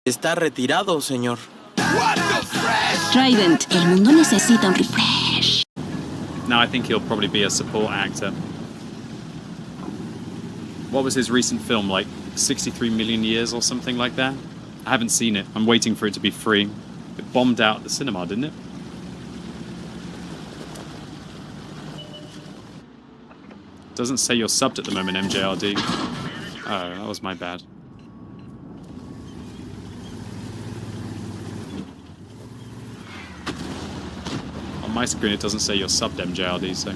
Está retirado, señor. Trident, el mundo necesita un refresh. No, I think he'll probably be a support actor. What was his recent film, like 63 million years or something like that? I haven't seen it. I'm waiting for it to be free. It bombed out at the cinema, didn't it? Doesn't say you're subbed at the moment, MJRD. Oh, that was my bad. On my screen it doesn't say you're subbed, MJRD, so...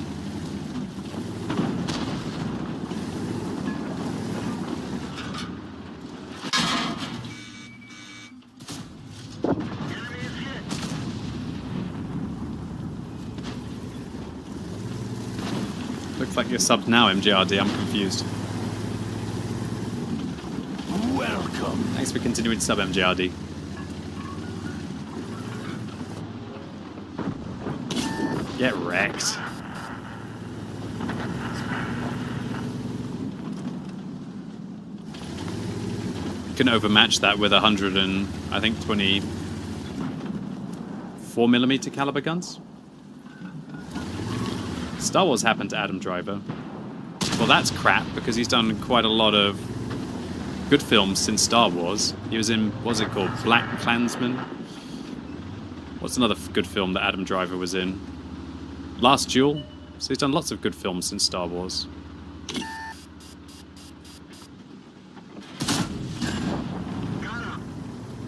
Looks like you're subbed now, MJRD. I'm confused. Welcome. Thanks for continuing to sub, MJRD. Get wrecked. You can overmatch that with 100 and I think 24mm caliber guns. Star Wars happened to Adam Driver. Well, that's crap, because he's done quite a lot of good films since Star Wars. He was in, what's it called, Black Klansman? What's another good film that Adam Driver was in? Last Duel? So he's done lots of good films since Star Wars.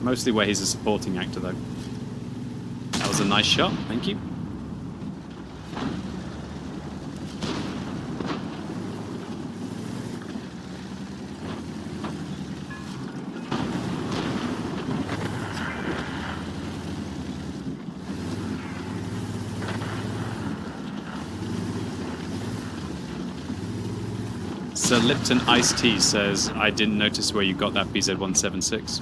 Mostly where he's a supporting actor, though. That was a nice shot, thank you. Sir Lipton Iced Tea says, I didn't notice where you got that BZ-176.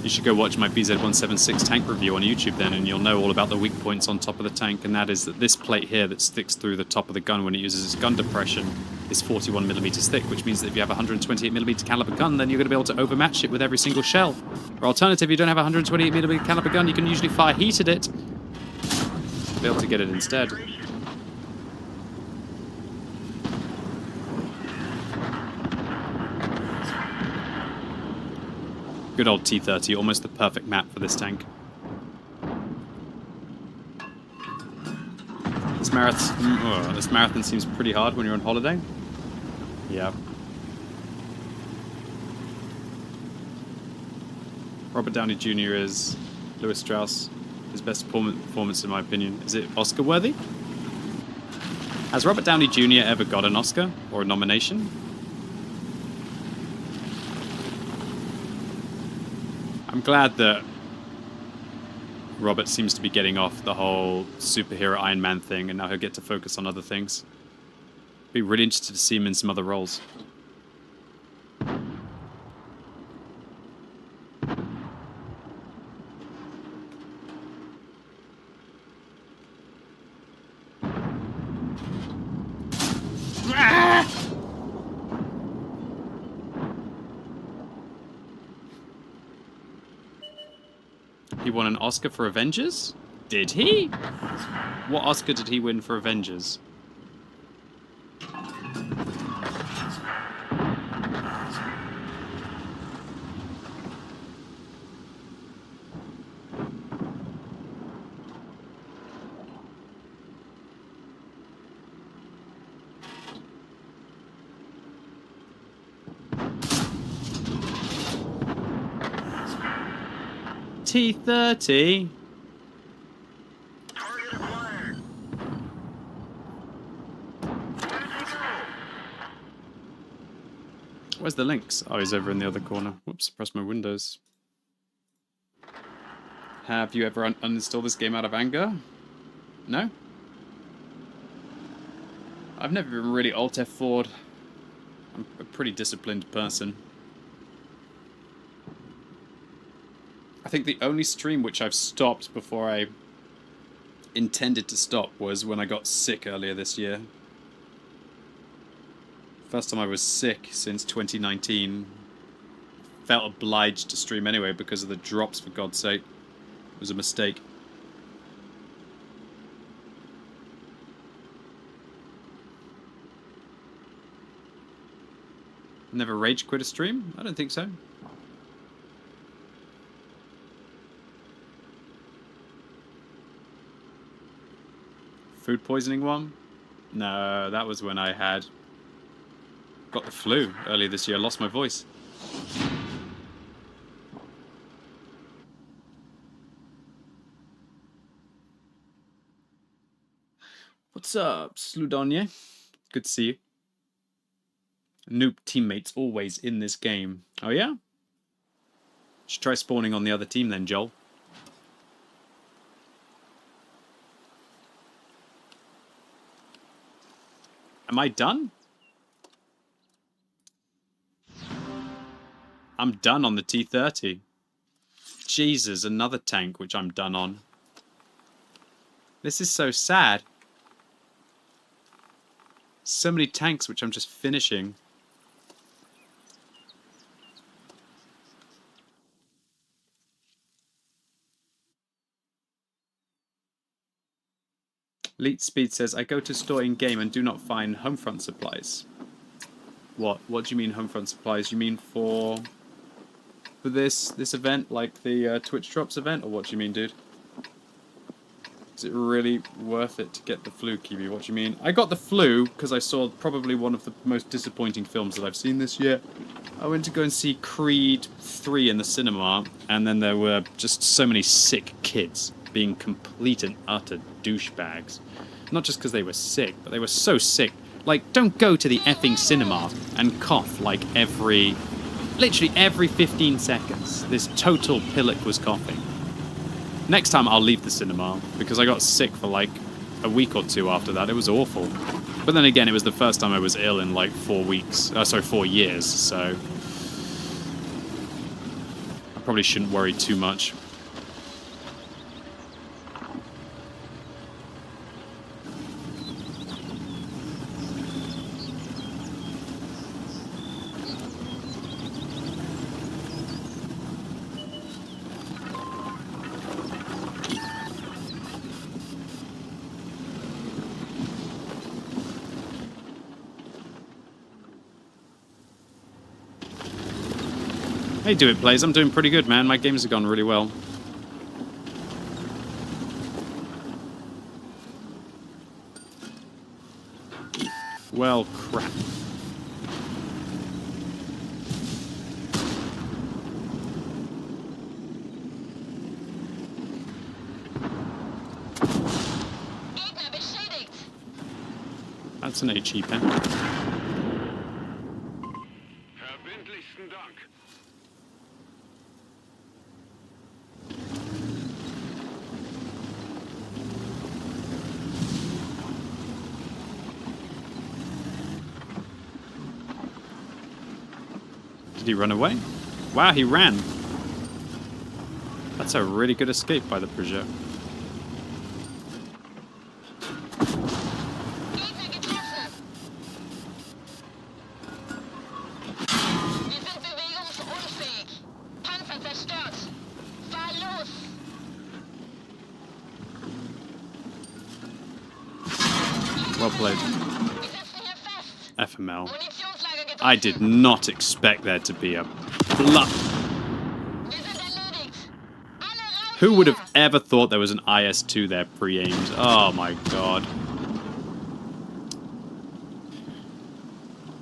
You should go watch my BZ-176 tank review on YouTube then, and you'll know all about the weak points on top of the tank, and that is that this plate here that sticks through the top of the gun when it uses its gun depression is 41mm thick, which means that if you have a 128mm caliber gun, then you're going to be able to overmatch it with every single shell. Or alternative, if you don't have a 128mm caliber gun, you can usually fire heat at it. Be able to get it instead. Good old T-30, almost the perfect map for this tank. This marathon seems pretty hard when you're on holiday. Yeah. Robert Downey Jr. is Louis Strauss. His best performance, in my opinion. Is it Oscar-worthy? Has Robert Downey Jr. ever got an Oscar or a nomination? I'm glad that Robert seems to be getting off the whole superhero Iron Man thing, and now he'll get to focus on other things. Be really interested to see him in some other roles. He won an Oscar for Avengers? Did he? What Oscar did he win for Avengers? T-30? Where's the links? Oh, he's over in the other corner. Whoops, pressed my windows. Have you ever uninstalled this game out of anger? No? I've never been really Alt F4'd. I'm a pretty disciplined person. I think the only stream which I've stopped before I intended to stop was when I got sick earlier this year. First time I was sick since 2019. felt obliged to stream anyway because of the drops, for God's sake. It was a mistake. Never rage quit a stream? I don't think so. Food poisoning one? No, that was when I had got the flu earlier this year. I lost my voice. What's up, Sludonye? Good to see you. Noob teammates always in this game. Oh yeah? Should try spawning on the other team then, Joel. Am I done? I'm done on the T-30. Jesus, another tank which I'm done on. This is so sad. So many tanks which I'm just finishing. Elite Speed says, I go to store in-game and do not find Homefront supplies. What? What do you mean Homefront supplies? You mean for this event, like the Twitch Drops event? Or what do you mean, dude? Is it really worth it to get the flu, Kiwi? What do you mean? I got the flu because I saw probably one of the most disappointing films that I've seen this year. I went to go and see Creed 3 in the cinema, and then there were just so many sick kids being complete and utter douchebags. Not just because they were sick, but they were so sick. Like, don't go to the effing cinema and cough like literally every 15 seconds. This total pillock was coughing. Next time I'll leave the cinema, because I got sick for like a week or two after that. It was awful. But then again, it was the first time I was ill in like 4 years, so I probably shouldn't worry too much. Hey, Do It Plays. I'm doing pretty good, man. My games have gone really well. Well, crap. That's an HE pen. Verbindlichsten Dank. Did he run away? Wow, he ran. That's a really good escape by the Peugeot. Well played. FML. I did not expect there to be a bluff. Who would have ever thought there was an IS-2 there pre-aimed? Oh my god.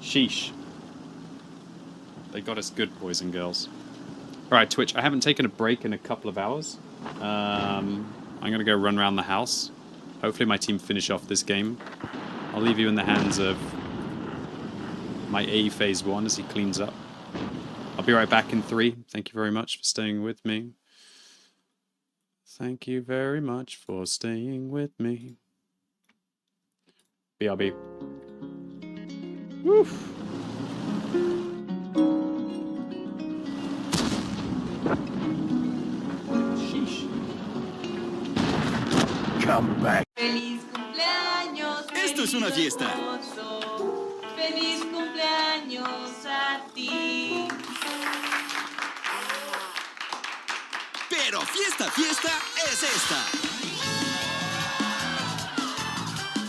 Sheesh. They got us good, boys and girls. Alright, Twitch, I haven't taken a break in a couple of hours. I'm going to go run around the house. Hopefully my team finish off this game. I'll leave you in the hands of my A phase 1 as he cleans up. I'll be right back in 3. Thank you very much for staying with me. Thank you very much for staying with me. BRB. Woof. Sheesh. Come back. Feliz cumpleaños. Esto es una fiesta. Feliz cumpleaños a ti. Pero fiesta, fiesta es esta.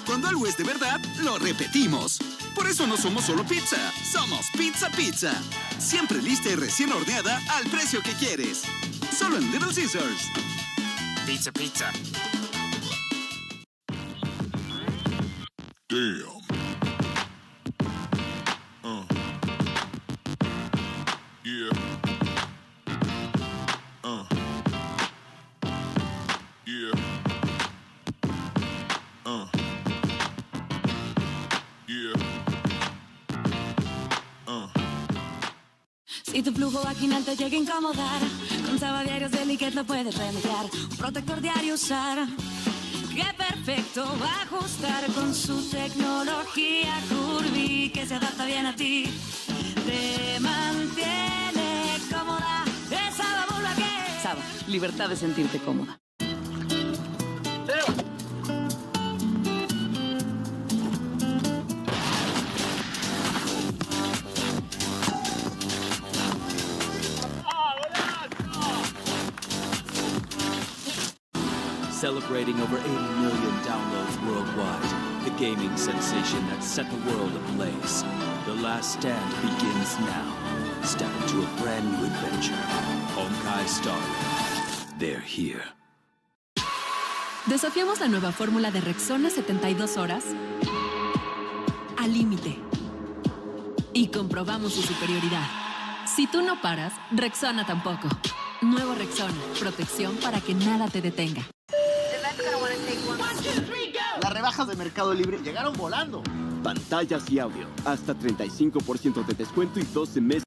Cuando algo es de verdad, lo repetimos. Por eso no somos solo pizza, somos Pizza Pizza. Siempre lista y recién horneada al precio que quieres. Solo en Little Caesars. Pizza, pizza. Damn. Yeah. Yeah. Yeah. Si tu flujo vaginal te llega a incomodar, con diarios de Liquid lo puedes remediar. Un protector diario usar, que perfecto va a ajustar con su tecnología Curvy, que se adapta bien a ti. Te mantiene cómoda. Es Saba Vulva que... Saba, libertad de sentirte cómoda. Celebrating over 80 million downloads worldwide, the gaming sensation that set the world ablaze. The Last Stand begins now. Step into a brand new adventure. Honkai Star Rail. They're here. Desafiamos la nueva fórmula de Rexona 72 horas al límite. Y comprobamos su superioridad. Si tú no paras, Rexona tampoco. Nuevo Rexona. Protección para que nada te detenga. Las rebajas de Mercado Libre llegaron volando. Pantallas y audio. Hasta 35% de descuento y 12 meses.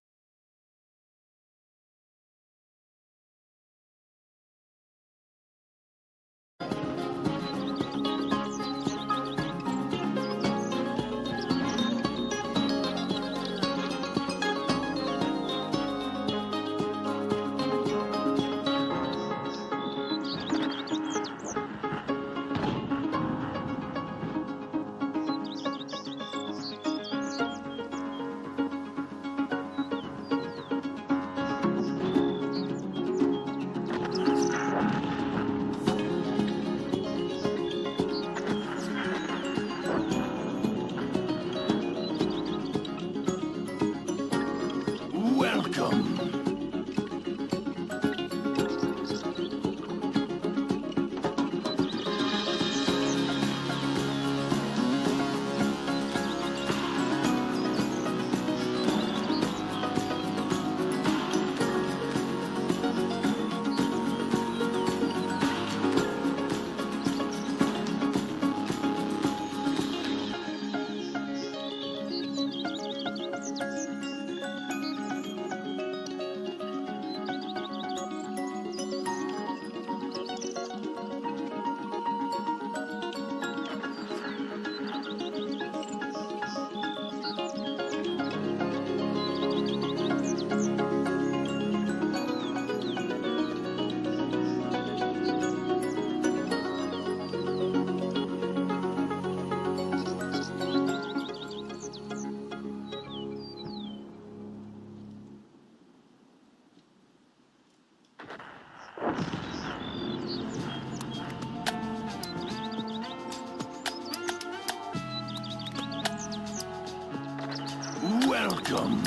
Welcome.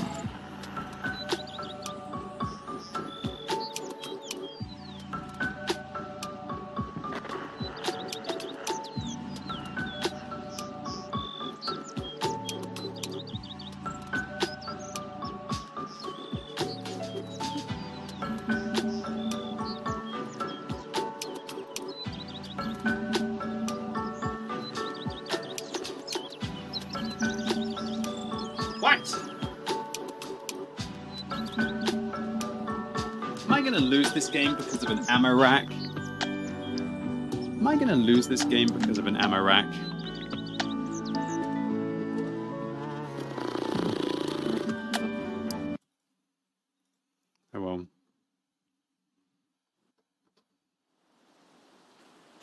Am I going to lose this game because of an ammo rack? Am I going to lose this game because of an ammo rack? Oh well.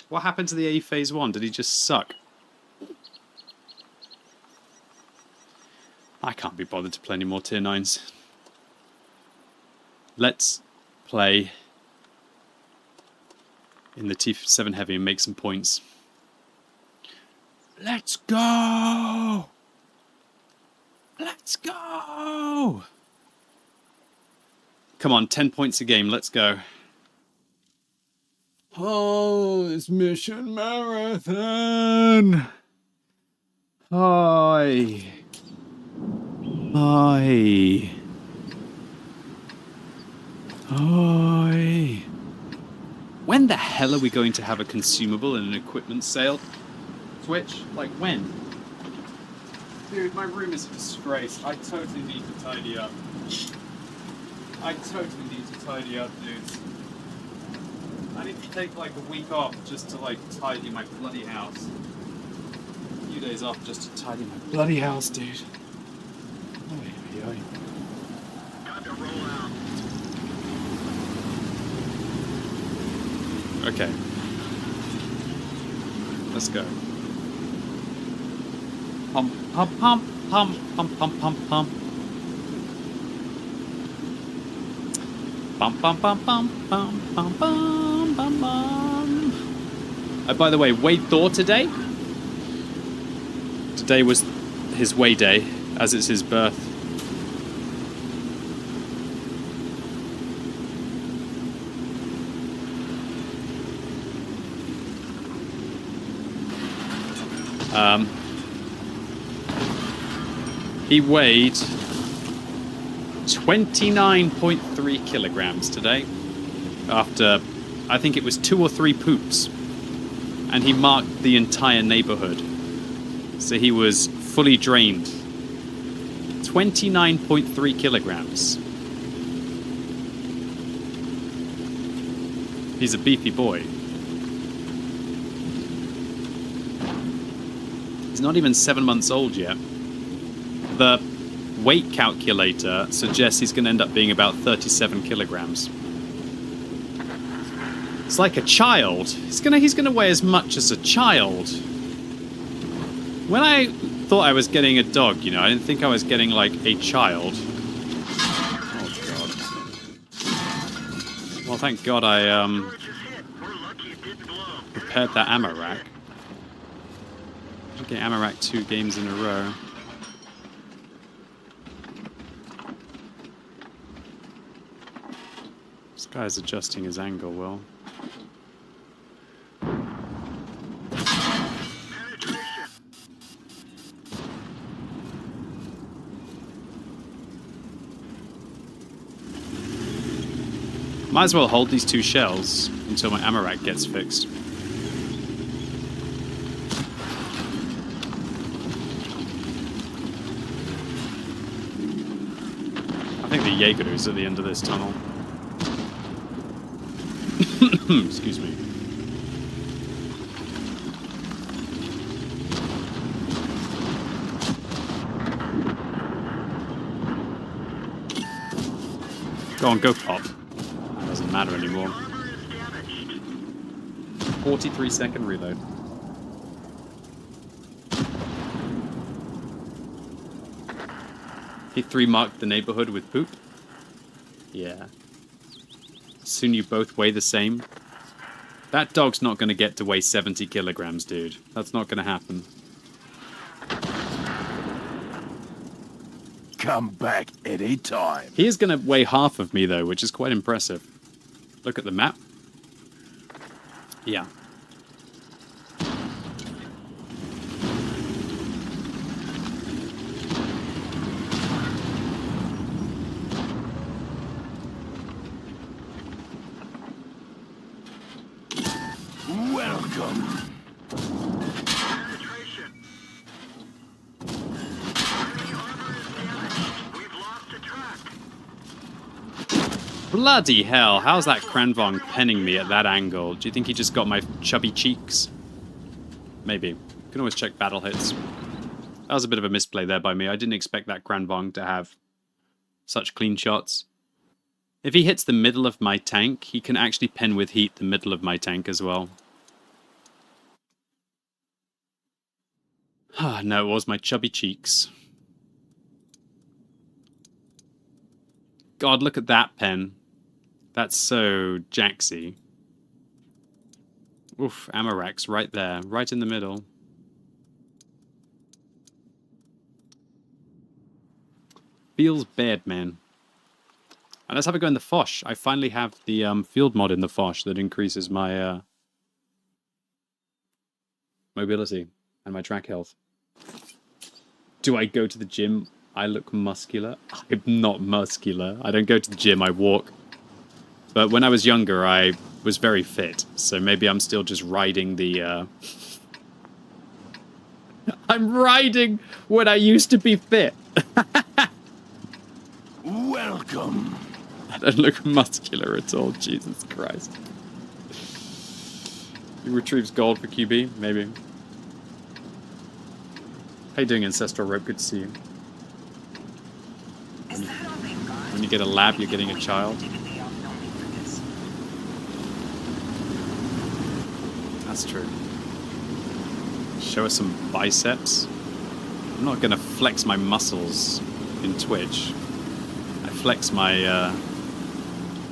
What happened to the A Phase 1? Did he just suck? I can't be bothered to play any more tier 9s. Let's play in the T7 Heavy and make some points. Let's go! Let's go! Come on, 10 points a game, let's go. Oh, it's mission marathon! Hi. Hi. Hi. When the hell are we going to have a consumable and an equipment sale? Twitch? Like when? Dude, my room is a disgrace. I totally need to tidy up. I totally need to tidy up, dudes. I need to take like a week off just to like tidy my bloody house. A few days off just to tidy my bloody house, dude. Oy, oy, oy. Time to roll out. Okay. Let's go. Pump, pump, pump, pump, pump, pump, pump, pump. Bum, bum, bum, bum, bum, bum, bum, bum, bum. By the way, Wade Thor today? Today was his way day, as it's his birth. He weighed 29.3 kilograms today after, I think it was 2 or 3 poops, and he marked the entire neighborhood. So he was fully drained. 29.3 kilograms. He's a beefy boy. He's not even 7 months old yet. The weight calculator suggests he's going to end up being about 37 kilograms. It's like a child. He's gonna weigh as much as a child. When I thought I was getting a dog, you know, I didn't think I was getting like a child. Oh god. Well, thank God I prepared that ammo rack. Okay, ammo rack 2 games in a row. This guy's adjusting his angle well. Might as well hold these 2 shells until my ammo rack gets fixed. I think the Jaeger is at the end of this tunnel. Excuse me. Go on, go pop. Doesn't matter anymore. 43-second reload. He 3-marked the neighborhood with poop? Yeah. Soon you both weigh the same. That dog's not going to get to weigh 70 kilograms, dude. That's not going to happen. Come back any time. He is going to weigh half of me, though, which is quite impressive. Look at the map. Yeah. Welcome. Bloody hell, how's that Kranvong penning me at that angle? Do you think he just got my chubby cheeks? Maybe. You can always check battle hits. That was a bit of a misplay there by me. I didn't expect that Kranvong to have such clean shots. If he hits the middle of my tank, he can actually pen with heat the middle of my tank as well. Ah, no, it was my chubby cheeks. God, look at that pen. That's so jaxy. Oof, Amarex right there, right in the middle. Feels bad, man. And let's have a go in the Foch. I finally have the field mod in the Foch that increases my mobility and my track health. Do I go to the gym? I look muscular. I'm not muscular. I don't go to the gym, I walk. But when I was younger, I was very fit. So maybe I'm still just riding the... I'm riding when I used to be fit. Welcome. I don't look muscular at all, Jesus Christ. He retrieves gold for QB, maybe. How you doing, Ancestral Rope? Good to see you. When you get a lab, you're getting a child. That's true. Show us some biceps. I'm not gonna flex my muscles in Twitch. I flex my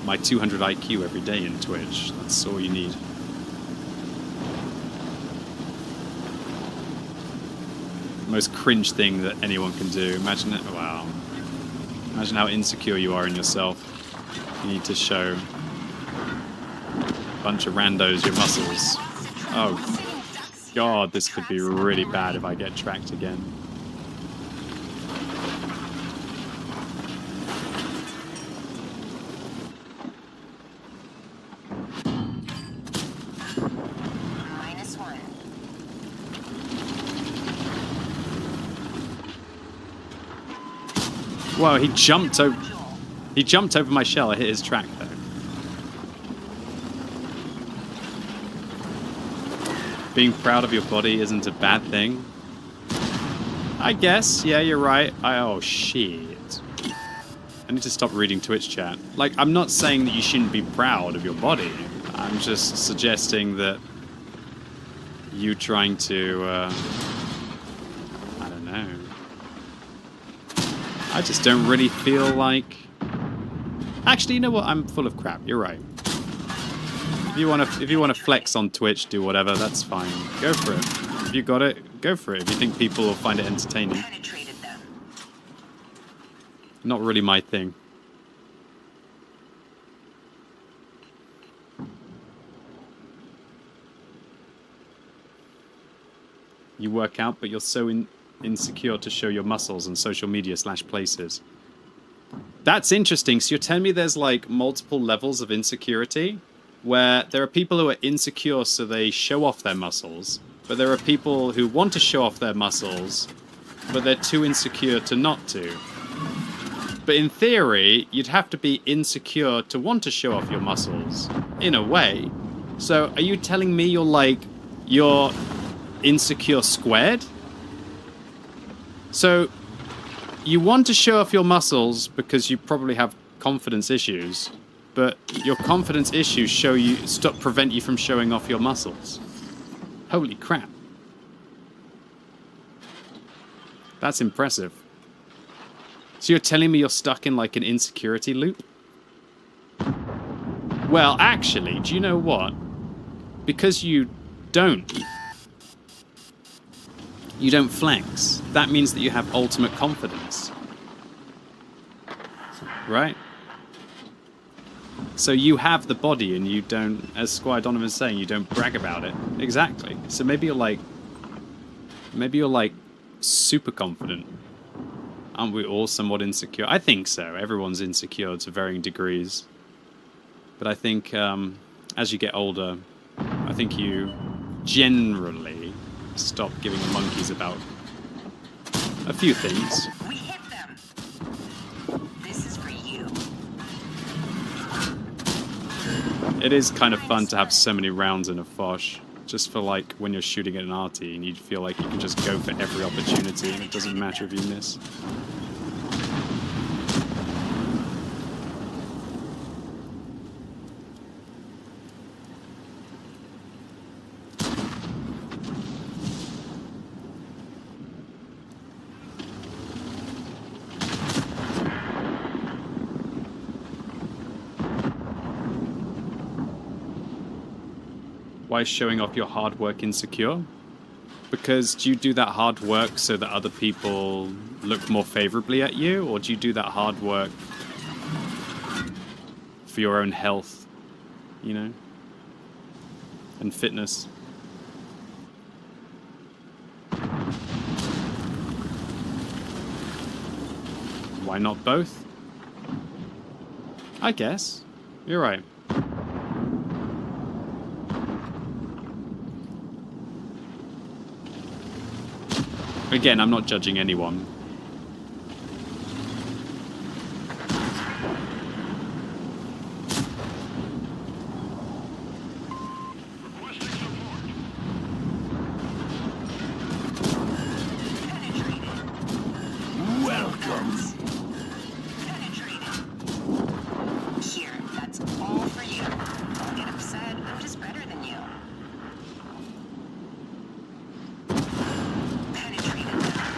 my 200 IQ every day in Twitch. That's all you need. Most cringe thing that anyone can do. Imagine it. Wow. Imagine how insecure you are in yourself. You need to show a bunch of randos your muscles. Oh, God, this could be really bad if I get tracked again. Whoa, he jumped over my shell. I hit his track, though. Being proud of your body isn't a bad thing. I guess. Yeah, you're right. Oh, shit. I need to stop reading Twitch chat. Like, I'm not saying that you shouldn't be proud of your body. I'm just suggesting that you trying to, I don't know. I just don't really feel like... Actually, you know what? I'm full of crap. You're right. If you want to flex on Twitch, do whatever. That's fine. Go for it. If you got it, go for it. If you think people will find it entertaining. Not really my thing. You work out, but you're so insecure to show your muscles on social media / places. That's interesting. So you're telling me there's like multiple levels of insecurity, where there are people who are insecure so they show off their muscles, but there are people who want to show off their muscles, but they're too insecure to not to. But in theory, you'd have to be insecure to want to show off your muscles, in a way. So are you telling me you're insecure squared? So you want to show off your muscles because you probably have confidence issues, but your confidence issues prevent you from showing off your muscles. Holy crap. That's impressive. So you're telling me you're stuck in like an insecurity loop? Well, actually, do you know what? Because you don't flex, that means that you have ultimate confidence. Right? So you have the body and you don't, as Squire Donovan's saying, you don't brag about it. Exactly. So maybe you're like super confident. Aren't we all somewhat insecure? I think so. Everyone's insecure to varying degrees. But I think as you get older, I think you generally stop giving monkeys about a few things. We hit them. This is for you. It is kind of fun to have so many rounds in a Foch, just for like when you're shooting at an RT and you feel like you can just go for every opportunity and it doesn't matter if you miss. Why is showing off your hard work insecure? Because do you do that hard work so that other people look more favorably at you? Or do you do that hard work for your own health, you know? And fitness? Why not both? I guess. You're right. Again, I'm not judging anyone.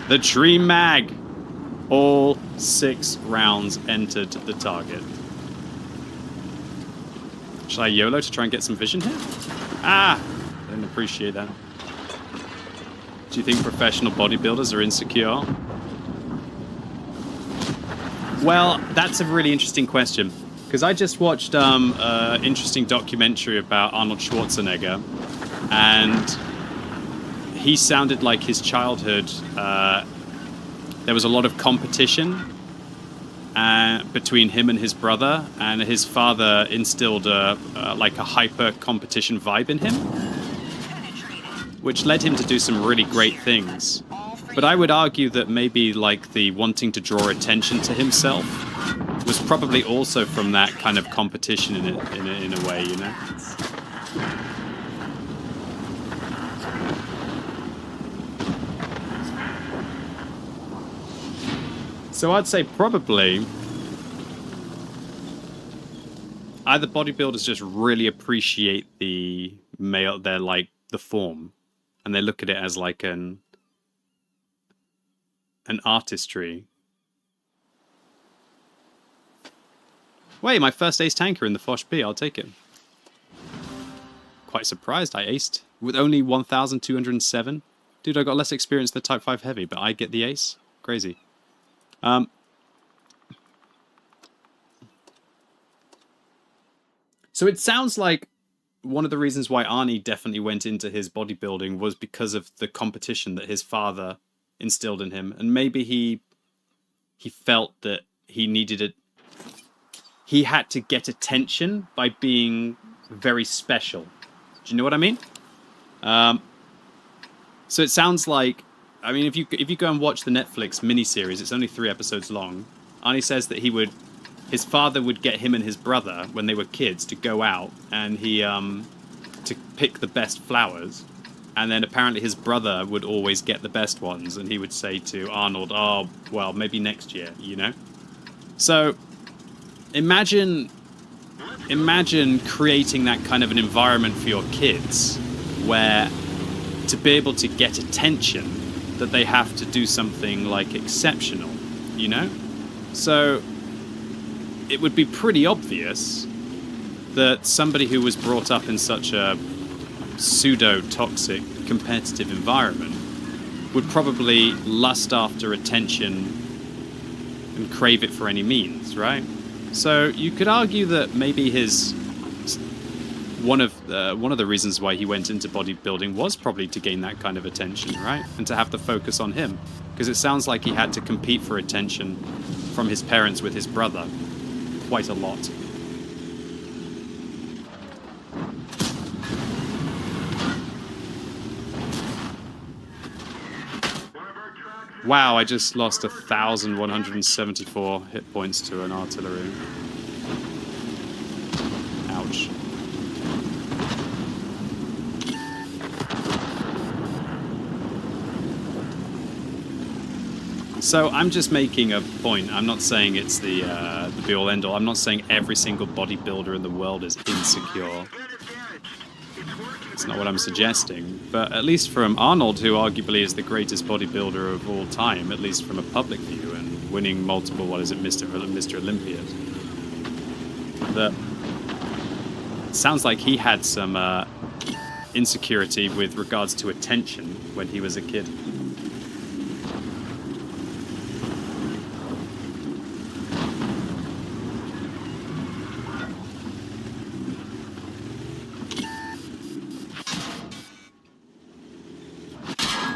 The tree mag. All 6 rounds entered the target. Should I YOLO to try and get some vision here? Ah! I didn't appreciate that. Do you think professional bodybuilders are insecure? Well, that's a really interesting question. Because I just watched an interesting documentary about Arnold Schwarzenegger. And he sounded like his childhood, there was a lot of competition between him and his brother, and his father instilled like a hyper competition vibe in him, which led him to do some really great things. But I would argue that maybe like the wanting to draw attention to himself was probably also from that kind of competition in a way, you know? So I'd say probably either bodybuilders just really appreciate the male, they're like the form, and they look at it as like an artistry. Wait, my first ace tanker in the Foch B, I'll take it. Quite surprised I aced with only 1,207. Dude, I got less experience than Type 5 Heavy, but I get the ace? Crazy. So it sounds like one of the reasons why Arnie definitely went into his bodybuilding was because of the competition that his father instilled in him, and maybe he felt that he needed it. He had to get attention by being very special. Do you know what I mean? So it sounds like, I mean, if you go and watch the Netflix miniseries, it's only 3 episodes long. Arnie says that his father would get him and his brother when they were kids to go out and to pick the best flowers, and then apparently his brother would always get the best ones, and he would say to Arnold, "Oh, well, maybe next year," you know. So imagine creating that kind of an environment for your kids, where to be able to get attention, that they have to do something like exceptional, you know. So it would be pretty obvious that somebody who was brought up in such a pseudo-toxic competitive environment would probably lust after attention and crave it for any means, right? So you could argue that maybe one of the reasons why he went into bodybuilding was probably to gain that kind of attention, right? And to have the focus on him, because it sounds like he had to compete for attention from his parents with his brother quite a lot. Wow, I just lost 1,174 hit points to an artillery. Ouch. So I'm just making a point. I'm not saying it's the be-all end-all. I'm not saying every single bodybuilder in the world is insecure. It's not what I'm suggesting. But at least from Arnold, who arguably is the greatest bodybuilder of all time, at least from a public view, and winning multiple, Mr. Olympiad, that it sounds like he had some insecurity with regards to attention when he was a kid.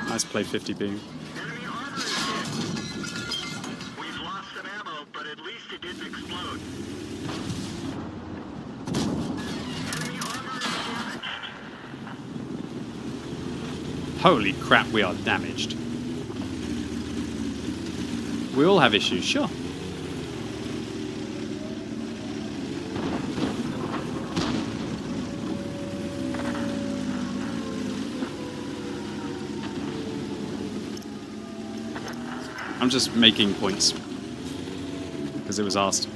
Nice play, 50B. We've lost some ammo, but at least it didn't explode. Enemy armor is damaged. Holy crap, we are damaged. We all have issues, sure. I'm just making points because it was asked.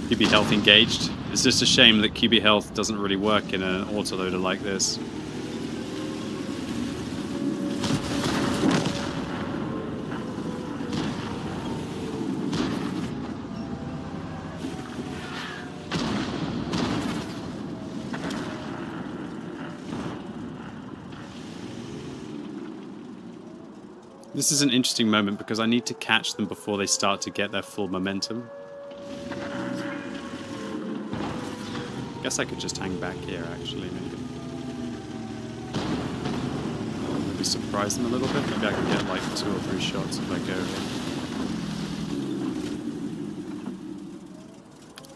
QB health engaged. It's just a shame that QB health doesn't really work in an autoloader like this. This is an interesting moment because I need to catch them before they start to get their full momentum. I guess I could just hang back here, actually, maybe. Maybe surprise them a little bit. Maybe I can get like 2 or 3 shots if I go here.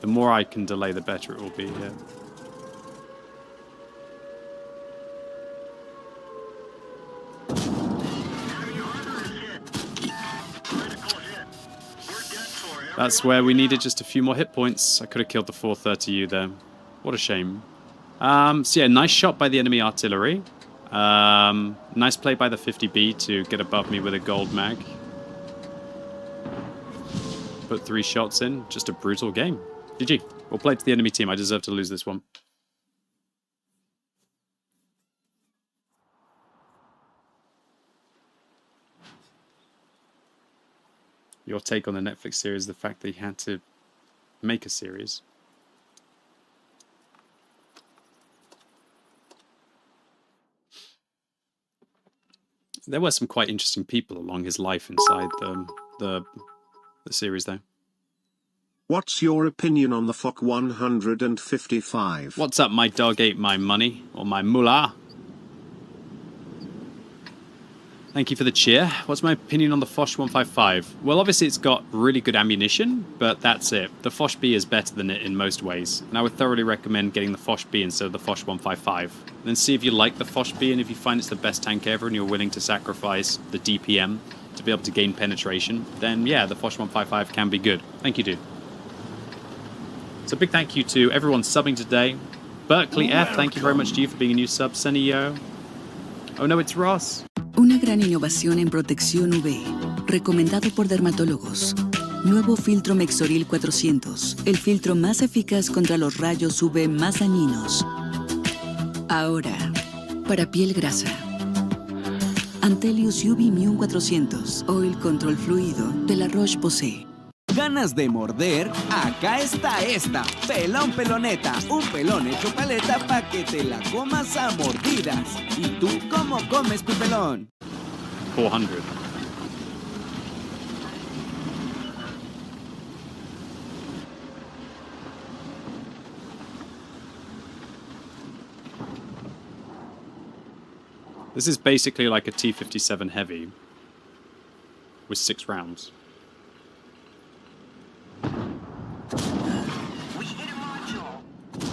The more I can delay, the better it will be here. That's where we needed just a few more hit points. I could have killed the 430U there. What a shame. So yeah, nice shot by the enemy artillery. Nice play by the 50B to get above me with a gold mag. Put 3 shots in. Just a brutal game. GG. Well played to the enemy team. I deserve to lose this one. Your take on the Netflix series, the fact that he had to make a series. There were some quite interesting people along his life inside the series, though. What's your opinion on the FOC 155? What's up, my dog ate my money, or my mullah? Thank you for the cheer. What's my opinion on the Foch 155? Well, obviously it's got really good ammunition, but that's it. The Foch B is better than it in most ways, and I would thoroughly recommend getting the Foch B instead of the Foch 155. Then see if you like the Foch B, and if you find it's the best tank ever and you're willing to sacrifice the DPM to be able to gain penetration, then yeah, the Foch 155 can be good. Thank you, dude. So big thank you to everyone subbing today. Berkeley F, thank you very much to you for being a new sub. Senio. Oh no, it's Ross. Una gran innovación en protección UV, recomendado por dermatólogos. Nuevo filtro Mexoril 400, el filtro más eficaz contra los rayos UV más dañinos. Ahora, para piel grasa. Antelius UV Immune 400, Oil Control Fluido de la Roche-Posay. ¿Ganas de morder? Acá está esta, pelón peloneta, un pelón hecho paleta pa' que te la comas a mordidas. ¿Y tú cómo comes tu pelón? 400. This is basically like a T-57 Heavy with 6 rounds.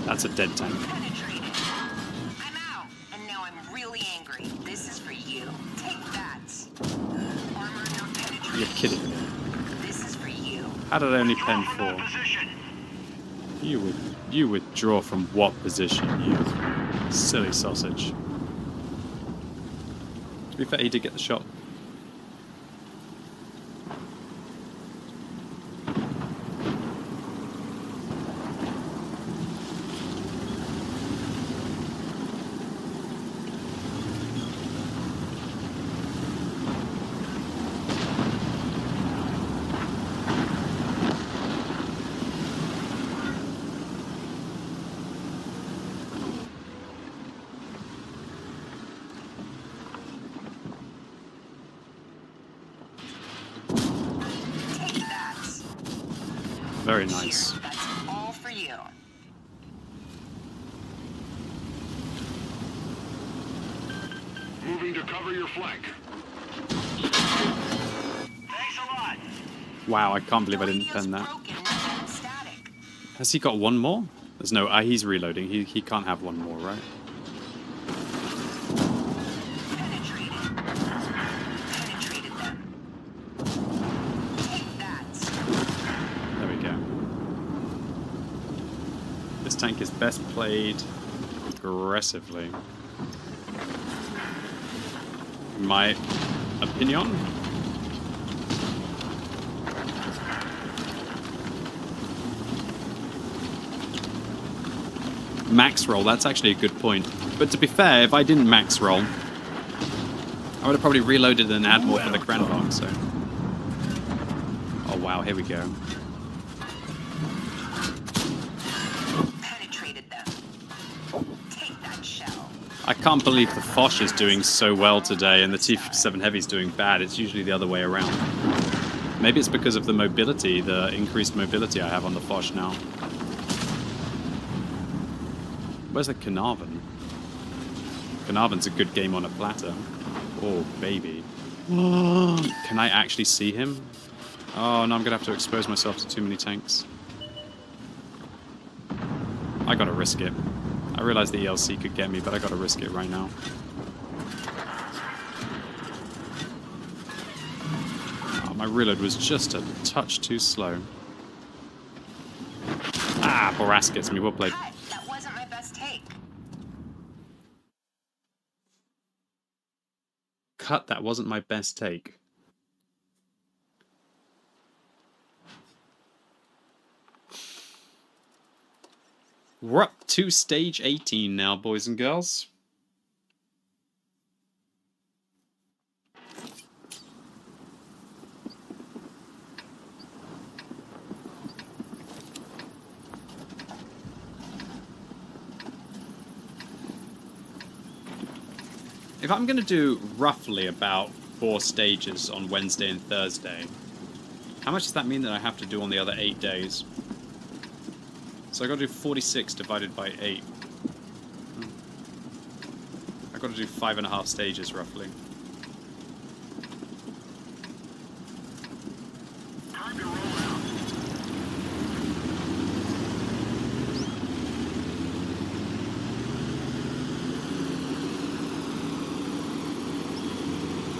That's a dead tank. I'm out, and now I'm really angry. This is for you. Take that. Armor not penetrating. You're kidding me. This is for you. How did I only pen 4? You withdraw from what position, you silly sausage. To be fair, he did get the shot. Very nice. That's all for you. Moving to cover your flank. Thanks a lot. Wow, I can't believe I didn't pen that. Has he got one more? There's no... he's reloading. He can't have one more, right? There we go. This tank is best played aggressively. In my opinion. Max roll, that's actually a good point. But to be fair, if I didn't max roll, I would have probably reloaded and add more for the Grandbox, so... Oh wow, here we go. I can't believe the Foch is doing so well today and the T-57 Heavy is doing bad. It's usually the other way around. Maybe it's because of the mobility, the increased mobility I have on the Foch now. Where's the Carnarvon? Carnarvon's a good game on a platter. Oh, baby. Can I actually see him? Oh, no, I'm going to have to expose myself to too many tanks. I got to risk it. I realized the ELC could get me, but I got to risk it right now. Oh, my reload was just a touch too slow. Ah, Boras gets me. Well played. That wasn't my best take. Cut, that wasn't my best take. We're up to stage 18 now, boys and girls. If I'm going to do roughly about 4 stages on Wednesday and Thursday, how much does that mean that I have to do on the other 8 days? So I got to do 46 divided by 8. I got to do 5.5 stages roughly. Time to roll out.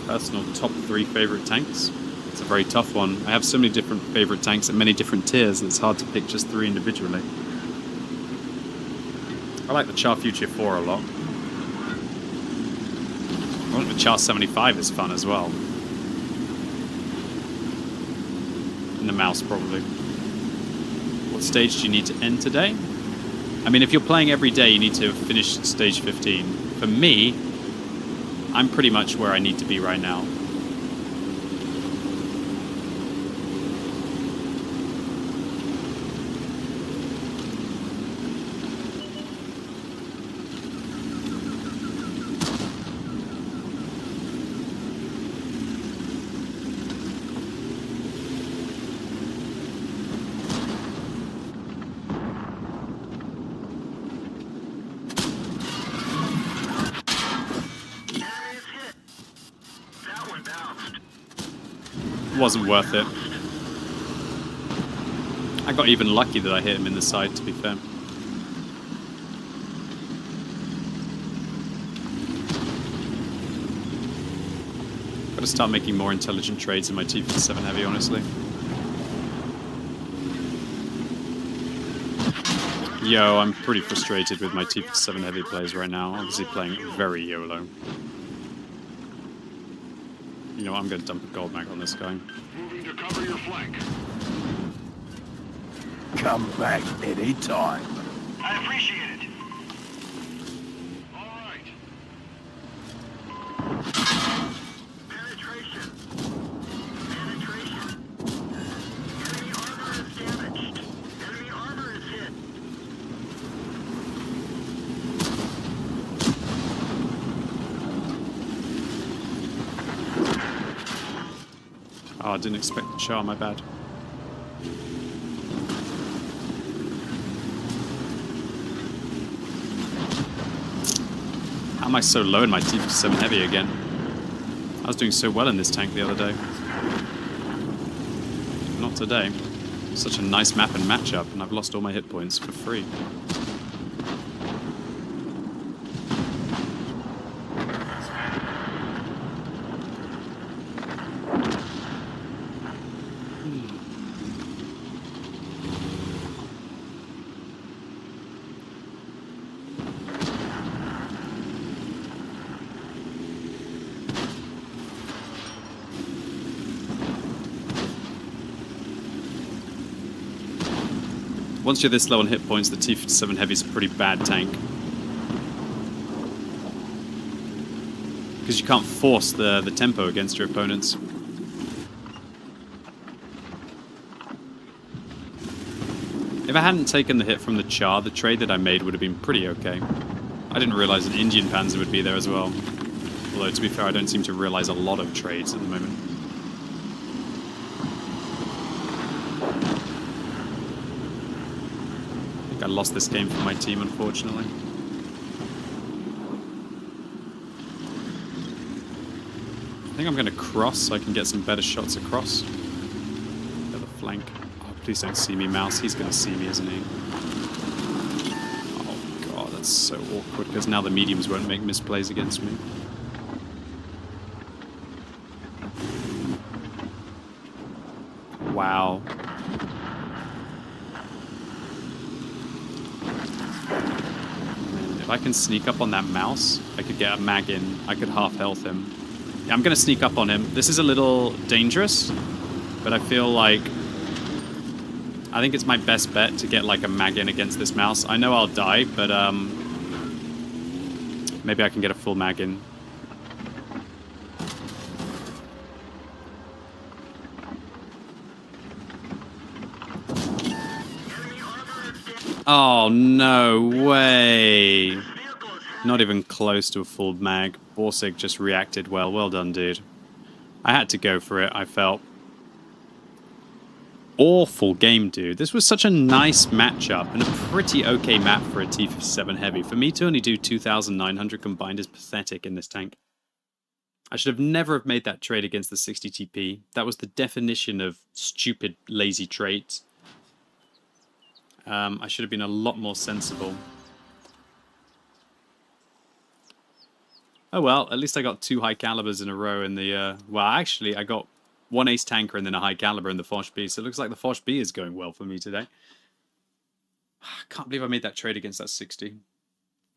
Personal top 3 favorite tanks. It's a very tough one. I have so many different favorite tanks at many different tiers that it's hard to pick just 3 individually. I like the Char Future 4 a lot. I think the Char 75 is fun as well. And the Mouse probably. What stage do you need to end today? I mean, if you're playing every day, you need to finish stage 15. For me, I'm pretty much where I need to be right now. Wasn't worth it. I got even lucky that I hit him in the side, to be fair. Gotta start making more intelligent trades in my T-57 Heavy, honestly. Yo, I'm pretty frustrated with my T-57 Heavy plays right now. Obviously playing very YOLO. You know what, I'm going to dump a gold mag on this guy. Moving to cover your flank. Come back any time. I appreciate it. All right. Penetration. Penetration. Enemy armor is damaged. Enemy armor is hit. Oh, I didn't expect the char, my bad. How am I so low in my T-57 Heavy again? I was doing so well in this tank the other day. Not today. Such a nice map and matchup, and I've lost all my hit points for free. Once you're this low on hit points, the T-57 Heavy is a pretty bad tank. Because you can't force the tempo against your opponents. If I hadn't taken the hit from the Char, the trade that I made would have been pretty okay. I didn't realize an Indian Panzer would be there as well. Although, to be fair, I don't seem to realize a lot of trades at the moment. I lost this game for my team, unfortunately. I think I'm going to cross so I can get some better shots across. The other flank. Oh, please don't see me, Mouse. He's going to see me, isn't he? Oh, God, that's so awkward, because now the mediums won't make misplays against me. Wow. If I can sneak up on that Mouse, I could get a mag in. I could half health him. Yeah, I'm going to sneak up on him. This is a little dangerous, but I feel like I think it's my best bet to get like a mag in against this Mouse. I know I'll die, but maybe I can get a full mag in. Oh, no way. Not even close to a full mag. Borsig just reacted well. Well done, dude. I had to go for it, I felt. Awful game, dude. This was such a nice matchup and a pretty okay map for a T-57 Heavy. For me to only do 2,900 combined is pathetic in this tank. I should have never have made that trade against the 60 TP. That was the definition of stupid, lazy trades. I should have been a lot more sensible. Oh well, at least I got 2 high calibers in a row in the... well, actually, I got 1 ace tanker and then a high caliber in the Foch B, so it looks like the Foch B is going well for me today. I can't believe I made that trade against that 60. If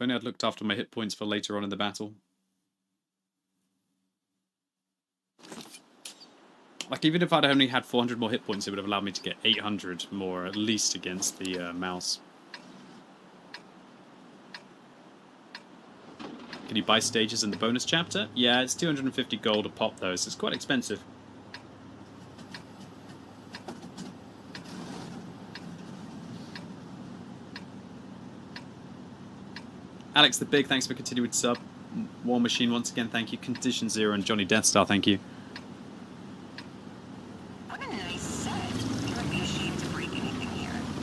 only I'd looked after my hit points for later on in the battle. Like, even if I'd only had 400 more hit points, it would have allowed me to get 800 more, at least, against the Mouse. Can you buy stages in the bonus chapter? Yeah, it's 250 gold a pop, though, so it's quite expensive. Alex the Big, thanks for continuing sub. War Machine, once again, thank you. Condition Zero and Johnny Deathstar, thank you.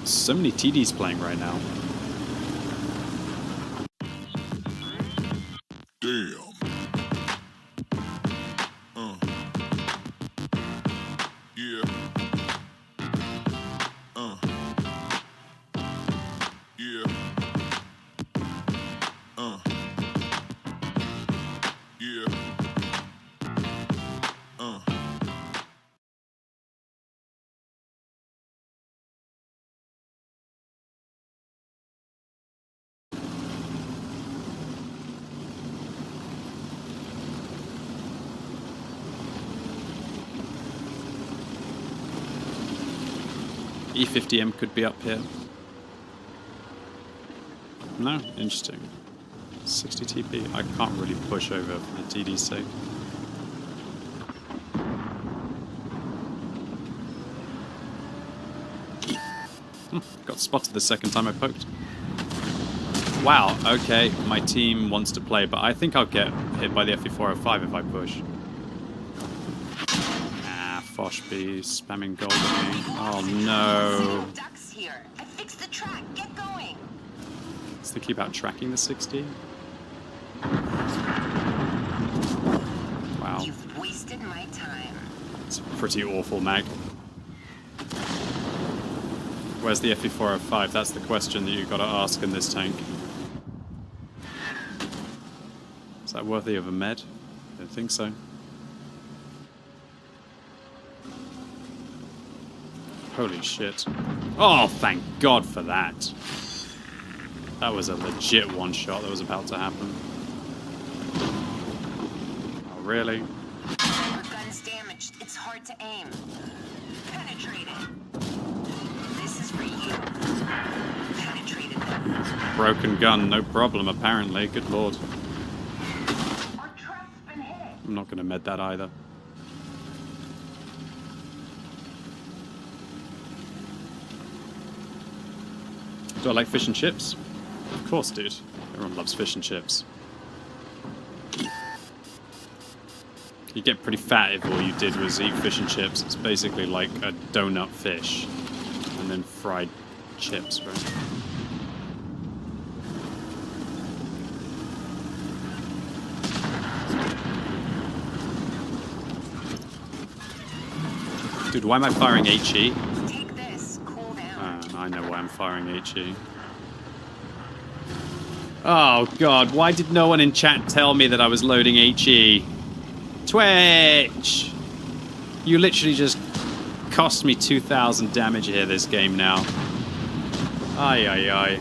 So many TDs playing right now. Damn. Yeah. Yeah. Yeah. E50M could be up here. No? Interesting. 60 TP. I can't really push over for the TD's sake. Got spotted the second time I poked. Wow, okay, my team wants to play, but I think I'll get hit by the FE405 if I push. Foch B, spamming gold at me. Oh no. Ducks here. I fixed the track. Get going. Let's think about tracking the 60. Wow. You've wasted my time. It's a pretty awful mag. Where's the FE405? That's the question that you've got to ask in this tank. Is that worthy of a med? I don't think so. Holy shit. Oh, thank God for that. That was a legit one-shot that was about to happen. Oh, really? Your gun's damaged. It's hard to aim. Penetrate it. This is for you. Penetrated them. Broken gun, no problem, apparently. Good lord. Our trap's been hit. I'm not going to med that either. Do I like fish and chips? Of course, dude. Everyone loves fish and chips. You get pretty fat if all you did was eat fish and chips. It's basically like a donut fish and then fried chips, right? Dude, why am I firing HE? Take this. Cool down. I know why I'm firing HE. Oh god, why did no one in chat tell me that I was loading HE? Twitch! You literally just cost me 2,000 damage here this game now. Ay ay ay.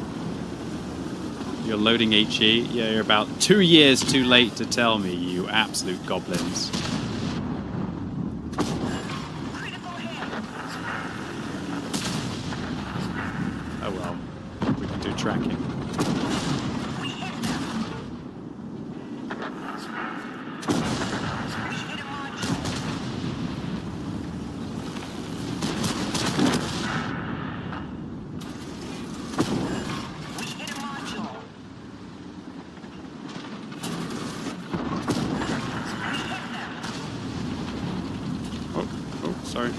You're loading HE? Yeah, you're about 2 years too late to tell me, you absolute goblins. Oh well, we can do tracking. Sorry.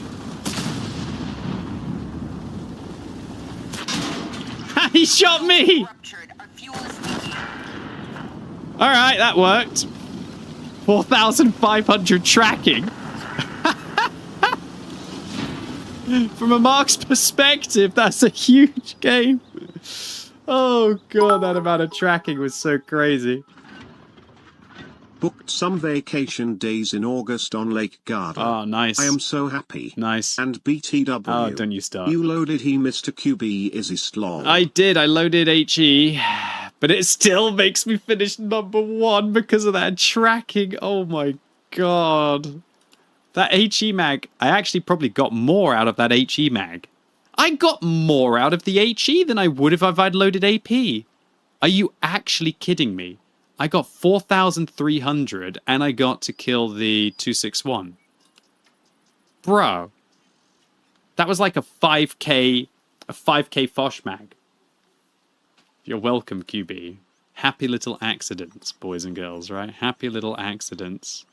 He shot me! Alright, that worked. 4,500 tracking. From a mark's perspective, that's a huge game. Oh god, that amount of tracking was so crazy. Booked some vacation days in August on Lake Garda. Oh, nice. I am so happy. Nice. And BTW. Oh, don't you start. You loaded he Mr. QB is he slog. I did. I loaded HE, but it still makes me finish #1 because of that tracking. Oh my god. That HE mag, I actually probably got more out of that HE mag. I got more out of the HE than I would if I'd loaded AP. Are you actually kidding me? I got 4,300 and I got to kill the 261. Bro. That was like a 5k Fosh mag. You're welcome, QB. Happy little accidents, boys and girls, right? Happy little accidents.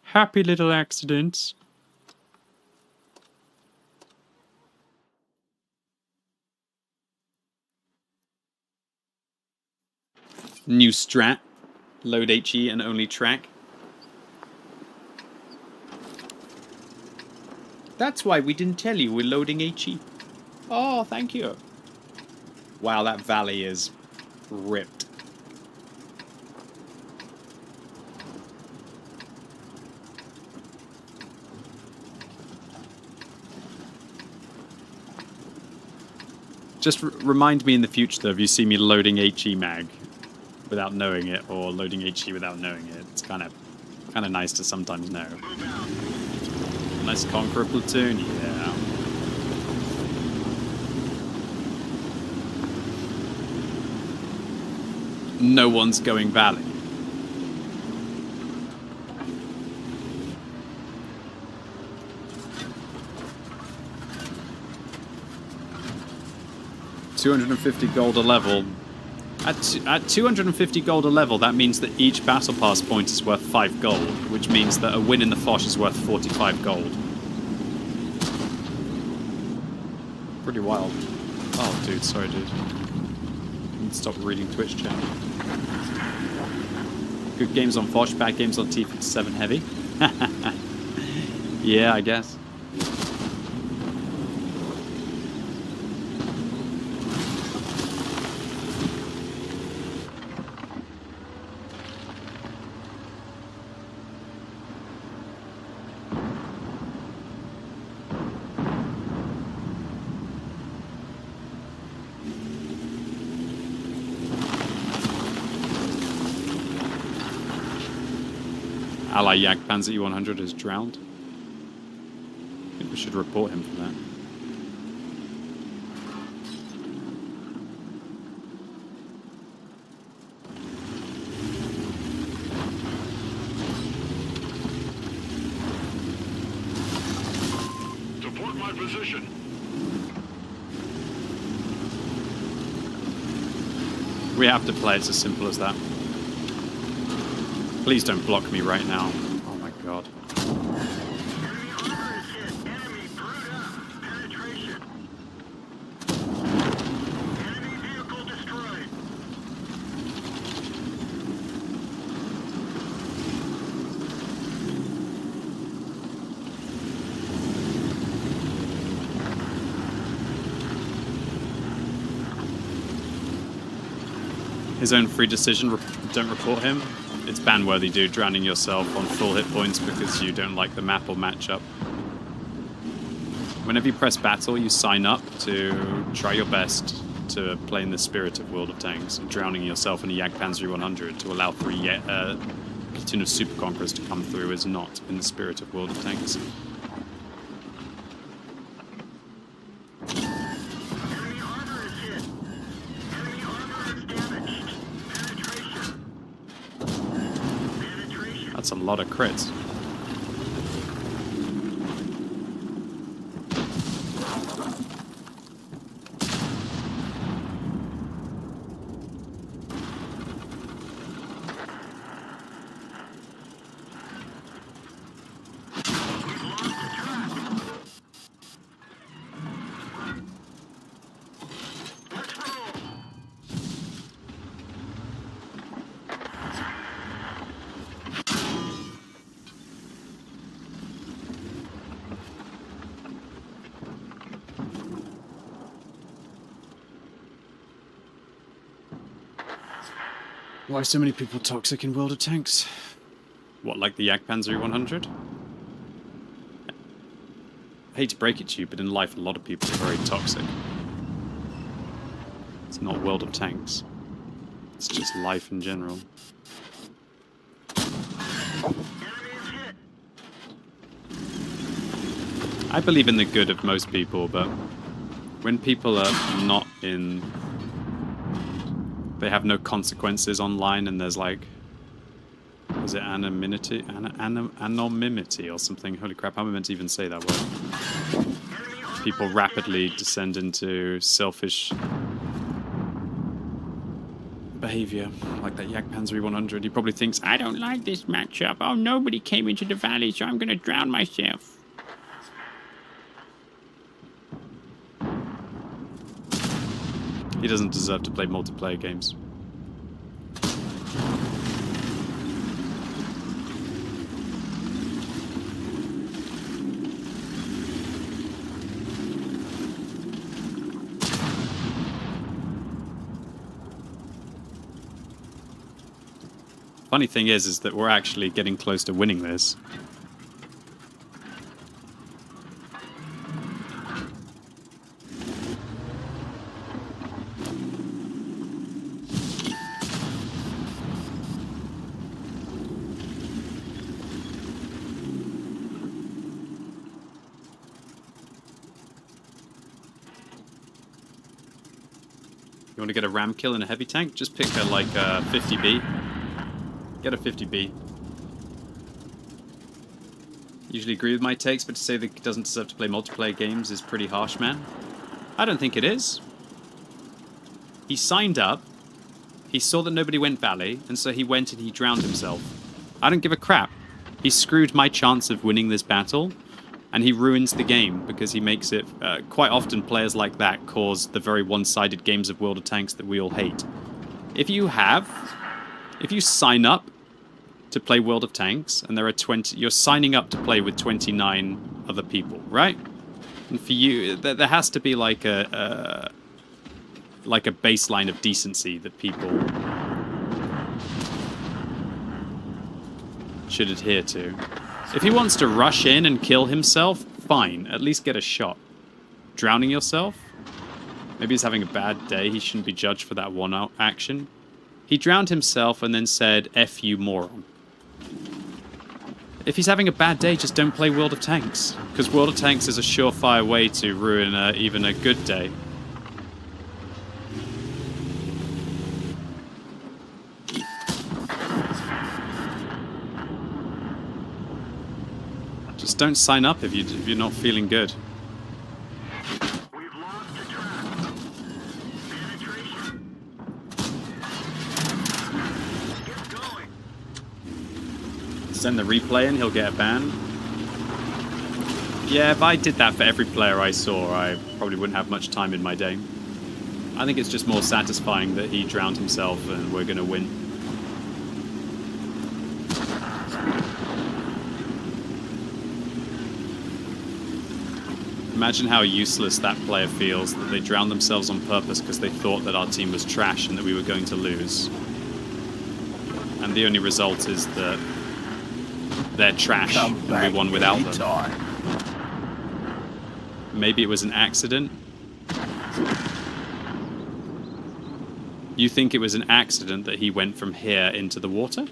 Happy little accidents. New strat. Load HE and only track. That's why we didn't tell you we're loading HE. Oh, thank you. Wow, that valley is ripped. Just remind me in the future, though, if you see me loading HE mag without knowing it, or loading HE without knowing it. It's kind of nice to sometimes know. Nice Conqueror platoon, yeah. No one's going valley. $250 gold a level. At 250 gold a level, that means that each battle pass point is worth 5 gold, which means that a win in the Fosh is worth 45 gold. Pretty wild. Oh, dude, sorry, dude. Stop reading Twitch chat. Good games on Foch, bad games on T57 Heavy. Yeah, I guess. Ally Yak Panzer E100 is drowned. I think we should report him for that. Support my position. We have to play, it's as simple as that. Please don't block me right now. Oh my god. His own free decision, don't report him. It's ban-worthy, dude, drowning yourself on full hit points because you don't like the map or matchup. Whenever you press battle, you sign up to try your best to play in the spirit of World of Tanks, drowning yourself in a Jagdpanzer 100 to allow 3 platoon of Super Conquerors to come through is not in the spirit of World of Tanks. That's a lot of crits. Why are so many people toxic in World of Tanks? What, like the Jagdpanzer 100? I hate to break it to you, but in life a lot of people are very toxic. It's not World of Tanks. It's just life in general. I believe in the good of most people, but when people are not in... They have no consequences online, and there's like, is it anonymity or something? Holy crap, how am I meant to even say that word? People rapidly descend into selfish behavior, like that Jagdpanzer 100. He probably thinks, I don't like this matchup. Oh, nobody came into the valley, so I'm going to drown myself. He doesn't deserve to play multiplayer games. Funny thing is that we're actually getting close to winning this. You want to get a ram kill in a heavy tank? Just pick a, like, 50B. Get a 50B. Usually agree with my takes, but to say that he doesn't deserve to play multiplayer games is pretty harsh, man. I don't think it is. He signed up, he saw that nobody went Valley, and so he went and he drowned himself. I don't give a crap. He screwed my chance of winning this battle, and he ruins the game because he makes it... quite often players like that cause the very one-sided games of World of Tanks that we all hate. If you sign up to play World of Tanks, and there are 20. You're signing up to play with 29 other people, right? And for you, there has to be like a baseline of decency that people should adhere to. If he wants to rush in and kill himself, fine. At least get a shot. Drowning yourself? Maybe he's having a bad day. He shouldn't be judged for that one action. He drowned himself and then said, F you, moron. If he's having a bad day, just don't play World of Tanks. Because World of Tanks is a surefire way to ruin even a good day. Just don't sign up if you're not feeling good. We've lost the track. Penetration. Get going. Send the replay in, he'll get a ban. Yeah, if I did that for every player I saw, I probably wouldn't have much time in my day. I think it's just more satisfying that he drowned himself and we're going to win. Imagine how useless that player feels that they drowned themselves on purpose because they thought that our team was trash and that we were going to lose. And the only result is that they're trash and we won without them. Maybe it was an accident. You think it was an accident that he went from here into the water?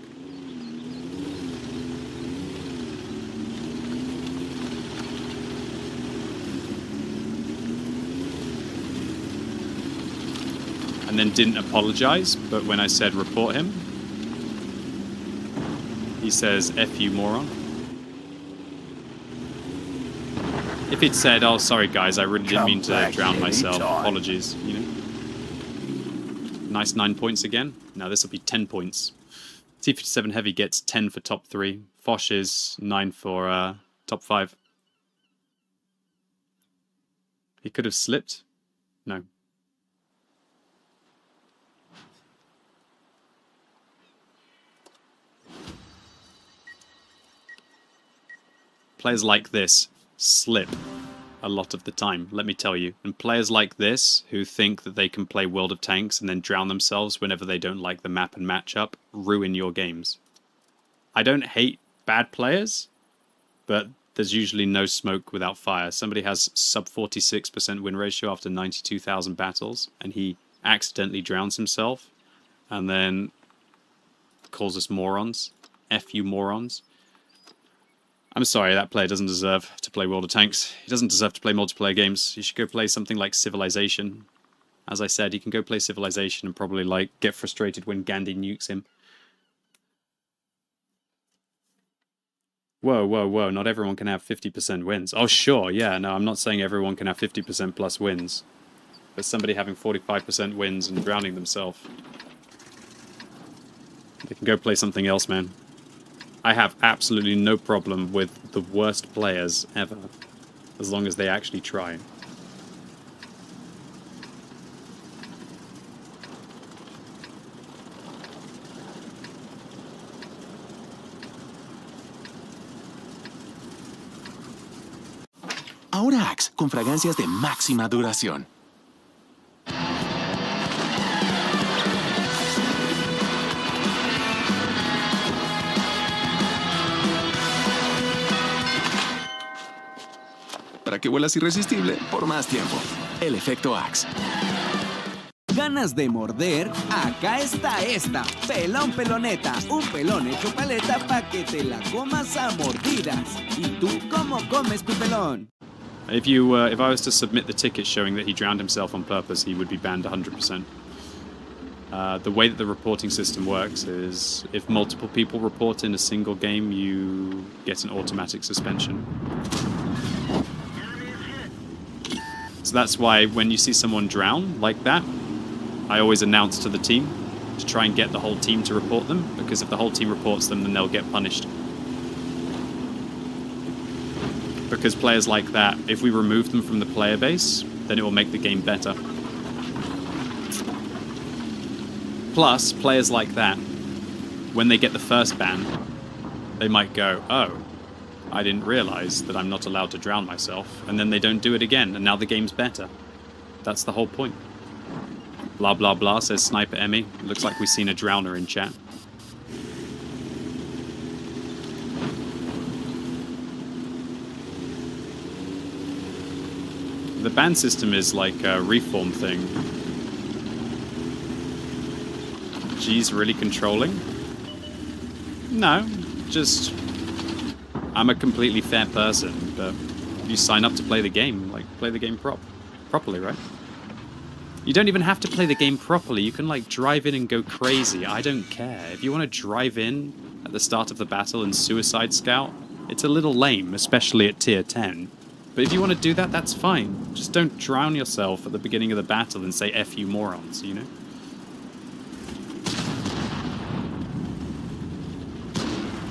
And then didn't apologize, but when I said report him, he says, F you, moron. If he'd said, oh, sorry guys, I really didn't mean to drown myself, apologies, you know. Nice 9 points again. Now this will be 10 points. T57 Heavy gets 10 for top 3. Foch is 9 for top 5. He could have slipped. No. Players like this slip a lot of the time, let me tell you. And players like this, who think that they can play World of Tanks and then drown themselves whenever they don't like the map and matchup, ruin your games. I don't hate bad players, but there's usually no smoke without fire. Somebody has sub 46% win ratio after 92,000 battles, and he accidentally drowns himself, and then calls us morons. F you, morons. I'm sorry, that player doesn't deserve to play World of Tanks. He doesn't deserve to play multiplayer games. He should go play something like Civilization. As I said, he can go play Civilization and probably like get frustrated when Gandhi nukes him. Whoa, whoa, whoa, not everyone can have 50% wins. Oh, sure, yeah, no, I'm not saying everyone can have 50% plus wins. But somebody having 45% wins and drowning themselves. They can go play something else, man. I have absolutely no problem with the worst players ever, as long as they actually try. Ahora Axe, con fragancias de máxima duración. Para que vuelas irresistible por más tiempo. El efecto Axe. ¿Ganas de morder? Acá está esta. Pelón peloneta. Un pelón hecho paleta para que te la comas a mordidas. ¿Y tú cómo comes tu pelón? If I was to submit the ticket showing that he drowned himself on purpose, he would be banned 100%. The way that the reporting system works is if multiple people report in a single game, you get an automatic suspension. So that's why when you see someone drown like that, I always announce to the team to try and get the whole team to report them, because if the whole team reports them, then they'll get punished. Because players like that, if we remove them from the player base, then it will make the game better. Plus, players like that when they get the first ban, they might go, oh, I didn't realize that I'm not allowed to drown myself, and then they don't do it again, and now the game's better. That's the whole point. Blah blah blah, says Sniper Emmy. Looks like we've seen a drowner in chat. The ban system is like a reform thing. G's really controlling? No, just I'm a completely fair person, but you sign up to play the game, like play the game properly, right? You don't even have to play the game properly. You can like drive in and go crazy. I don't care. If you want to drive in at the start of the battle and suicide scout, it's a little lame, especially at tier 10. But if you want to do that, that's fine. Just don't drown yourself at the beginning of the battle and say F you morons, you know?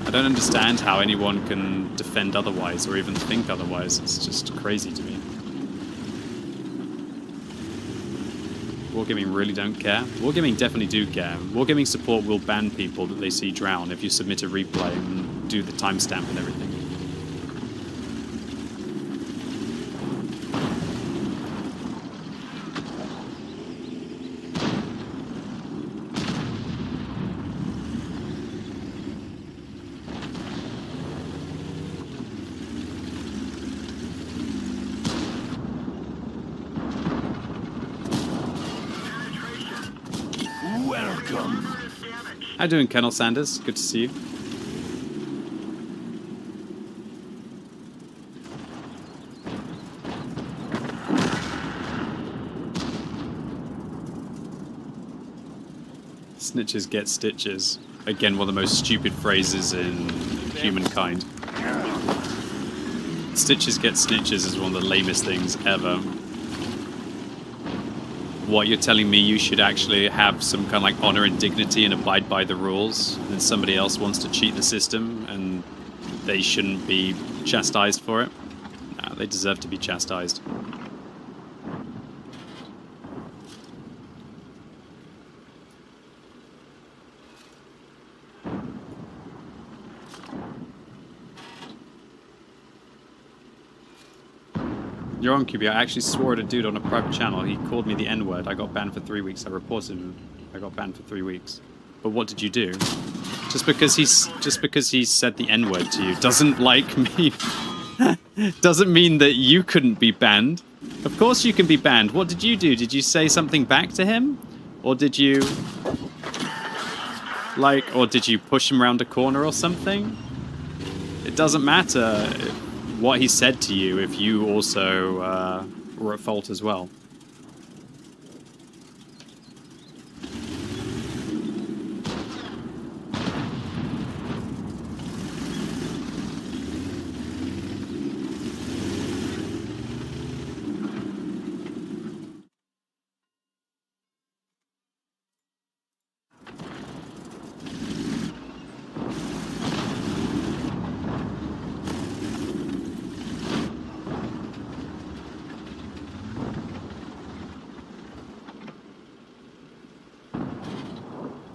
I don't understand how anyone can defend otherwise or even think otherwise. It's just crazy to me. Wargaming really don't care. Wargaming definitely do care. Wargaming support will ban people that they see drown if you submit a replay and do the timestamp and everything. Welcome. How you doing, Kennel Sanders? Good to see you. Snitches get stitches. Again, one of the most stupid phrases in humankind. Stitches get snitches is one of the lamest things ever. What, you're telling me you should actually have some kind of like honor and dignity and abide by the rules, and somebody else wants to cheat the system and they shouldn't be chastised for it? No, they deserve to be chastised. You're on, QB. I actually swore at a dude on a private channel. He called me the N-word. I got banned for 3 weeks. I reported him. I got banned for 3 weeks. But what did you do? Just because he said the N-word to you doesn't doesn't mean that you couldn't be banned. Of course you can be banned. What did you do? Did you say something back to him? Or did you or did you push him around a corner or something? It doesn't matter what he said to you if you also were at fault as well.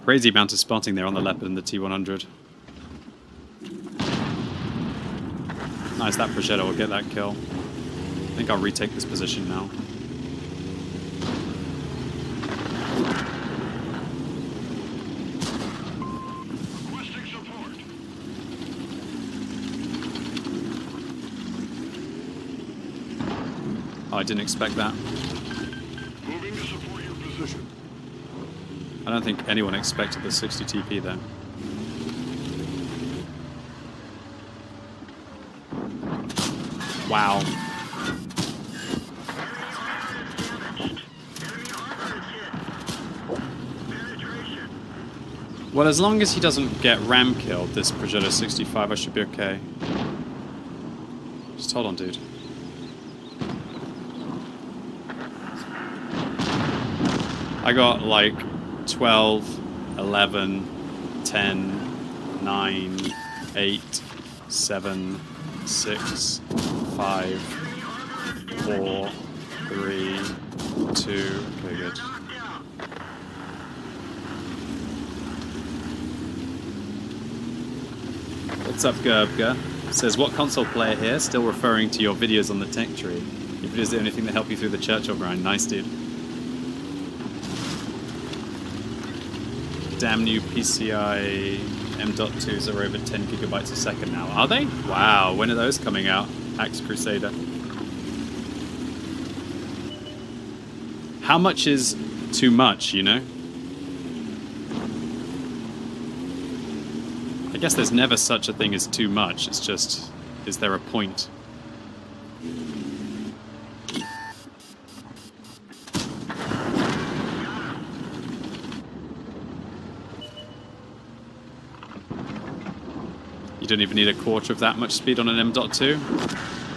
Crazy amount of spotting there on the Leopard and the T-100. Nice, that Progetto will get that kill. I think I'll retake this position now. Oh, I didn't expect that. Moving to support your position. I don't think anyone expected the 60 TP there. Wow. Well, as long as he doesn't get ram killed, this Progetto 65, I should be okay. Just hold on, dude. I got like 12, 11, 10, 9, 8, 7, 6, 5, 4, 3, 2. Okay, good. What's up, Gerbga? Says, what console player here? Still referring to your videos on the tech tree. Your videos are the only thing that help you through the Churchill grind. Nice, dude. Damn new PCI M.2s are over 10 gigabytes a second now. Are they? Wow, when are those coming out? Axe Crusader. How much is too much, you know? I guess there's never such a thing as too much. It's just, is there a point? You don't even need a quarter of that much speed on an M.2.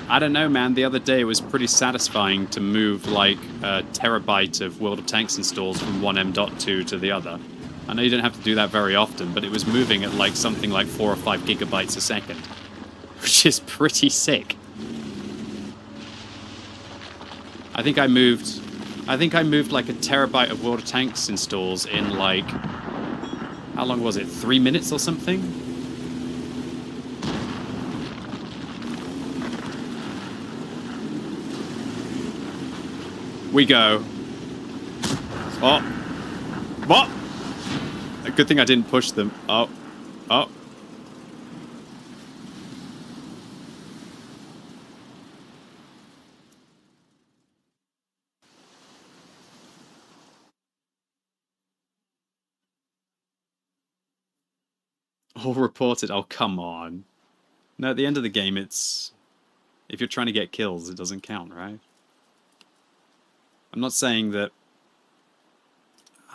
I don't know, man. The other day it was pretty satisfying to move like a terabyte of World of Tanks installs from one M.2 to the other. I know you don't have to do that very often, but it was moving at like something like 4 or 5 gigabytes a second, which is pretty sick. I think I moved like a terabyte of World of Tanks installs in like, how long was it? 3 minutes or something? We go. Oh. What? A good thing I didn't push them. Oh. Oh. All reported. Oh, come on. No, at the end of the game, it's... If you're trying to get kills, it doesn't count, right? I'm not saying that...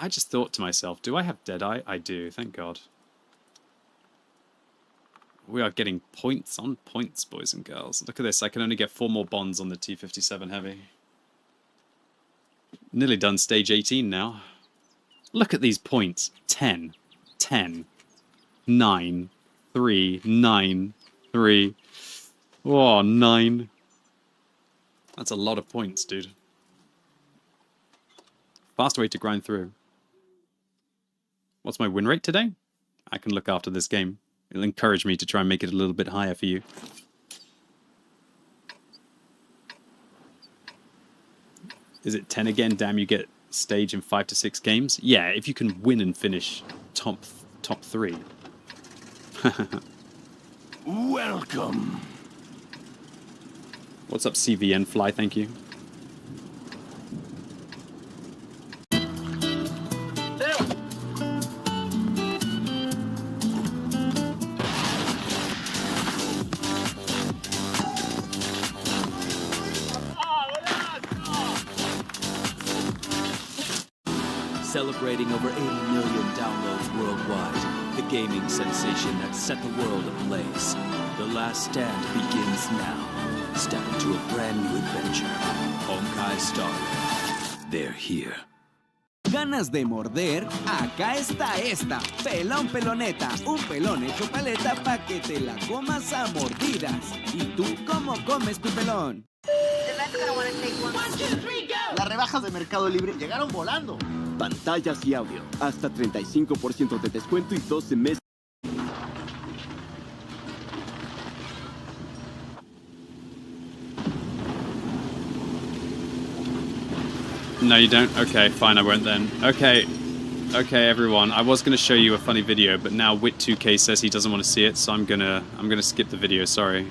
I just thought to myself, do I have Deadeye? I do, thank God. We are getting points on points, boys and girls. Look at this, I can only get 4 more bonds on the T-57 Heavy. Nearly done stage 18 now. Look at these points. 10, 10, 9, 3, 9, 3. Oh, 9. That's a lot of points, dude. Fast way to grind through. What's my win rate today? I can look after this game. It'll encourage me to try and make it a little bit higher for you. Is it 10 again? Damn, you get stage in 5 to 6 games? Yeah, if you can win and finish top 3. Welcome. What's up, CVN Fly? Thank you. Celebrating over 80 million downloads worldwide, the gaming sensation that set the world ablaze. The last stand begins now. Step into a brand new adventure. Honkai Star Rail. They're here. ¿Ganas de morder? Acá está esta. Pelón peloneta. Un pelón hecho paleta pa' que te la comas a mordidas. ¿Y tú cómo comes tu pelón? Las rebajas de Mercado Libre llegaron volando. Pantallas y audio. Hasta 35% de descuento y 12 meses. No, you don't? Okay, fine, I won't then. Okay, everyone. I was going to show you a funny video, but now Wit2K says he doesn't want to see it, so I'm gonna skip the video, sorry.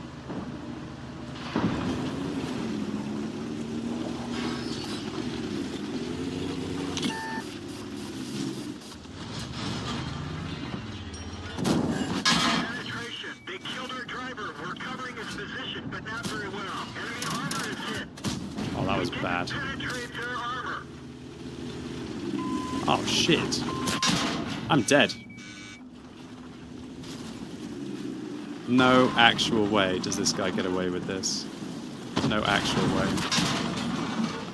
Oh, that was bad. Oh, shit. I'm dead. No actual way does this guy get away with this. No actual way.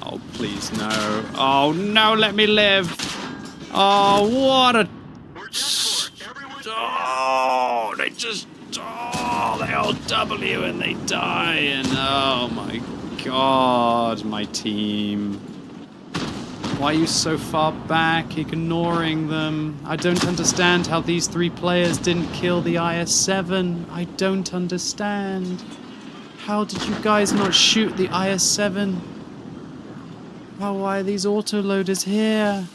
Oh, please, no. Oh, no, let me live. Oh, what a... Oh, they just... Oh, they all W and they die. And oh, my God, my team. Why are you so far back, ignoring them? I don't understand how these 3 players didn't kill the IS-7. I don't understand. How did you guys not shoot the IS-7? Why are these autoloaders here?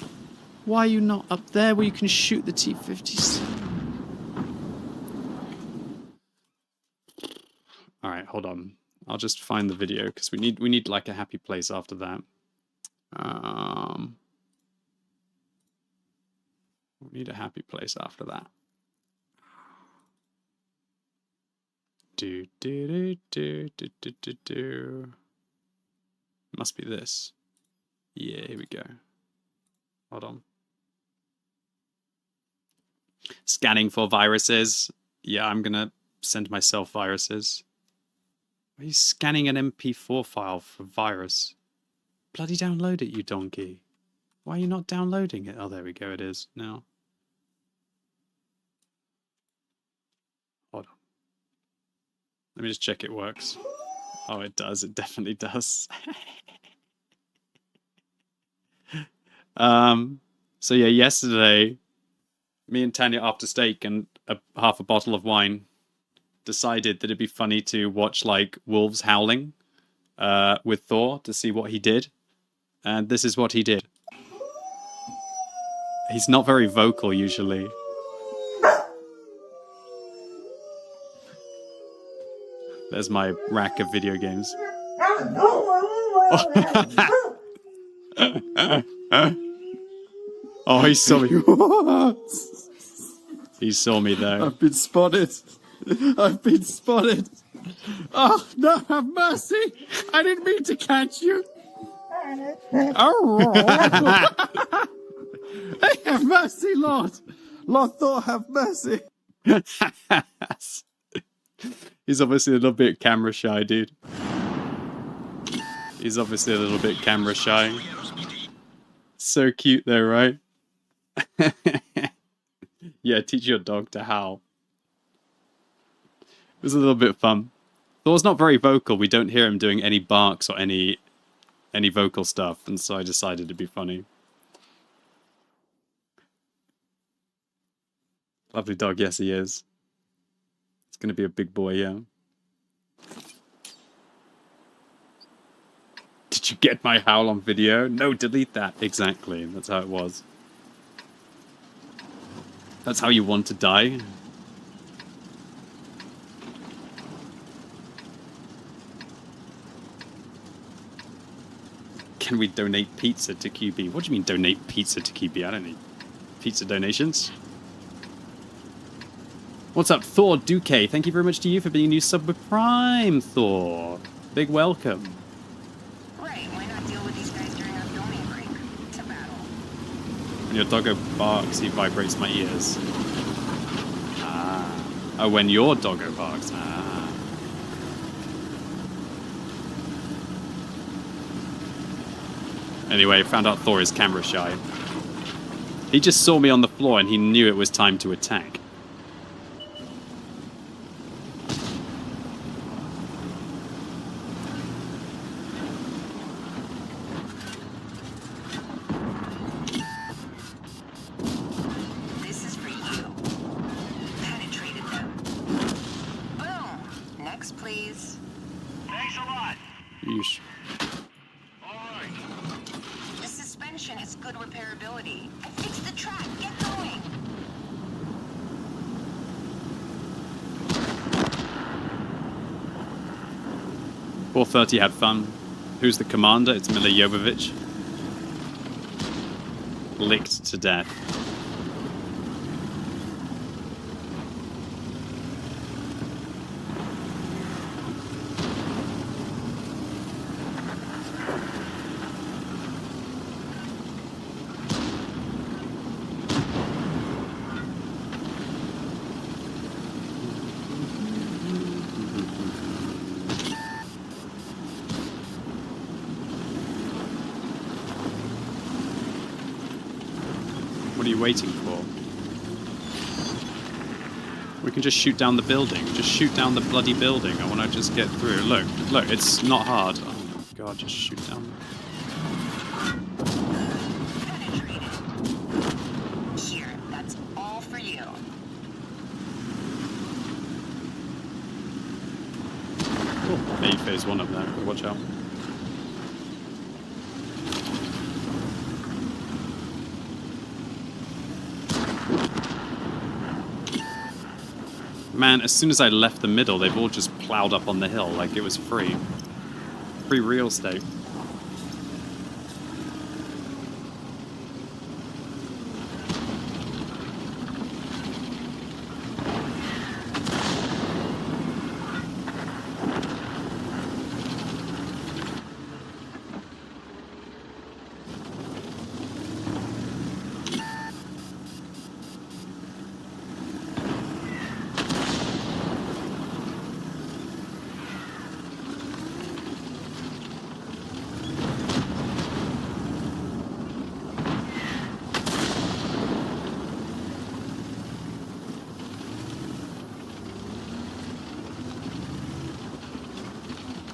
Why are you not up there where you can shoot the T-57? Alright, hold on. I'll just find the video, because we need like a happy place after that. We need a happy place after that. Must be this. Yeah, here we go. Hold on. Scanning for viruses. Yeah, I'm gonna send myself viruses. Why are you scanning an MP4 file for virus? Bloody download it, you donkey. Why are you not downloading it? Oh, there we go, it is now. Hold on. Let me just check it works. Oh, it does. It definitely does. So yeah, yesterday, me and Tanya, after steak and half a bottle of wine, decided that it'd be funny to watch like wolves howling with Thor to see what he did. And this is what he did. He's not very vocal usually. There's my rack of video games. Oh, he saw me. He saw me though. I've been spotted. I've been spotted. Oh, no, have mercy. I didn't mean to catch you. Oh. Have mercy, Lord. Lord Thor, have mercy. He's obviously a little bit camera shy, dude. He's obviously a little bit camera shy. So cute though, right? Yeah, teach your dog to howl. It was a little bit fun. Thor's not very vocal. We don't hear him doing any barks or any vocal stuff, and so I decided it'd be funny. Lovely dog, yes he is. It's gonna be a big boy, yeah. Did you get my howl on video? No, delete that. Exactly, that's how it was. That's how you want to die? Can we donate pizza to QB? What do you mean donate pizza to QB? I don't need pizza donations. What's up, Thor Duque? Thank you very much to you for being a new sub with Prime, Thor. Big welcome. Right, why not deal with these guys during our filming break? To battle. When your doggo barks, he vibrates my ears. Ah. Oh, when your doggo barks. Ah. Anyway, found out Thor is camera shy. He just saw me on the floor and he knew it was time to attack. This is for you. Penetrated them. Boom! Next, please. Thanks a lot. Yeesh. The suspension has good repairability. I fixed the track. Get going. .430 had fun. Who's the commander? It's Mila Jovovich. Licked to death. What are you waiting for? We can just shoot down the building. Just shoot down the bloody building. I want to just get through. Look, look, it's not hard. Oh my god, just shoot down. Oh, A phase 1 up there. Watch out. Man, as soon as I left the middle, they've all just plowed up on the hill like it was free. Free real estate.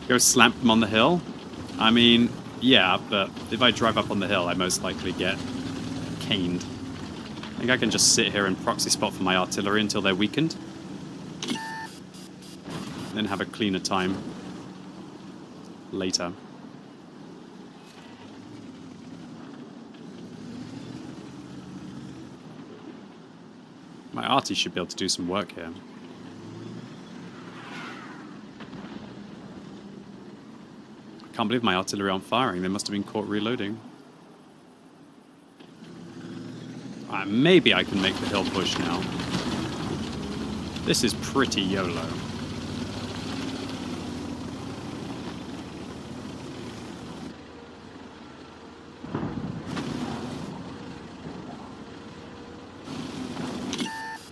Go slap them on the hill? I mean, yeah, but if I drive up on the hill, I most likely get caned. I think I can just sit here and proxy spot for my artillery until they're weakened. Then have a cleaner time later. My arty should be able to do some work here. Can't believe my artillery aren't firing. They must have been caught reloading. Maybe I can make the hill push now. This is pretty YOLO.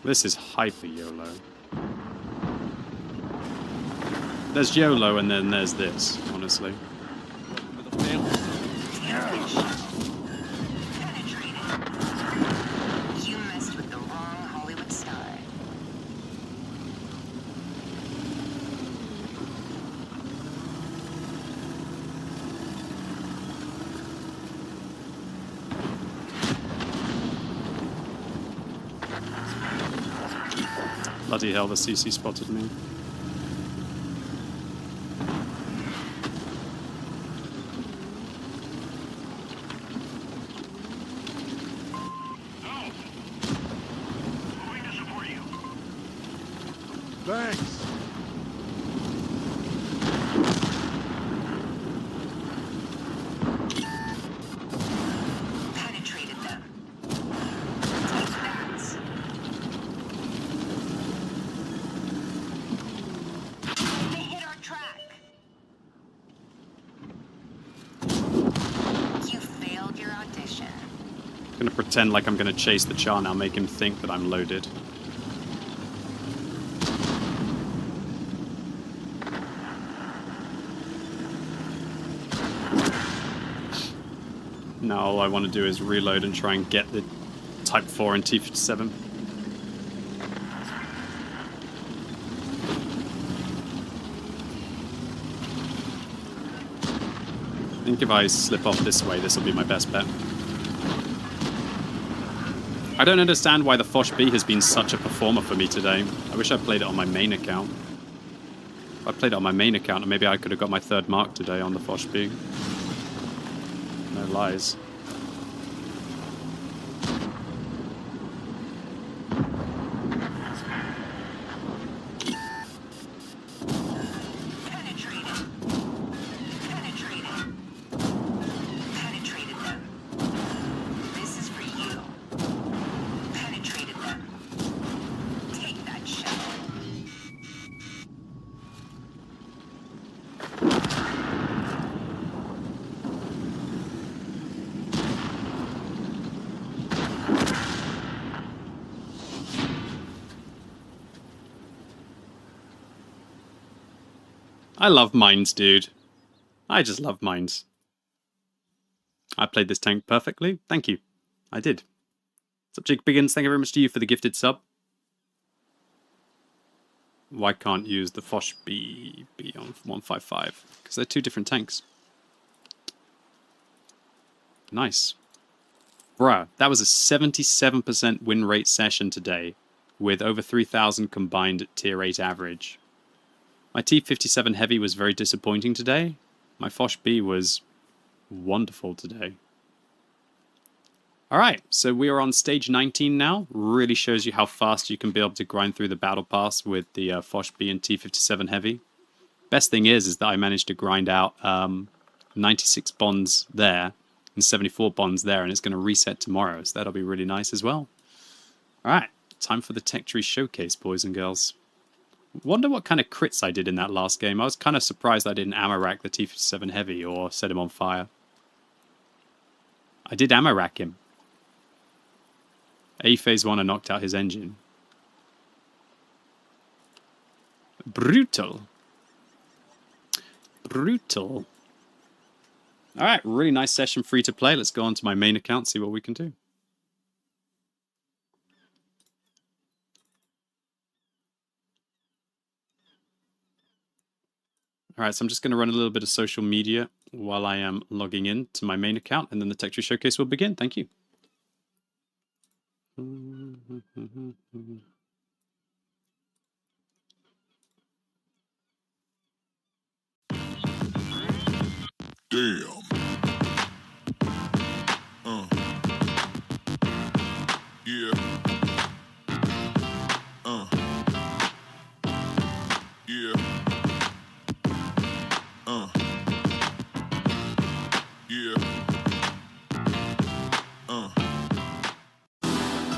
This is hyper YOLO. There's YOLO and then there's this, honestly. You messed with the wrong Hollywood star. Bloody hell, the CC spotted me. Thanks. Penetrated them. Take that. They hit our track. You failed your audition. I'm gonna pretend like I'm gonna chase the Char now, make him think that I'm loaded. Now all I want to do is reload and try and get the Type 4 and T-57. I think if I slip off this way, this will be my best bet. I don't understand why the Foch B has been such a performer for me today. I wish I played it on my main account. If I played it on my main account, maybe I could have got my 3rd mark today on the Foch B. No lies. Penetrated them. This is for you. Penetrated them. Take that shell. I love mines, dude. I just love mines. I played this tank perfectly. Thank you. I did. What's up, Jake Biggins? Thank you very much to you for the gifted sub. Why can't use the Foch B on 155? Because they're 2 different tanks. Nice. Bruh, that was a 77% win rate session today with over 3,000 combined tier 8 average. My T-57 Heavy was very disappointing today. My Foch B was wonderful today. Alright, so we are on stage 19 now. Really shows you how fast you can be able to grind through the battle pass with the Foch B and T-57 Heavy. Best thing is that I managed to grind out 96 bonds there and 74 bonds there, and it's going to reset tomorrow, so that'll be really nice as well. Alright, time for the Tech Tree Showcase, boys and girls. Wonder what kind of crits I did in that last game. I was kind of surprised I didn't ammo rack the T-57 Heavy or set him on fire. I did ammo rack him. A phase 1 I knocked out his engine. Brutal. Brutal. Alright, really nice session, free to play. Let's go on to my main account, see what we can do. Alright, so I'm just going to run a little bit of social media while I am logging in to my main account, and then the Tech Tree Showcase will begin. Thank you. Damn. Yeah. Yeah.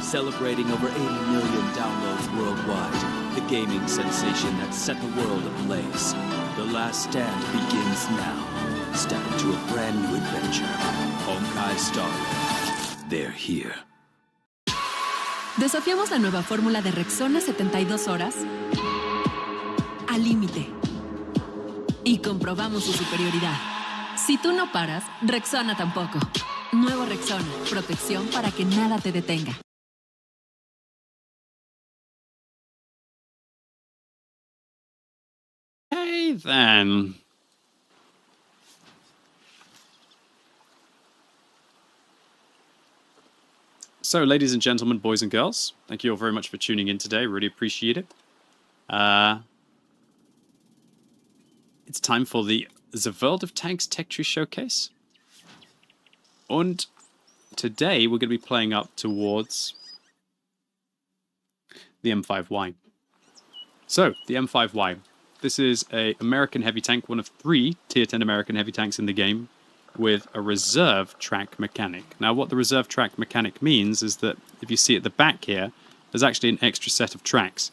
Celebrating over 80 million downloads worldwide, the gaming sensation that set the world ablaze. The last stand begins now. Step into a brand new adventure. Honkai Star Rail. They're here. Desafiamos la nueva fórmula de Rexona 72 horas al límite. Y comprobamos su superioridad. Si tú no paras, Rexona tampoco. Nuevo Rexona, protección para que nada te detenga. Hey then. So, ladies and gentlemen, boys and girls, thank you all very much for tuning in today. Really appreciate it. It's time for the WorldOfTanks Tech Tree Showcase. And today we're going to be playing up towards the M5Y. So, the M5Y. This is an American heavy tank, one of 3 tier 10 American heavy tanks in the game, with a reserve track mechanic. Now, what the reserve track mechanic means is that if you see at the back here, there's actually an extra set of tracks.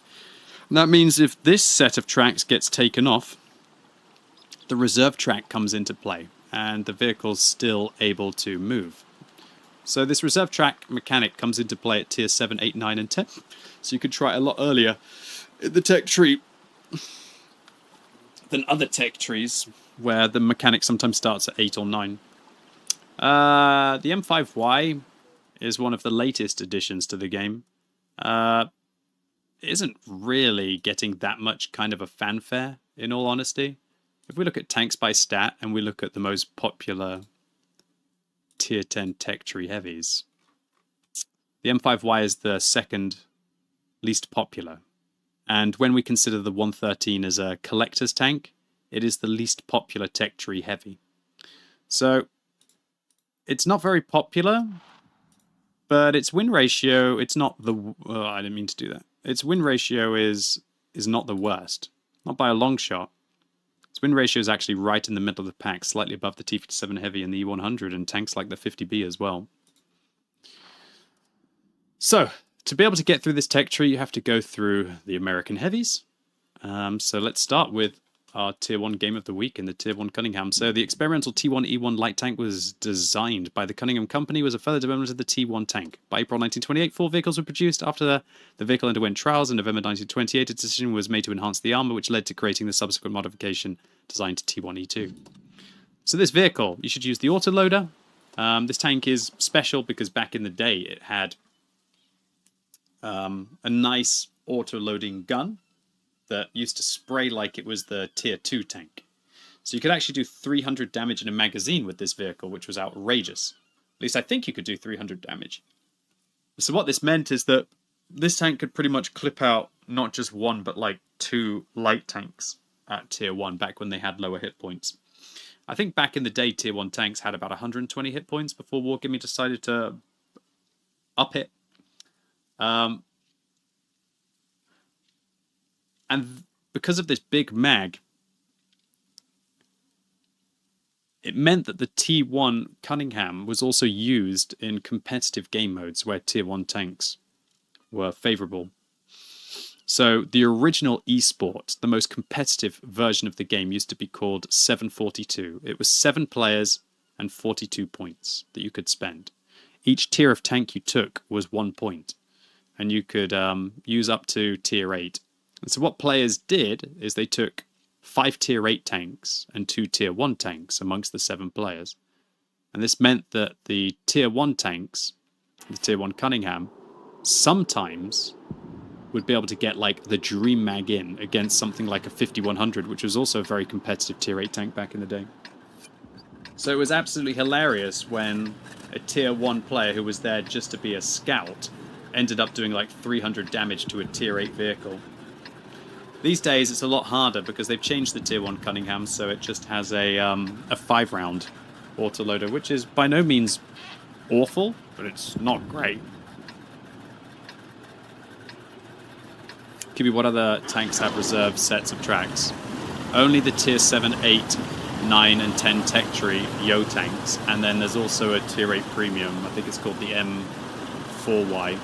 And that means if this set of tracks gets taken off, the reserve track comes into play, and the vehicle's still able to move. So this reserve track mechanic comes into play at tier 7, 8, 9, and 10. So you could try it a lot earlier in the tech tree than other tech trees, where the mechanic sometimes starts at 8 or 9. The M5Y is one of the latest additions to the game. It isn't really getting that much kind of a fanfare, in all honesty. If we look at tanks by stat, and we look at the most popular tier 10 tech tree heavies, the M5Y is the second least popular. And when we consider the 113 as a collector's tank, it is the least popular tech tree heavy. So, it's not very popular, but its win ratio, it's not the... Oh, I didn't mean to do that. Its win ratio is not the worst. Not by a long shot. Its win ratio is actually right in the middle of the pack, slightly above the T-57 Heavy and the E100, and tanks like the 50B as well. So, to be able to get through this tech tree, you have to go through the American heavies. So let's start with our Tier 1 game of the week in the Tier 1 Cunningham. So the experimental T1E1 light tank was designed by the Cunningham Company, was a further development of the T1 tank. By April 1928, 4 vehicles were produced. After the vehicle underwent trials in November 1928, a decision was made to enhance the armor, which led to creating the subsequent modification designed to T1E2. So this vehicle, you should use the autoloader. This tank is special because back in the day it had a nice auto-loading gun that used to spray like it was the Tier 2 tank. So you could actually do 300 damage in a magazine with this vehicle, which was outrageous. At least I think you could do 300 damage. So what this meant is that this tank could pretty much clip out not just 1, but like 2 light tanks at Tier 1 back when they had lower hit points. I think back in the day, Tier 1 tanks had about 120 hit points before Wargaming decided to up it. And because of this big mag, it meant that the T1 Cunningham was also used in competitive game modes where Tier 1 tanks were favorable. So the original esport, the most competitive version of the game, used to be called 742. It was 7 players and 42 points that you could spend. Each tier of tank you took was 1 point, and you could use up to tier 8. And so what players did is they took 5 tier 8 tanks and 2 tier 1 tanks amongst the 7 players. And this meant that the tier 1 tanks, the tier 1 Cunningham, sometimes would be able to get like the Dream Mag in against something like a 5100, which was also a very competitive tier 8 tank back in the day. So it was absolutely hilarious when a tier 1 player who was there just to be a scout ended up doing like 300 damage to a tier 8 vehicle. These days it's a lot harder because they've changed the tier 1 Cunningham, so it just has a 5-round autoloader, which is by no means awful, but it's not great. Kibi, what other tanks have reserved sets of tracks? Only the tier 7, 8, 9 and 10 tech tree Yo tanks, and then there's also a tier 8 premium. I think it's called the M4Y.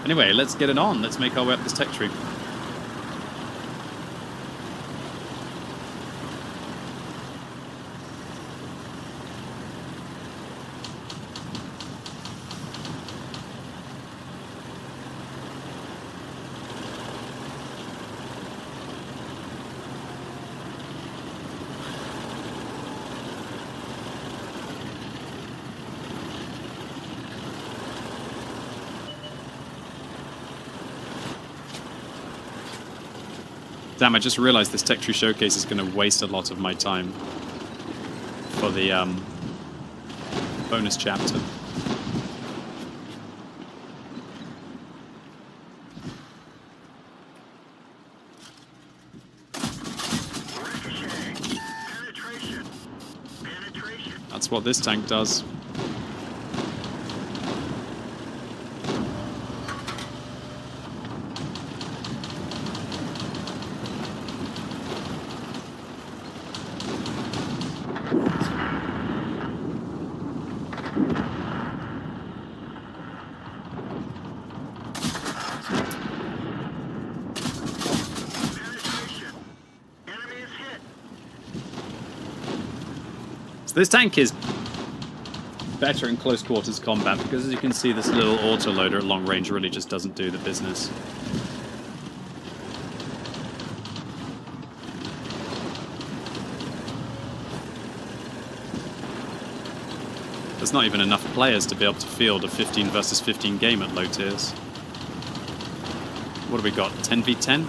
Anyway, let's get it on. Let's make our way up this tech tree. Damn, I just realized this Tech Tree Showcase is going to waste a lot of my time for the bonus chapter. That's what this tank does. This tank is better in close quarters combat because, as you can see, this little autoloader at long range really just doesn't do the business. There's not even enough players to be able to field a 15 versus 15 game at low tiers. What do we got? 10v10?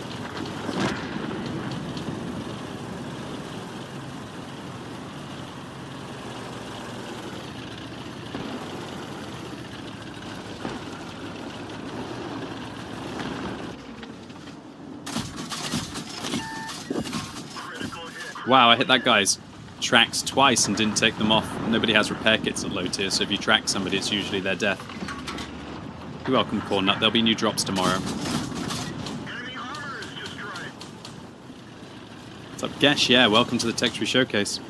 Wow, I hit that guy's tracks twice and didn't take them off. Nobody has repair kits at low tier, so if you track somebody, it's usually their death. You're welcome, Cornnut. There'll be new drops tomorrow. What's up, Gesh? Yeah, welcome to the Tech Tree Showcase.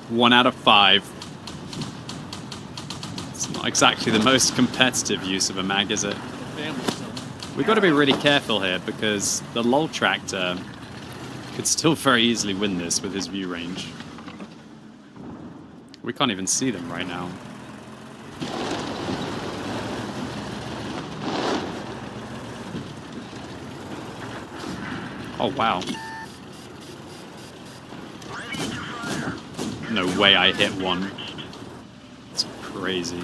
One out of 5. It's not exactly the most competitive use of a mag, is it? We've got to be really careful here because the LOL tractor could still very easily win this with his view range. We can't even see them right now. Oh, wow. no way I hit one. It's crazy.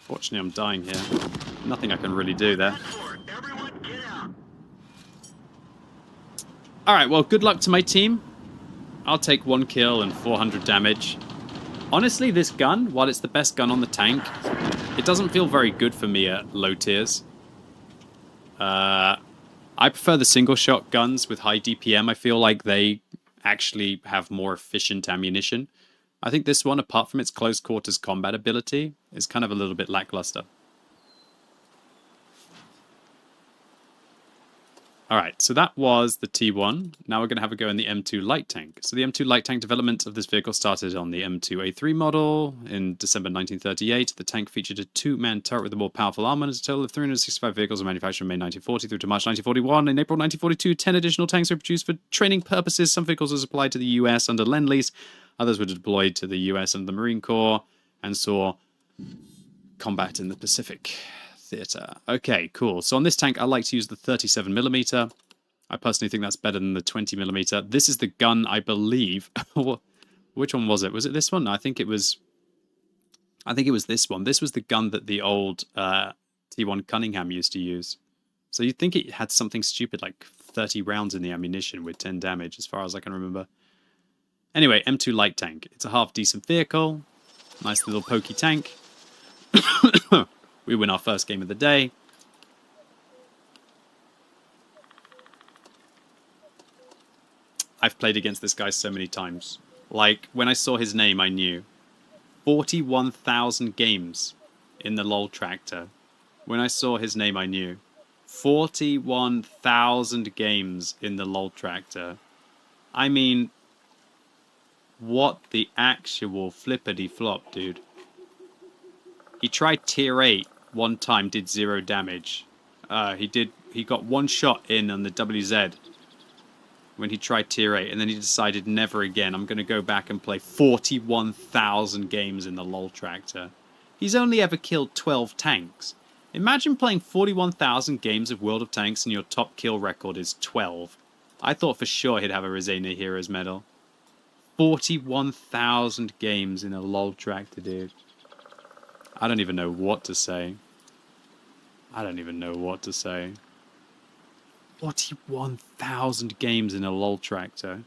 Fortunately, I'm dying here. Nothing I can really do there. Alright, well, good luck to my team. I'll take 1 kill and 400 damage. Honestly, this gun, while it's the best gun on the tank, it doesn't feel very good for me at low tiers. I prefer the single-shot guns with high DPM. I feel like they actually have more efficient ammunition. I think this one, apart from its close quarters combat ability, is kind of a little bit lackluster. Alright, so that was the T1. Now we're going to have a go in the M2 light tank. So the M2 light tank development of this vehicle started on the M2A3 model in December 1938. The tank featured a 2-man turret with a more powerful armament. A total of 365 vehicles were manufactured in May 1940 through to March 1941. In April 1942, 10 additional tanks were produced for training purposes. Some vehicles were supplied to the US under Lend-Lease. Others were deployed to the US under the Marine Corps and saw combat in the Pacific Theater. Okay, cool. So on this tank, I like to use the 37mm. I personally think that's better than the 20mm. This is the gun, I believe. Which one was it? Was it this one? I think it was this one. This was the gun that the old T1 Cunningham used to use. So you'd think it had something stupid like 30 rounds in the ammunition with 10 damage, as far as I can remember. Anyway, M2 light tank. It's a half-decent vehicle. Nice little pokey tank. We win our first game of the day. I've played against this guy so many times. Like, when I saw his name, I knew. 41,000 games in the LOL Tractor. When I saw his name, I knew. 41,000 games in the LOL Tractor. I mean, what the actual flippity flop, dude. He tried tier 8 one time, did 0 damage. He got 1 shot in on the WZ when he tried tier 8, and then he decided never again. I'm going to go back and play 41,000 games in the LOL Tractor. He's only ever killed 12 tanks. Imagine playing 41,000 games of World of Tanks and your top kill record is 12. I thought for sure he'd have a Rosena Heroes medal. 41,000 games in a LOL Tractor, dude. I don't even know what to say. 41,000 games in a LOL Tractor.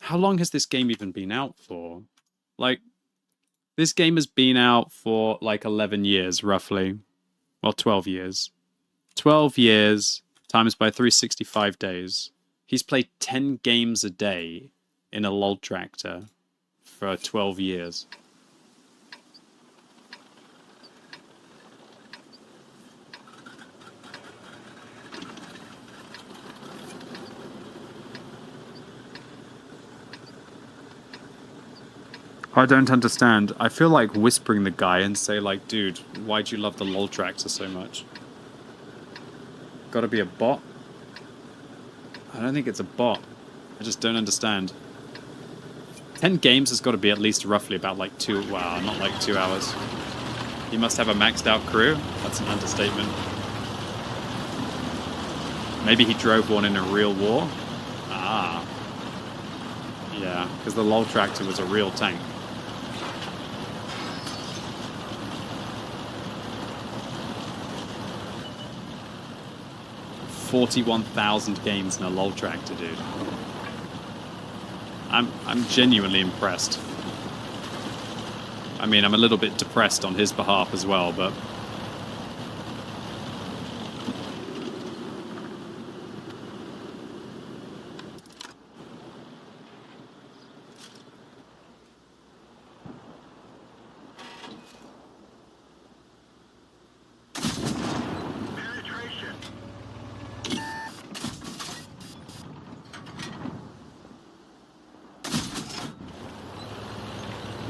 How long has this game even been out for? Like, this game has been out for like 11 years, roughly. Well, 12 years. 12 years times by 365 days. He's played 10 games a day in a LOL Tractor for 12 years. I don't understand. I feel like whispering the guy and say like, dude, why'd you love the LOL Tractor so much? Gotta be a bot? I don't think it's a bot. I just don't understand. 10 games has got to be at least roughly about like 2... Wow, not like 2 hours. He must have a maxed out crew? That's an understatement. Maybe he drove one in a real war? Ah. Yeah, because the LOL Tractor was a real tank. $41,000 games in a LOL Tractor, dude. I'm genuinely impressed. I mean, I'm a little bit depressed on his behalf as well, but...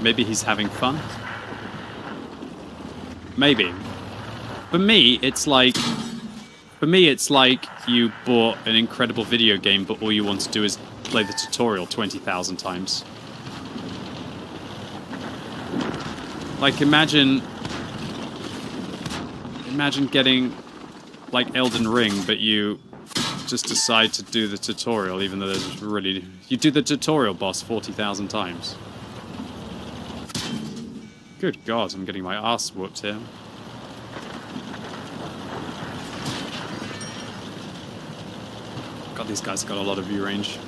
Maybe he's having fun? Maybe. For me, it's like you bought an incredible video game, but all you want to do is play the tutorial 20,000 times. Like, imagine getting, like, Elden Ring, but you just decide to do the tutorial, even though there's really... You do the tutorial boss 40,000 times. Good God, I'm getting my ass whooped here. God, these guys got a lot of view range.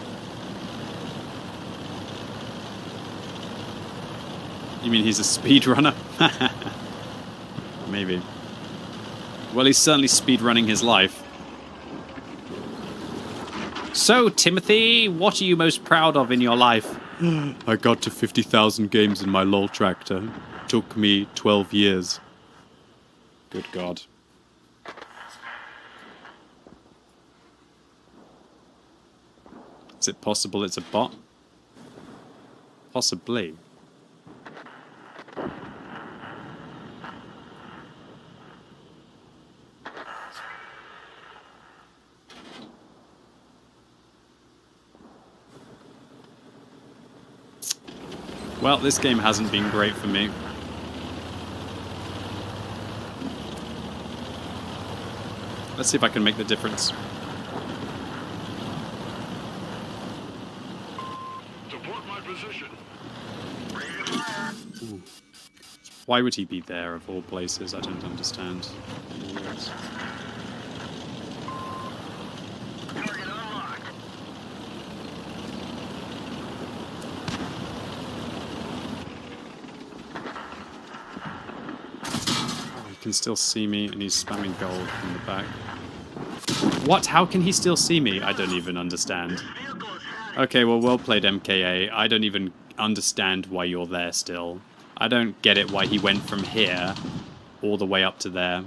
You mean he's a speedrunner? Maybe. Well, he's certainly speedrunning his life. So, Timothy, what are you most proud of in your life? I got to 50,000 games in my LOL tractor. Took me 12 years. Good God. Is it possible it's a bot? Possibly. Well, this game hasn't been great for me. Let's see if I can make the difference. Support my position. Ooh. Why would he be there of all places? I don't understand. Can still see me, and he's spamming gold from the back. What? How can he still see me? I don't even understand. Okay, well played, MKA. I don't even understand why you're there still. I don't get it why he went from here all the way up to there.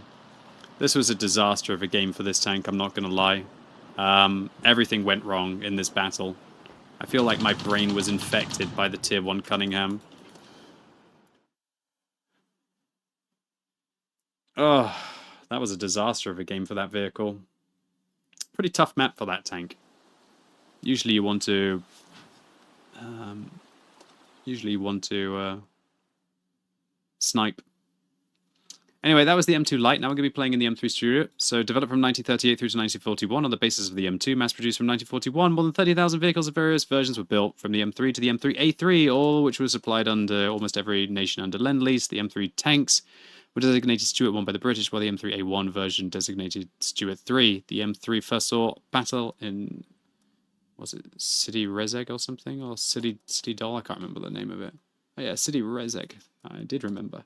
This was a disaster of a game for this tank, I'm not gonna lie. Everything went wrong in this battle. I feel like my brain was infected by the Tier 1 Cunningham. Oh, that was a disaster of a game for that vehicle. Pretty tough map for that tank. Usually you want to... snipe. Anyway, that was the M2 Lite. Now we're going to be playing in the M3 Studio. So, developed from 1938 through to 1941 on the basis of the M2, mass-produced from 1941. More than 30,000 vehicles of various versions were built from the M3 to the M3A3, all which was supplied under almost every nation under Lend-Lease. The M3 tanks were designated Stuart 1 by the British, while the M3A1 version designated Stuart 3. The M3 first saw battle in, was it City Rezeg or something? Or City Doll? I can't remember the name of it. Oh yeah, City Rezeg. I did remember.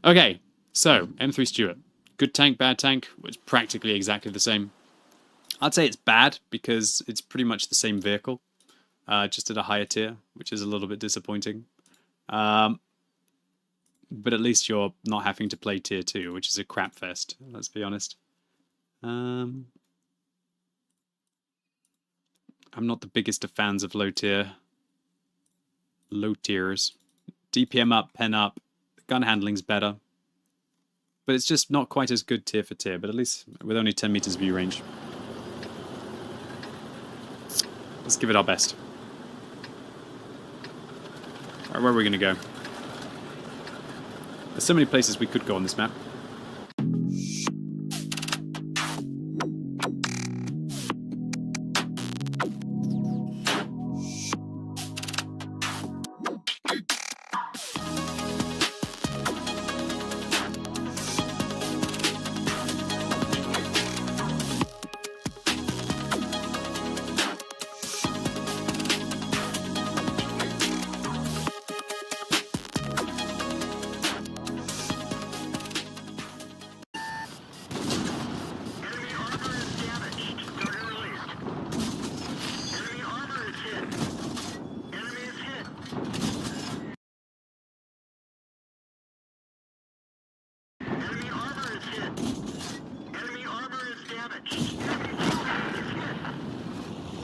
Okay, so M3 Stuart. Good tank, bad tank. It's practically exactly the same. I'd say it's bad because it's pretty much the same vehicle, just at a higher tier, which is a little bit disappointing. But at least you're not having to play tier 2, which is a crap fest, let's be honest. I'm not the biggest of fans of low tiers. DPM up, pen up, gun handling's better. But it's just not quite as good tier for tier, but at least with only 10 meters view range. Let's give it our best. Alright, where are we going to go? There's so many places we could go on this map.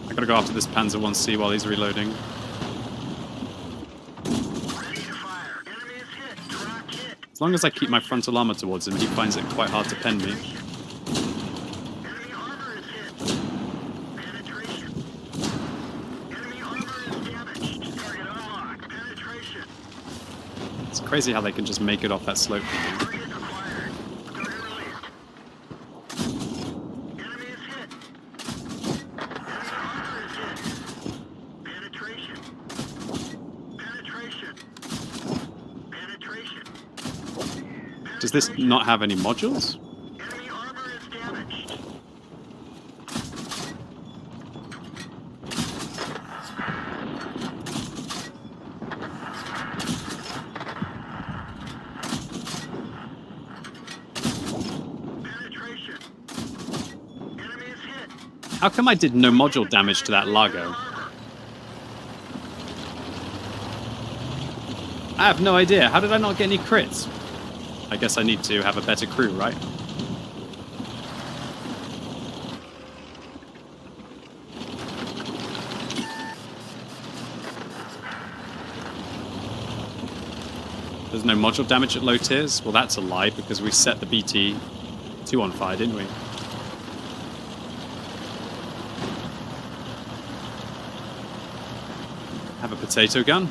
I gotta go after this Panzer 1C while he's reloading. As long as I keep my frontal armor towards him, he finds it quite hard to pen me. It's crazy how they can just make it off that slope. Does this not have any modules? How come I did no module damage to that Largo? I have no idea. How did I not get any crits? I guess I need to have a better crew, right? There's no module damage at low tiers? Well, that's a lie, because we set the BT-2 on fire, didn't we? Have a potato gun.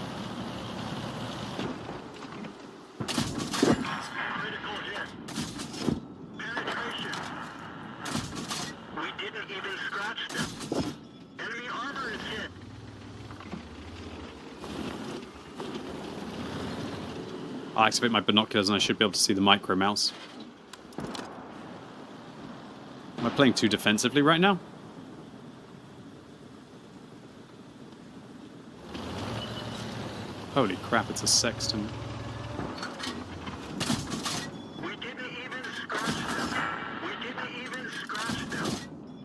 I'll activate my binoculars and I should be able to see the micro mouse. Am I playing too defensively right now? Holy crap, it's a sexton. We didn't even scratch them. We didn't even scratch them.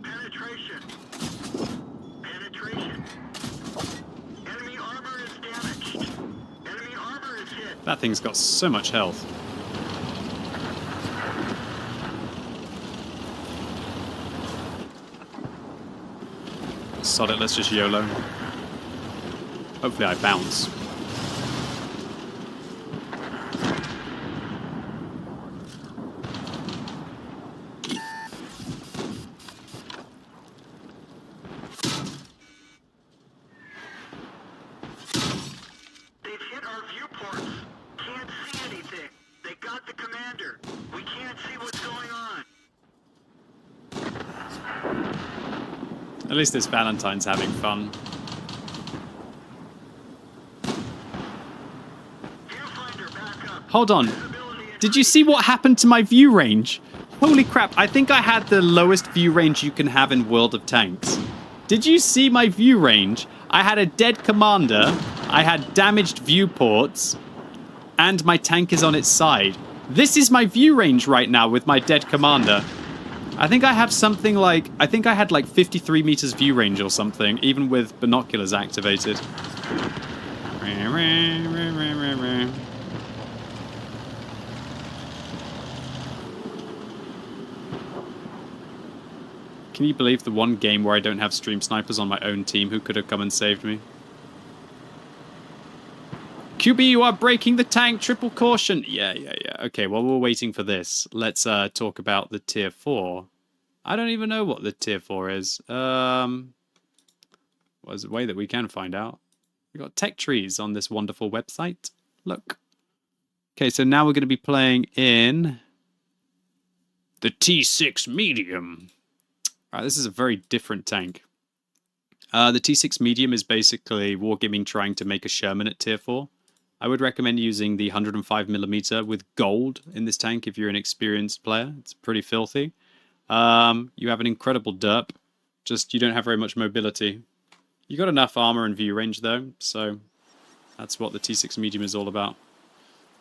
Penetration. Penetration. Enemy armor is damaged. Enemy armor is hit. That thing's got so much health. Sod it, let's just YOLO. Hopefully I bounce. At least this Valentine's having fun. Hold on. Did you see what happened to my view range? Holy crap, I think I had the lowest view range you can have in World of Tanks. Did you see my view range? I had a dead commander, I had damaged viewports, and my tank is on its side. This is my view range right now with my dead commander. I think I have something like, I think I had like 53 meters view range or something, even with binoculars activated. Can you believe the one game where I don't have stream snipers on my own team who could have come and saved me? QB, you are breaking the tank, triple caution. Yeah. Okay, well, we're waiting for this. Let's talk about the tier 4. I don't even know what the tier 4 is. Well, there's a way that we can find out. We've got tech trees on this wonderful website. Look. Okay, so now we're going to be playing in the T6 Medium. All right, this is a very different tank. The T6 Medium is basically Wargaming trying to make a Sherman at tier 4. I would recommend using the 105mm with gold in this tank if you're an experienced player. It's pretty filthy. You have an incredible derp, just you don't have very much mobility. You got enough armor and view range though, so that's what the T6 Medium is all about.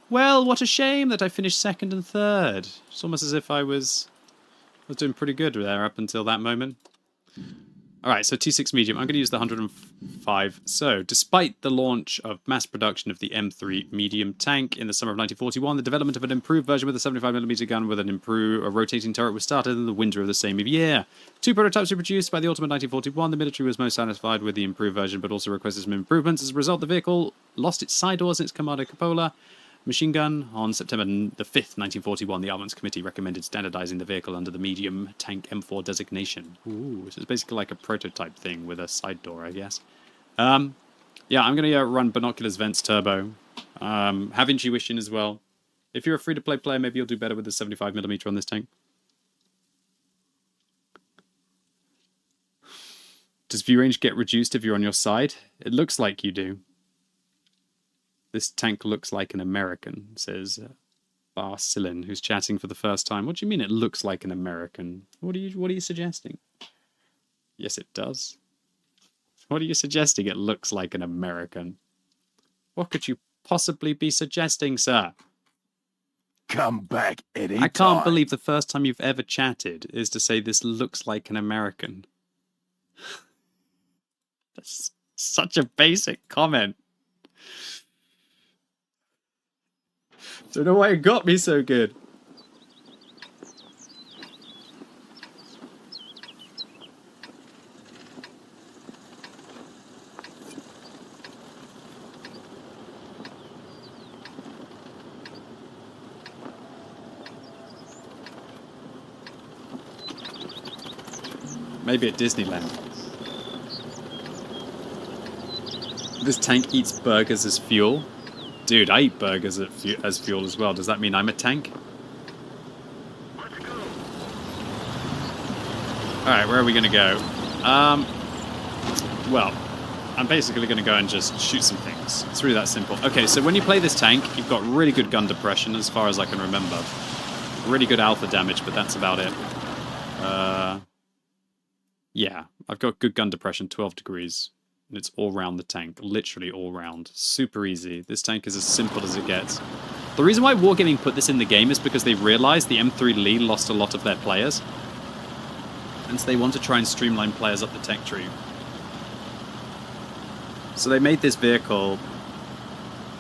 Well, what a shame that I finished second and third. It's almost as if I was doing pretty good there up until that moment. Alright, so T6 Medium, I'm going to use the 105. So, despite the launch of mass production of the M3 medium tank in the summer of 1941, the development of an improved version with a 75mm gun with a rotating turret was started in the winter of the same year. 2 prototypes were produced by the autumn of 1941. The military was most satisfied with the improved version, but also requested some improvements. As a result, the vehicle lost its side doors and its commander cupola machine gun. On September the 5th, 1941, the Armaments Committee recommended standardizing the vehicle under the medium tank M4 designation. Ooh, so it's basically like a prototype thing with a side door, I guess. Yeah, I'm going to run binoculars vents turbo. Have intuition as well. If you're a free-to-play player, maybe you'll do better with the 75mm on this tank. Does view range get reduced if you're on your side? It looks like you do. This tank looks like an American, says Barcillin, who's chatting for the first time. What do you mean it looks like an American? What are you suggesting? Yes, it does. What are you suggesting? It looks like an American. What could you possibly be suggesting, sir? Come back anytime. I can't believe the first time you've ever chatted is to say this looks like an American. That's such a basic comment. Don't know why it got me so good. Maybe at Disneyland. This tank eats burgers as fuel. Dude, I eat burgers as fuel as well. Does that mean I'm a tank? Alright, where are we going to go? Well, I'm basically going to go and just shoot some things. It's really that simple. Okay, so when you play this tank, you've got really good gun depression as far as I can remember. Really good alpha damage, but that's about it. Yeah, I've got good gun depression, 12 degrees. And it's all round the tank, literally all round. Super easy. This tank is as simple as it gets. The reason why Wargaming put this in the game is because they realized the M3 Lee lost a lot of their players. And so they want to try and streamline players up the tech tree. So they made this vehicle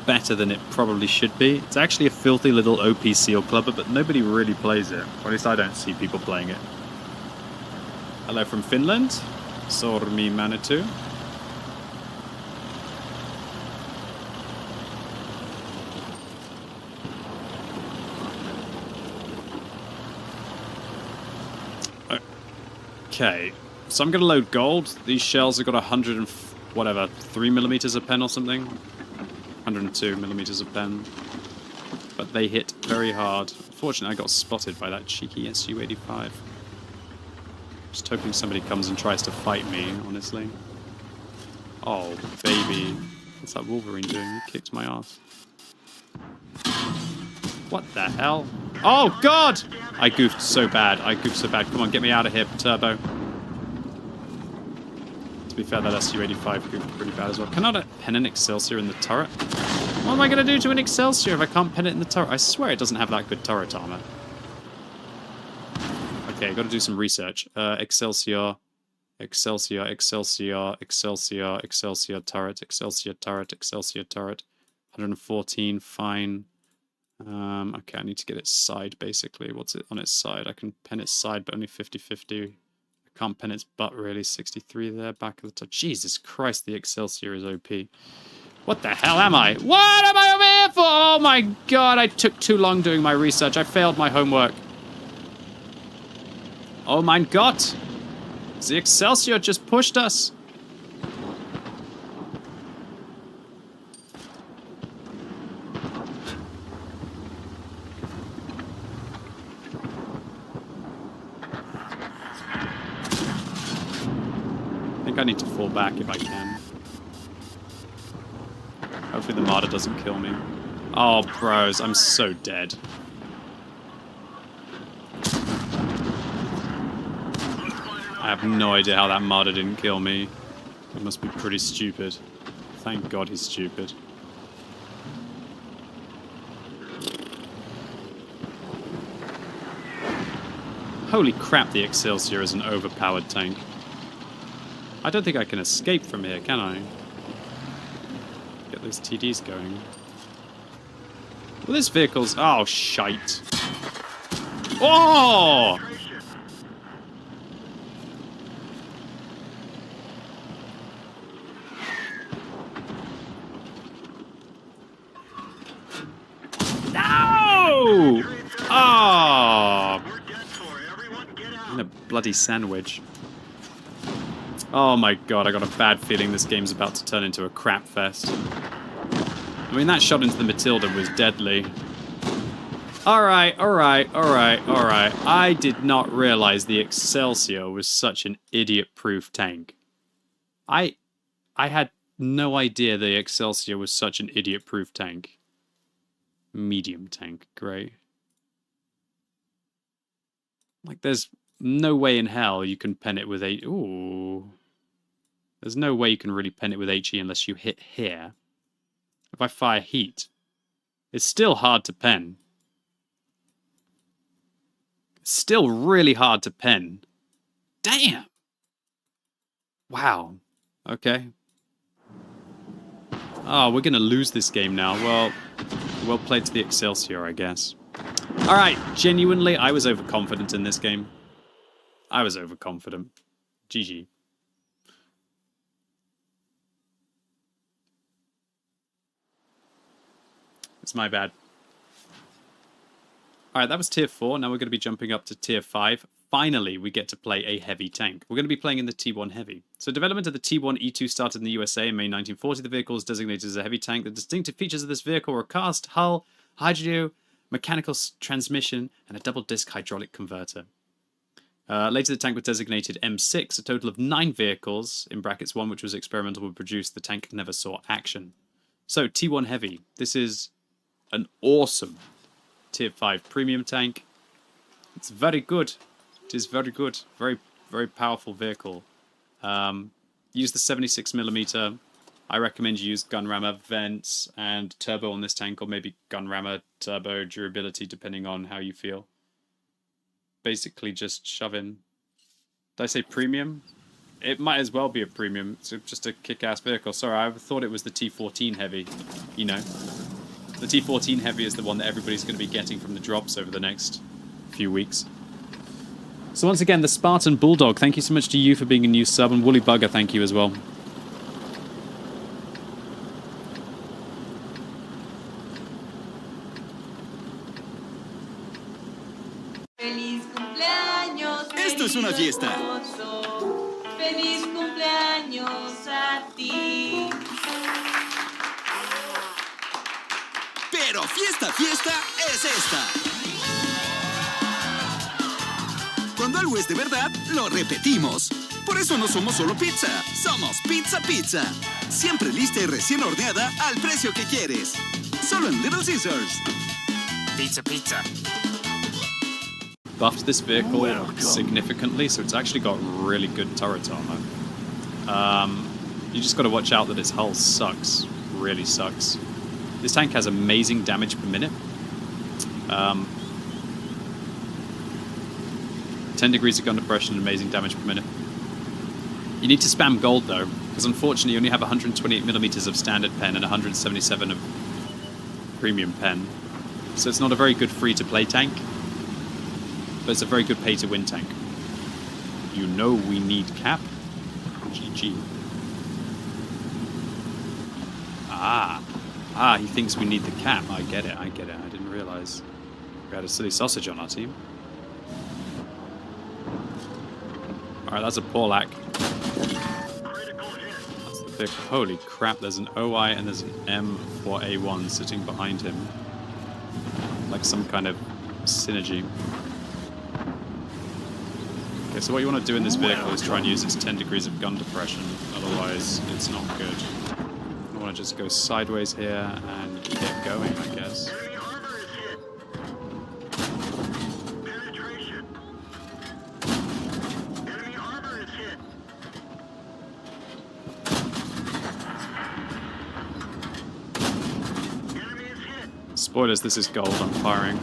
better than it probably should be. It's actually a filthy little OP seal clubber, but nobody really plays it. Or at least I don't see people playing it. Hello from Finland. Sormi Manitou. Okay, so I'm going to load gold. These shells have got 100 and whatever, 3mm a pen or something. 102mm a pen. But they hit very hard. Fortunately, I got spotted by that cheeky Su-85. Just hoping somebody comes and tries to fight me, honestly. Oh, baby. What's that Wolverine doing? He kicked my ass. What the hell? Oh, God! I goofed so bad. Come on, get me out of here, Turbo. To be fair, that Su-85 goofed pretty bad as well. Can I not pen an Excelsior in the turret? What am I going to do to an Excelsior if I can't pen it in the turret? I swear it doesn't have that good turret armor. Okay, got to do some research. Excelsior, Excelsior, Excelsior, Excelsior, Excelsior turret, Excelsior turret, Excelsior turret. 114, fine. Okay, I need to get its side, basically. What's it on its side? I can pen its side, but only 50-50. I can't pen its butt, really. 63 there, back of the top. Jesus Christ, the Excelsior is OP. What the hell am I? What am I over here for? Oh my God, I took too long doing my research. I failed my homework. Oh my God. The Excelsior just pushed us. I think I need to fall back if I can. Hopefully the martyr doesn't kill me. Oh, bros, I'm so dead. I have no idea how that martyr didn't kill me. It must be pretty stupid. Thank God he's stupid. Holy crap, the Excelsior is an overpowered tank. I don't think I can escape from here, can I? Get those TDs going. Well, this vehicle's... Oh, shite. Oh! No! Oh! In a bloody sandwich. Oh my God, I got a bad feeling this game's about to turn into a crap fest. I mean, that shot into the Matilda was deadly. Alright, alright, alright, alright. I did not realize the Excelsior was such an idiot-proof tank. I had no idea the Excelsior was such an idiot-proof tank. Medium tank, great. Like, there's no way in hell you can pen it with a... Ooh. There's no way you can really pen it with HE unless you hit here. If I fire heat, it's still hard to pen. It's still really hard to pen. Damn! Wow. Okay. Oh, we're gonna lose this game now. Well played to the Excelsior, I guess. Alright, genuinely, I was overconfident in this game. I was overconfident. GG. It's my bad. Alright, that was tier 4. Now we're going to be jumping up to tier 5. Finally, we get to play a heavy tank. We're going to be playing in the T1 Heavy. So development of the T1 E2 started in the USA in May 1940. The vehicle is designated as a heavy tank. The distinctive features of this vehicle were a cast hull, hydro mechanical transmission, and a double-disc hydraulic converter. Later, the tank was designated M6. A total of 9 vehicles, in brackets 1 which was experimental, were produced. The tank never saw action. So, T1 Heavy. This is an awesome tier 5 premium tank. It's very good. It is very good. Very, very powerful vehicle. Use the 76mm. I recommend you use gun rammer, vents, and turbo on this tank, or maybe gun rammer, turbo, durability, depending on how you feel. Basically just shove in. Did I say premium? It might as well be a premium. It's just a kick-ass vehicle. Sorry, I thought it was the T14 Heavy. You know. The T14 Heavy is the one that everybody's going to be getting from the drops over the next few weeks. So once again, the Spartan Bulldog, thank you so much to you for being a new sub, and Woolly Bugger, thank you as well. Esto es una fiesta. Feliz cumpleaños a ti. Pero fiesta, fiesta es esta. Cuando algo es de verdad, lo repetimos. Por eso no somos solo pizza, somos Pizza Pizza. Siempre lista y recién horneada al precio que quieres. Solo en Little Caesars. Pizza Pizza. Buffed this vehicle significantly, so it's actually got really good turret armor. You just got to watch out that its hull sucks. Really sucks. This tank has amazing damage per minute. 10 degrees of gun depression, amazing damage per minute. You need to spam gold though, because unfortunately you only have 128mm of standard pen and 177 of premium pen. So it's not a very good free-to-play tank, but it's a very good pay-to-win tank. You know we need cap. GG. He thinks we need the cap. I get it, I didn't realize we had a silly sausage on our team. Alright, that's a Porlac. That's the big... Holy crap, there's an OI and there's an M4A1 sitting behind him. Like some kind of synergy. Okay, so what you want to do in this vehicle is try and use its 10 degrees of gun depression, otherwise it's not good. You want to just go sideways here and get going, I guess. Spoilers, this is gold, I'm firing.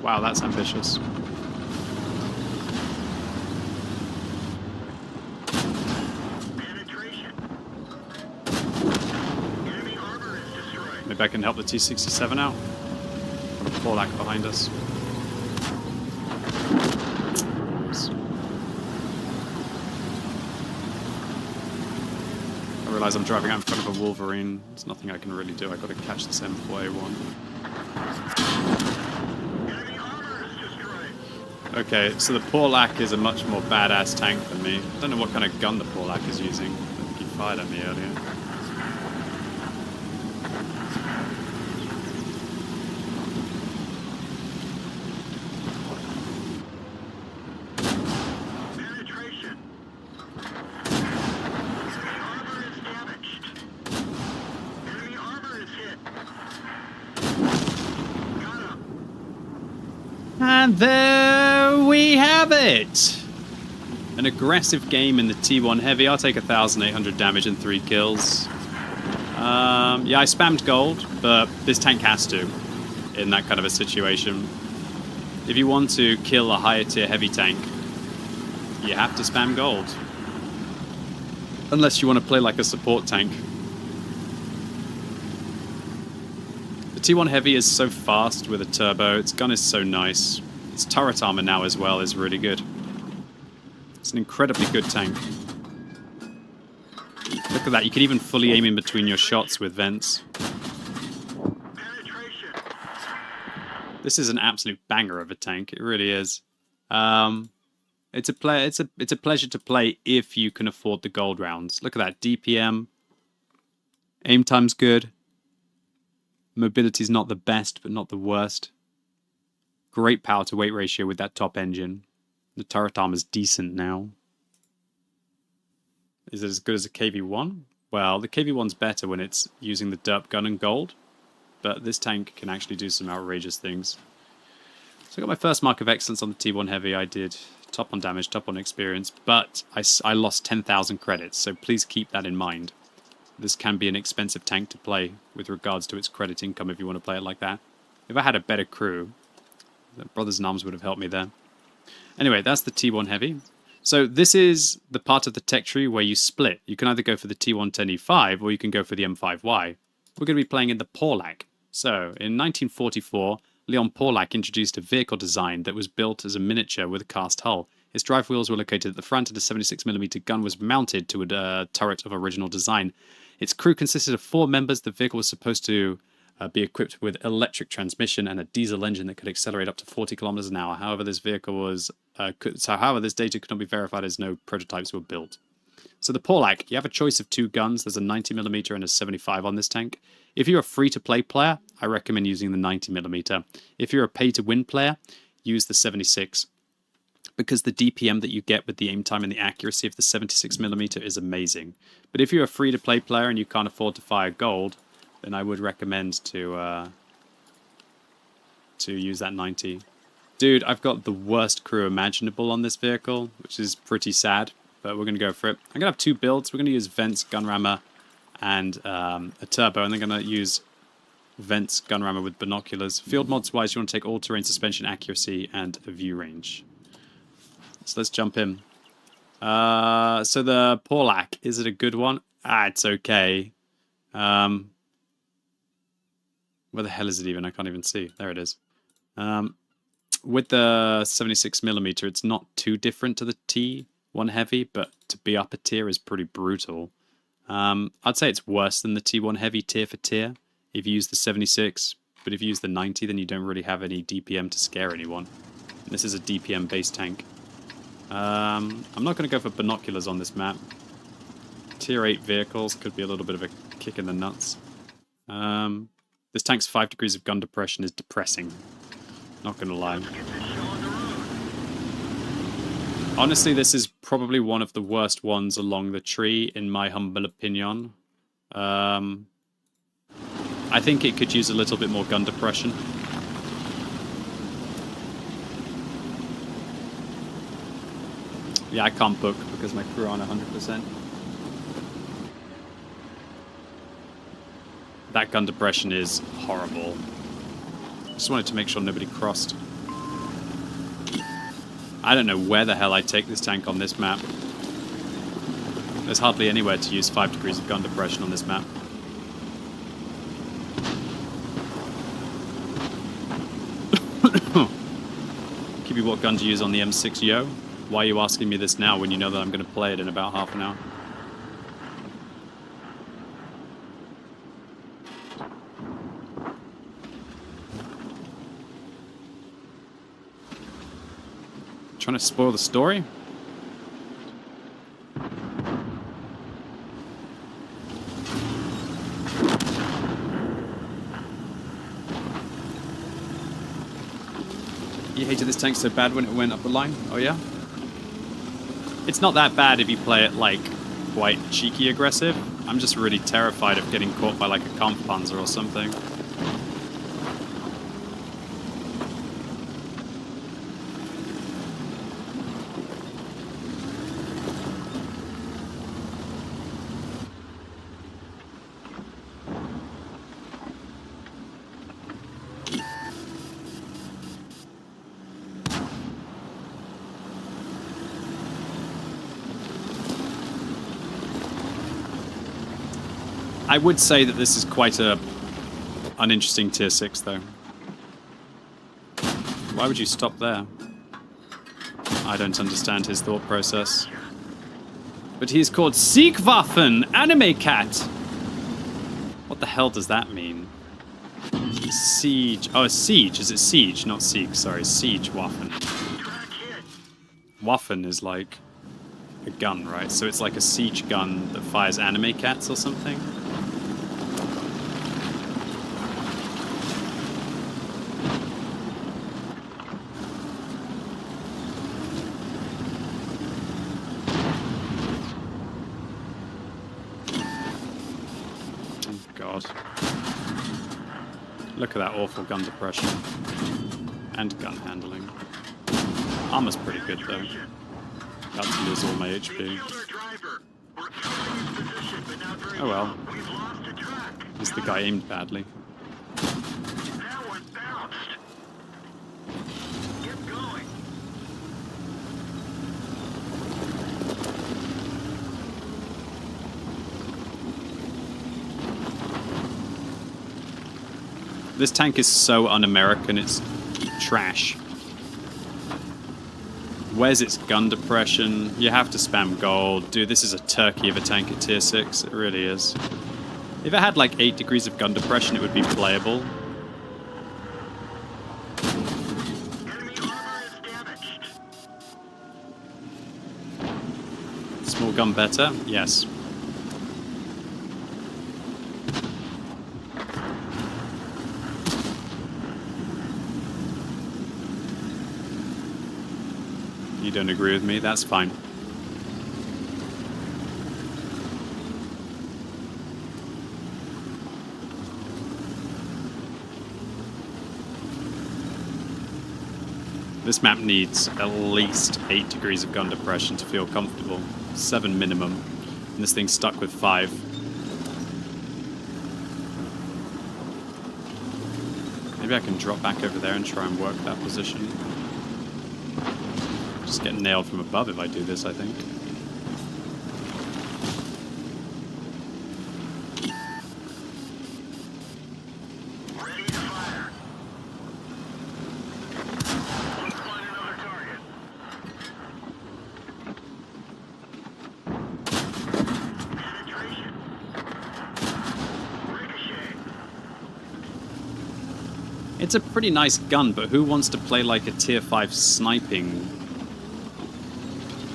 Wow, that's ambitious. Maybe I can help the T-67 out. Got a Porlack behind us. Oops. I realise I'm driving out in front of a Wolverine. There's nothing I can really do. I've got to catch this M4A1. Okay, so the Porlack is a much more badass tank than me. I don't know what kind of gun the Porlack is using. I think he fired at me earlier. And there we have it! An aggressive game in the T1 Heavy. I'll take 1,800 damage and 3 kills. Yeah, I spammed gold, but this tank has to in that kind of a situation. If you want to kill a higher tier heavy tank, you have to spam gold. Unless you want to play like a support tank. The T1 Heavy is so fast with a turbo, its gun is so nice. Its turret armor now as well is really good. It's an incredibly good tank. Look at that, you can even fully aim in between your shots with vents. This is an absolute banger of a tank, it really is. It's a pleasure to play if you can afford the gold rounds. Look at that, DPM. Aim time's good. Mobility's not the best, but not the worst. Great power to weight ratio with that top engine. The turret armor's decent now. Is it as good as a KV-1? Well, the KV-1's better when it's using the derp gun and gold, but this tank can actually do some outrageous things. So I got my first mark of excellence on the T1 Heavy. I did top on damage, top on experience, but I lost 10,000 credits, so please keep that in mind. This can be an expensive tank to play with regards to its credit income if you want to play it like that. If I had a better crew, the Brothers in Arms would have helped me there. Anyway, that's the T1 Heavy. So this is the part of the tech tree where you split. You can either go for the T110E5 or you can go for the M5Y. We're going to be playing in the Porlack. So, in 1944, Leon Porlack introduced a vehicle design that was built as a miniature with a cast hull. Its drive wheels were located at the front and a 76mm gun was mounted to a turret of original design. Its crew consisted of 4 members. The vehicle was supposed to be equipped with electric transmission and a diesel engine that could accelerate up to 40 kilometers an hour. However, this vehicle was however, this data could not be verified as no prototypes were built. So the Porlack, you have a choice of 2 guns. There's a 90mm and a 75 on this tank. If you're a free-to-play player, I recommend using the 90mm. If you're a pay-to-win player, use the 76. Because the DPM that you get with the aim time and the accuracy of the 76mm is amazing. But if you're a free-to-play player and you can't afford to fire gold, then I would recommend to use that 90. Dude, I've got the worst crew imaginable on this vehicle, which is pretty sad, but we're going to go for it. I'm going to have 2 builds. We're going to use vents, gun rammer, and a turbo, and then going to use vents, gun rammer with binoculars. Field mods wise, you want to take all-terrain suspension accuracy and a view range. So let's jump in. So the Porlack, is it a good one? It's okay. Where the hell is it even? I can't even see. There it is. With the 76mm, it's not too different to the T1 Heavy, but to be upper tier is pretty brutal. I'd say it's worse than the T1 Heavy tier for tier if you use the 76, but if you use the 90, then you don't really have any DPM to scare anyone. And this is a DPM-based tank. I'm not going to go for binoculars on this map. Tier 8 vehicles could be a little bit of a kick in the nuts. This tank's 5 degrees of gun depression is depressing. Not going to lie. Honestly, this is probably one of the worst ones along the tree, in my humble opinion. I think it could use a little bit more gun depression. Yeah, I can't book because my crew aren't 100%. That gun depression is horrible. Just wanted to make sure nobody crossed. I don't know where the hell I take this tank on this map. There's hardly anywhere to use 5 degrees of gun depression on this map. Quickybaby what gun to use on the M6 Yo. Why are you asking me this now when you know that I'm going to play it in about half an hour? Trying to spoil the story? You hated this tank so bad when it went up the line? Oh yeah? It's not that bad if you play it like quite cheeky aggressive. I'm just really terrified of getting caught by like a Kampfpanzer or something. I would say that this is quite a uninteresting tier 6 though. Why would you stop there? I don't understand his thought process. But he's called Siegwaffen Anime Cat. What the hell does that mean? Siege. Oh, siege. Is it siege? Not sieg. Sorry, siege Waffen. Waffen is like a gun, right? So it's like a siege gun that fires anime cats or something. Look at that awful gun depression. And gun handling. Armor's pretty good though. About to lose all my HP. Oh well. At least the guy aimed badly. This tank is so un-American, it's trash. Where's its gun depression? You have to spam gold. Dude, this is a turkey of a tank at tier 6. It really is. If it had like 8 degrees of gun depression, it would be playable. Small gun better? Yes. You don't agree with me, that's fine. This map needs at least 8 degrees of gun depression to feel comfortable. 7 minimum. And this thing's stuck with 5. Maybe I can drop back over there and try and work that position. Just get nailed from above if I do this, I think. Ready to fire. Let's find another target. Penetration. Ricochet. It's a pretty nice gun, but who wants to play like a tier 5 sniping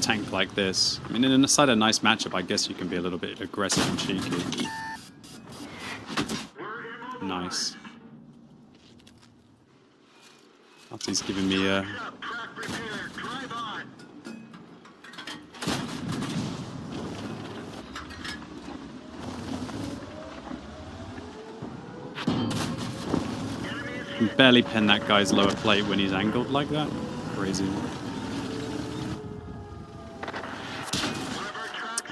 tank like this? I mean, inside a nice matchup, I guess you can be a little bit aggressive and cheeky. Nice. After he's giving me a... You can barely pen that guy's lower plate when he's angled like that. Crazy.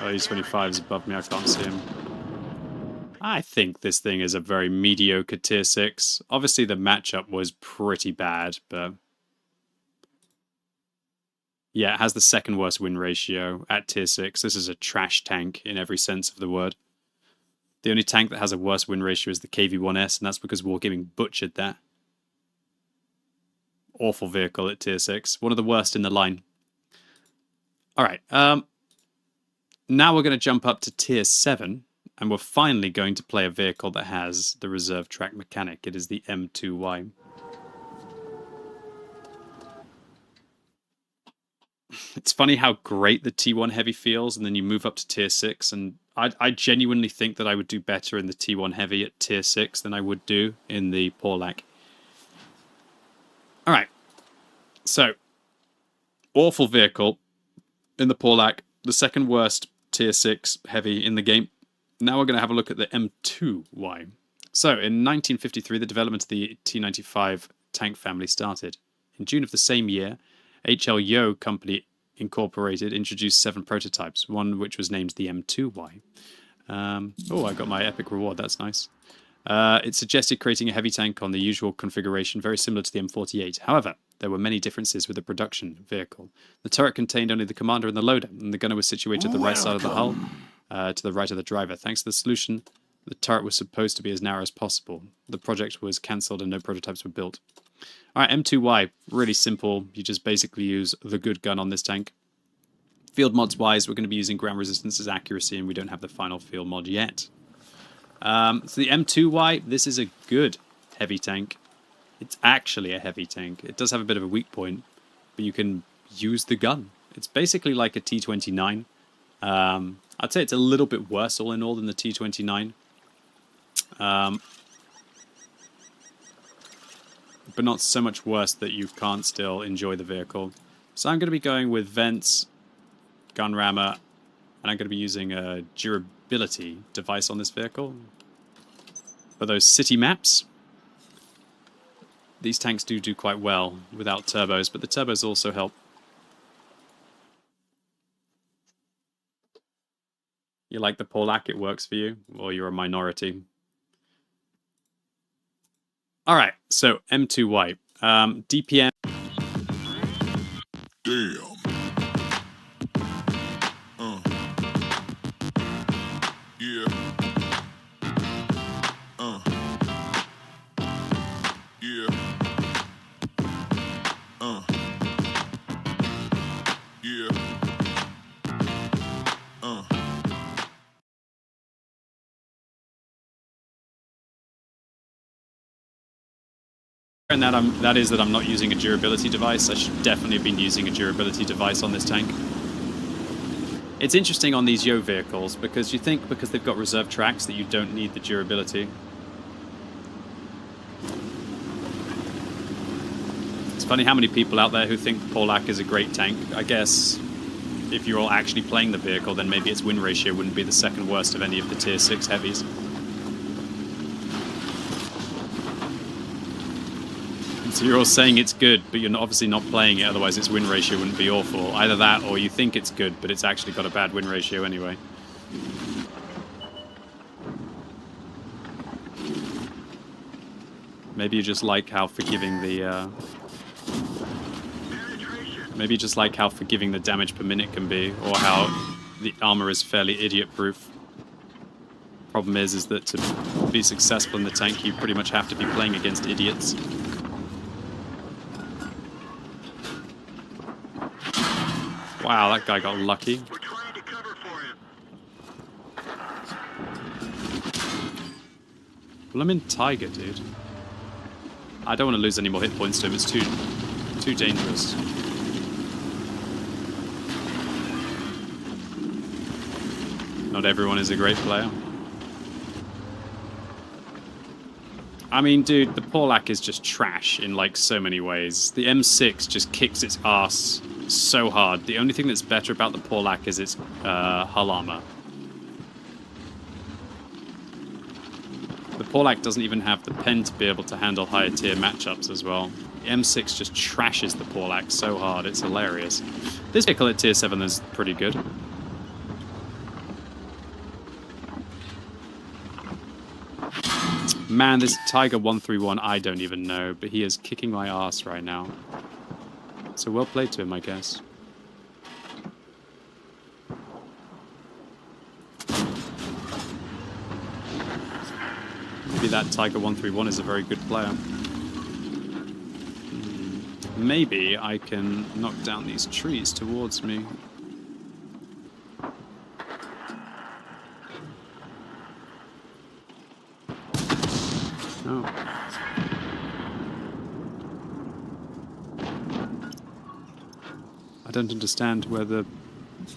Oh, he's 25 is above me, I can't see him. I think this thing is a very mediocre tier 6. Obviously the matchup was pretty bad, but... yeah, it has the second worst win ratio at tier 6. This is a trash tank in every sense of the word. The only tank that has a worse win ratio is the KV-1S, and that's because Wargaming butchered that. awful vehicle at tier 6. One of the worst in the line. Alright, now we're going to jump up to tier 7, and we're finally going to play a vehicle that has the reserve track mechanic. It is the M2Y. It's funny how great the T1 Heavy feels, and then you move up to tier 6, and I genuinely think that I would do better in the T1 Heavy at tier 6 than I would do in the Porlac. Alright, so, awful vehicle in the Porlac, the second worst tier 6 Heavy in the game. Now we're going to have a look at the M2Y. So, in 1953, the development of the T95 tank family started. In June of the same year, HL Yo Company Incorporated introduced 7 prototypes, one which was named the M2Y. Oh, I got my epic reward, that's nice. It suggested creating a heavy tank on the usual configuration, very similar to the M48. However, there were many differences with the production vehicle. The turret contained only the commander and the loader, and the gunner was situated at the right side of the hull, to the right of the driver. Thanks to the solution, the turret was supposed to be as narrow as possible. The project was cancelled and no prototypes were built. Alright, M2Y, really simple. You just basically use the good gun on this tank. Field mods wise, we're going to be using ground resistance as accuracy, and we don't have the final field mod yet. So the M2Y, this is a good heavy tank. It's actually a heavy tank. It does have a bit of a weak point, but you can use the gun. It's basically like a T29. I'd say it's a little bit worse all in all than the T29. But not so much worse that you can't still enjoy the vehicle. So I'm going to be going with vents, gun rammer, and I'm going to be using a durability device on this vehicle. For those city maps, these tanks do quite well without turbos, but the turbos also help. You like the Porlac, it works for you, or you're a minority. Alright, so M2Y. DPM. Damn. Yeah. Yeah. Yeah. And that is that I'm not using a durability device. I should definitely have been using a durability device on this tank. It's interesting on these Yo vehicles, because you think because they've got reserve tracks that you don't need the durability. It's funny how many people out there who think Porlac is a great tank. I guess if you're all actually playing the vehicle, then maybe its win ratio wouldn't be the second worst of any of the tier 6 heavies. So you're all saying it's good, but you're obviously not playing it, otherwise its win ratio wouldn't be awful. Either that, or you think it's good, but it's actually got a bad win ratio anyway. Maybe you just like how forgiving the... Maybe you just like how forgiving the damage per minute can be, or how the armor is fairly idiot-proof. Problem is that to be successful in the tank, you pretty much have to be playing against idiots. Wow, that guy got lucky. We're trying to cover for him. Well, I'm in Tiger, dude. I don't want to lose any more hit points to him. It's too dangerous. Not everyone is a great player. I mean, dude, the Porlac is just trash in, like, so many ways. The M6 just kicks its ass so hard. The only thing that's better about the Porlac is its hull armor. The Porlac doesn't even have the pen to be able to handle higher tier matchups as well. The M6 just trashes the Porlac so hard, it's hilarious. This vehicle at tier 7 is pretty good. Man, this Tiger 131, I don't even know, but he is kicking my ass right now. So well played to him, I guess. Maybe that Tiger 131 is a very good player. maybe I can knock down these trees towards me. Oh. I don't understand where the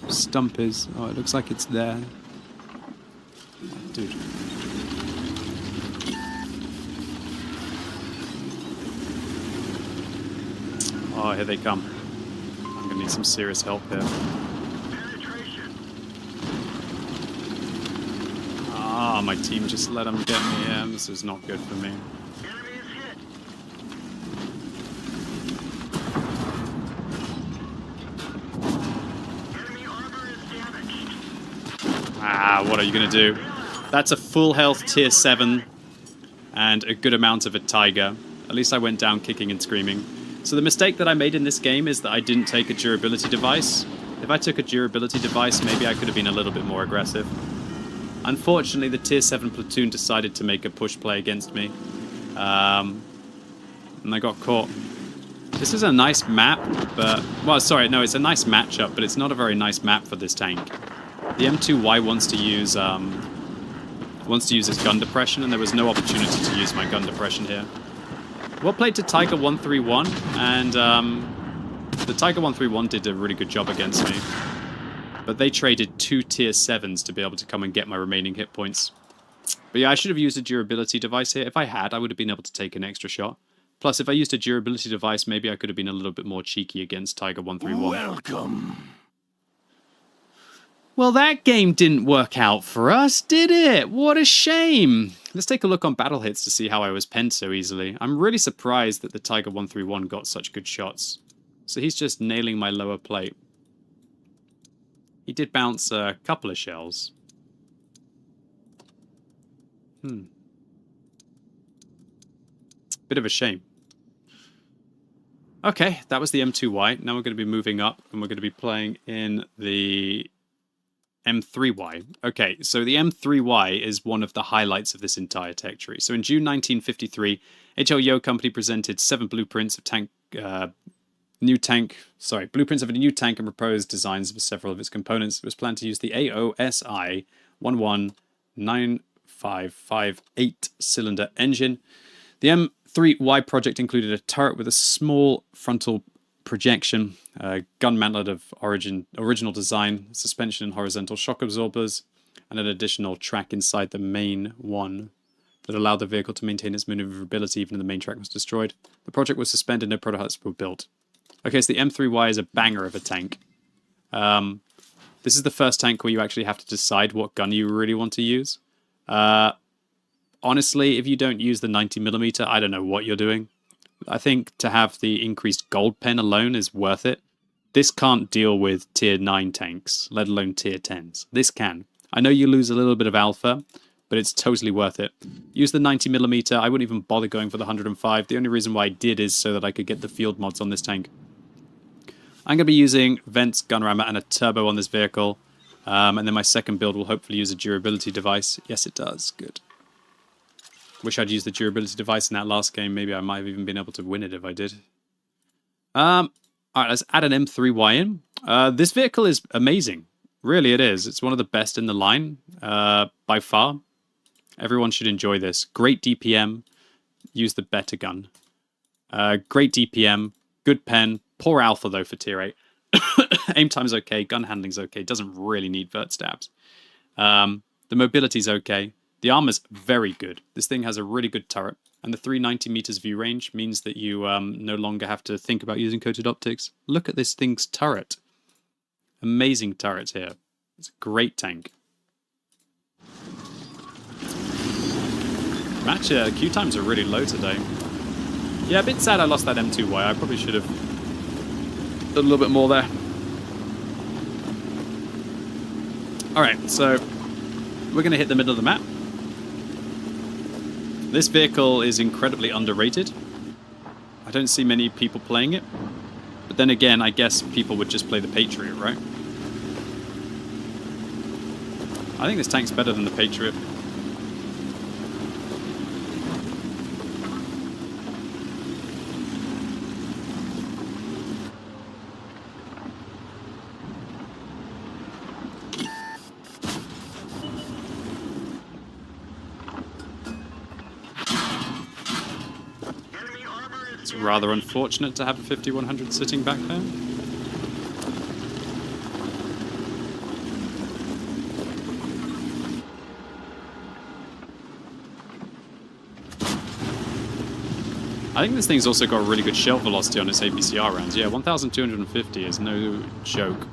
stump is. Oh, it looks like it's there. Dude. Oh, here they come. I'm gonna need some serious help here. Ah, my team just let them get me in. This is not good for me. Ah, what are you gonna do? That's a full health tier 7 and a good amount of a tiger. At least I went down kicking and screaming. So the mistake that I made in this game is that I didn't take a durability device. If I took a durability device, maybe I could have been a little bit more aggressive. Unfortunately, the tier 7 platoon decided to make a push play against me. And I got caught. This is a nice map, but... Well, sorry, no, it's a nice matchup, but it's not a very nice map for this tank. The M2Y wants to use his gun depression, and there was no opportunity to use my gun depression here. Well played to Tiger 131, and the Tiger 131 did a really good job against me. But they traded 2 tier 7s to be able to come and get my remaining hit points. But yeah, I should have used a durability device here. If I had, I would have been able to take an extra shot. Plus, if I used a durability device, maybe I could have been a little bit more cheeky against Tiger 131. Welcome. Well, that game didn't work out for us, did it? What a shame. Let's take a look on battle hits to see how I was penned so easily. I'm really surprised that the Tiger 131 got such good shots. So he's just nailing my lower plate. He did bounce a couple of shells. Bit of a shame. Okay, that was the M2Y. Now we're going to be moving up, and we're going to be playing in the M3Y. Okay, so the M3Y is one of the highlights of this entire tech tree. So in June 1953, HL Yo Company presented 7 blueprints of blueprints of a new tank and proposed designs for several of its components. It was planned to use the AOSI 119558 cylinder engine. The M3Y project included a turret with a small frontal projection, gun mantlet of original design, suspension and horizontal shock absorbers, and an additional track inside the main one that allowed the vehicle to maintain its maneuverability even if the main track was destroyed. The project was suspended, no prototypes were built. Okay, so the M3Y is a banger of a tank. This is the first tank where you actually have to decide what gun you really want to use. Honestly, if you don't use the 90mm, I don't know what you're doing. I think to have the increased gold pen alone is worth it. This can't deal with tier 9 tanks, let alone tier 10s. This can. I know you lose a little bit of alpha, but it's totally worth it. Use the 90mm. I wouldn't even bother going for the 105. The only reason why I did is so that I could get the field mods on this tank. I'm going to be using vents, gun rammer, and a turbo on this vehicle. And then my second build will hopefully use a durability device. Yes, it does. Good. Wish I'd used the durability device in that last game. Maybe I might have even been able to win it if I did. Alright, let's add an M3Y in. This vehicle is amazing. Really, it is. It's one of the best in the line, by far. Everyone should enjoy this. Great DPM. Use the better gun. Great DPM. Good pen. Poor alpha, though, for tier 8. Aim time's okay. Gun handling's okay. Doesn't really need vert stabs. The mobility's okay. The armor's very good. This thing has a really good turret, and the 390 meters view range means that you no longer have to think about using coated optics. Look at this thing's turret. Amazing turret here. It's a great tank. Match queue times are really low today. Yeah, a bit sad I lost that M2Y. I probably should have done a little bit more there. Alright, so we're going to hit the middle of the map. This vehicle is incredibly underrated. I don't see many people playing it. But then again, I guess people would just play the Patriot, right? I think this tank's better than the Patriot. It's rather unfortunate to have a 5100 sitting back there. I think this thing's also got really good shell velocity on its APCR rounds. Yeah, 1,250 is no joke.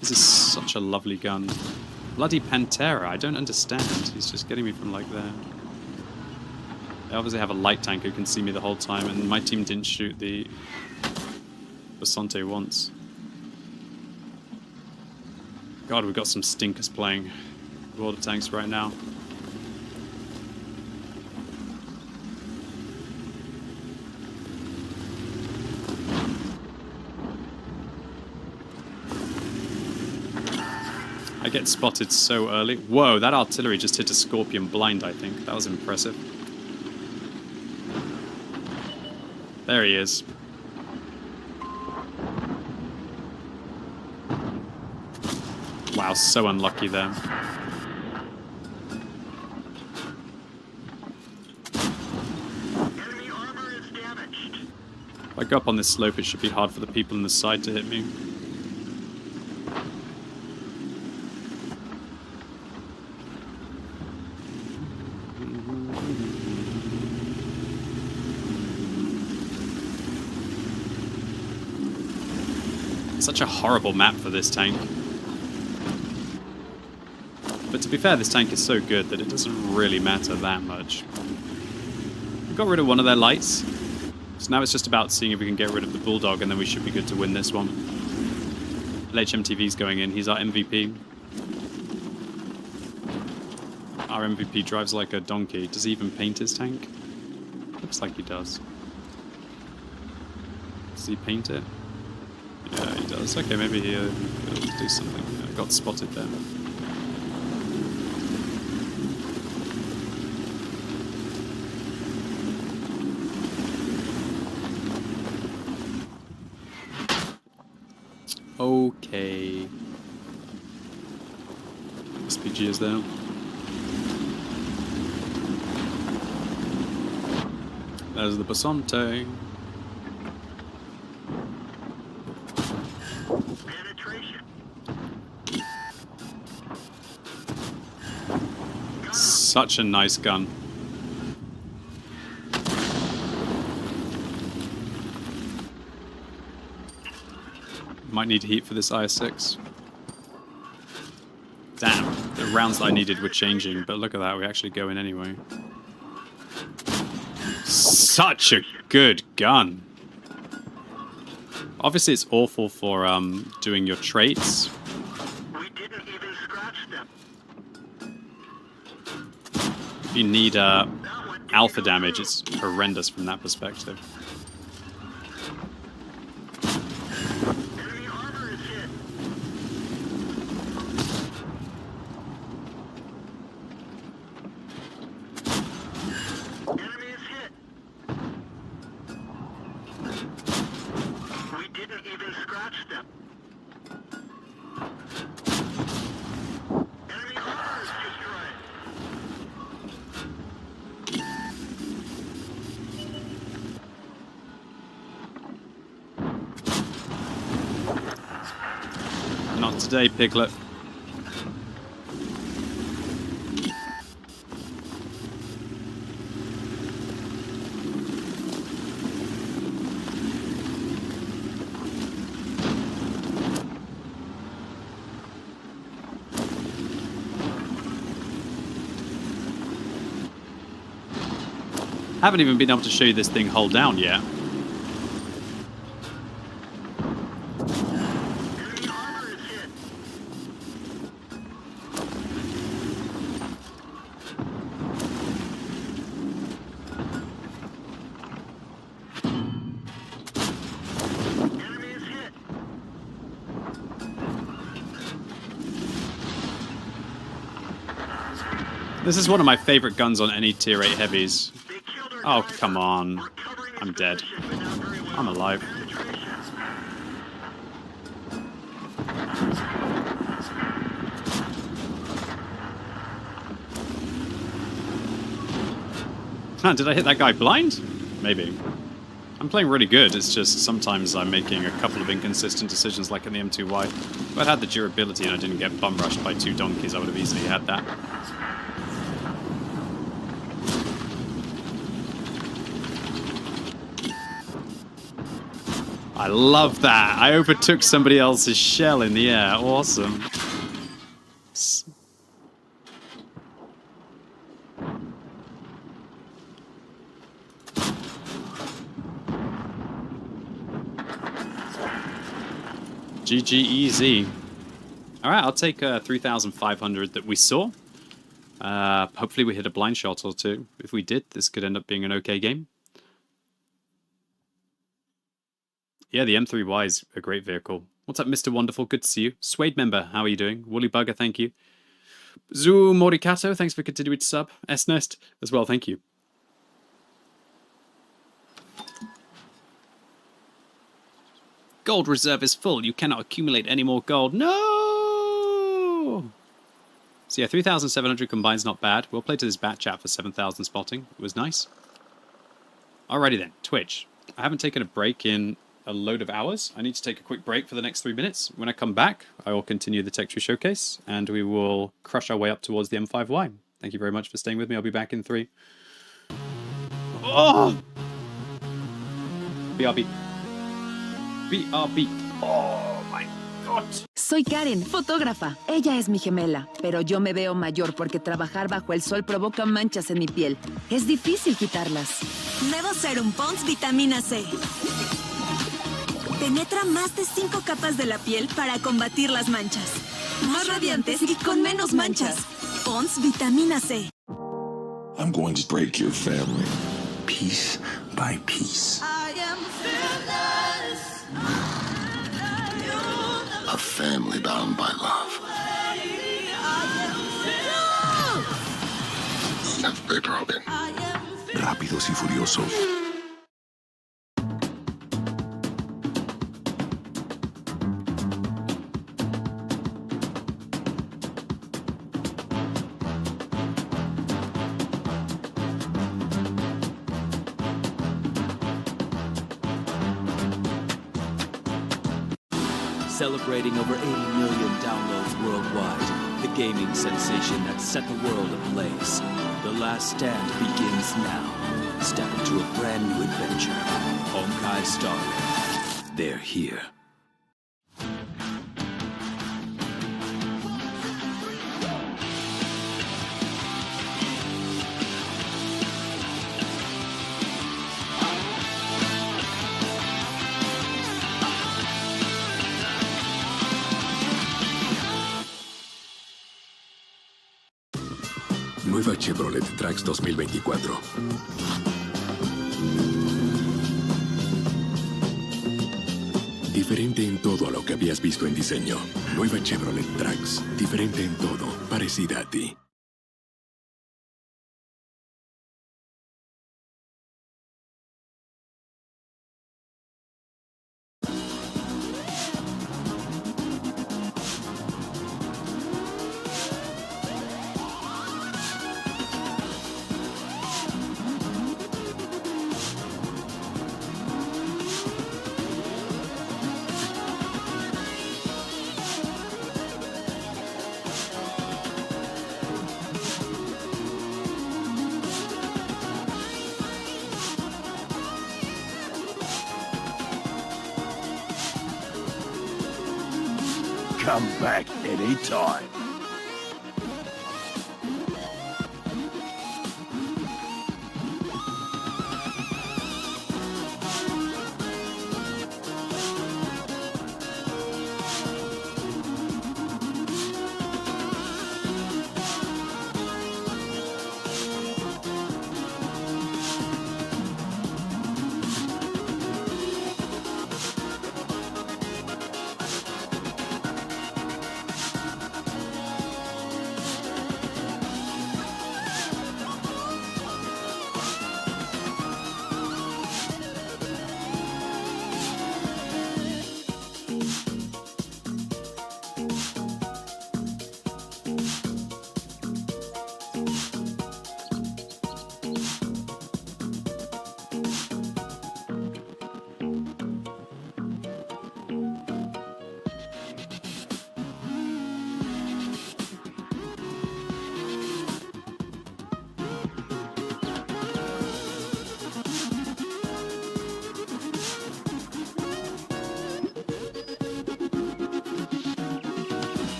This is such a lovely gun. Bloody Pantera, I don't understand. He's just getting me from like there. They obviously have a light tank who can see me the whole time, and my team didn't shoot the Basante once. God, we've got some stinkers playing World of Tanks right now. I get spotted so early. Whoa, that artillery just hit a Scorpion blind, I think. That was impressive. There he is. Wow, so unlucky there. Enemy armor is damaged. If I go up on this slope, it should be hard for the people on the side to hit me. Such a horrible map for this tank. But to be fair, this tank is so good that it doesn't really matter that much. We got rid of one of their lights. So now it's just about seeing if we can get rid of the Bulldog, and then we should be good to win this one. LHMTV's going in. He's our MVP. Our MVP drives like a donkey. Does he even paint his tank? Looks like he does. Does he paint it? Yeah, he does. Okay, maybe he'll do something. I got spotted there. Okay. SPG is there. There's the Basante. Such a nice gun. Might need heat for this IS-6. Damn, the rounds that I needed were changing, but look at that, we actually go in anyway. Such a good gun. Obviously it's awful for doing your traits. We didn't even scratch them. If you need alpha damage, it's horrendous from that perspective. Enemy armor is hit. Enemy is hit. We didn't even scratch them. Enemy armor is destroyed. Not today, Piglet. Haven't even been able to show you this thing hull down yet. This is one of my favorite guns on any tier 8 heavies. Oh, come on. I'm dead. I'm alive. Did I hit that guy blind? Maybe. I'm playing really good, it's just sometimes I'm making a couple of inconsistent decisions like in the M2Y. If I'd had the durability and I didn't get bum rushed by 2 donkeys, I would have easily had that. I love that! I overtook somebody else's shell in the air. Awesome. GG easy. Alright, I'll take 3,500 that we saw. Hopefully we hit a blind shot or two. If we did, this could end up being an okay game. Yeah, the M3Y is a great vehicle. What's up, Mr. Wonderful? Good to see you. Suede member, how are you doing? Woolly Bugger, thank you. Zu Morikato, thanks for continuing to sub. S-Nest as well, thank you. Gold reserve is full. You cannot accumulate any more gold. No! So yeah, 3,700 combined's not bad. We'll play to this bat chat for 7,000 spotting. It was nice. Alrighty then, Twitch. I haven't taken a break in a load of hours. I need to take a quick break for the next 3 minutes. When I come back, I will continue the Tech Tree Showcase, and we will crush our way up towards the M5Y. Thank you very much for staying with me. I'll be back in 3. Oh! BRB. BRB. Oh my God. Soy Karen, fotógrafa. Ella es mi gemela, pero yo me veo mayor porque trabajar bajo el sol provoca manchas en mi piel. Es difícil quitarlas. Nuevo Serum Pond's Vitamina C. Penetra más de 5 capas de la piel para combatir las manchas. Más radiantes y con menos manchas. Pond's Vitamina C. I'm going to break your family, piece by piece. I am fearless. A family bound by love. Never be broken. Rápidos y furiosos. Celebrating over 80 million downloads worldwide, the gaming sensation that set the world ablaze. The last stand begins now. Step into a brand new adventure. Honkai Star Rail. They're here. Nueva Chevrolet Trax 2024. Diferente en todo a lo que habías visto en diseño. Nueva Chevrolet Trax. Diferente en todo. Parecida a ti. Come back anytime.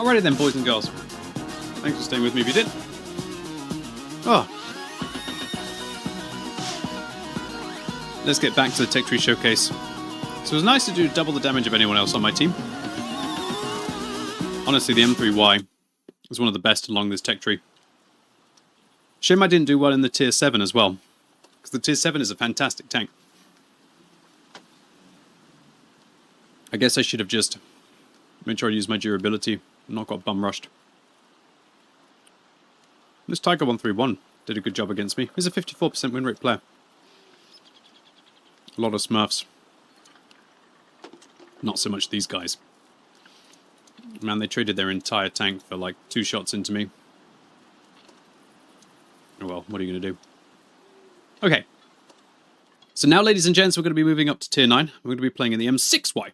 Alrighty then, boys and girls. Thanks for staying with me if you did. Oh. Let's get back to the tech tree showcase. So it was nice to do double the damage of anyone else on my team. Honestly, the M3Y was one of the best along this tech tree. Shame I didn't do well in the tier 7 as well, because the tier 7 is a fantastic tank. I guess I should have just made sure I used my durability and not got bum rushed. This Tiger 131 did a good job against me. He's a 54% win rate player. A lot of Smurfs. Not so much these guys. Man, they traded their entire tank for like 2 shots into me. Oh well, what are you going to do? Okay. So now, ladies and gents, we're going to be moving up to tier 9. We're going to be playing in the M6Y.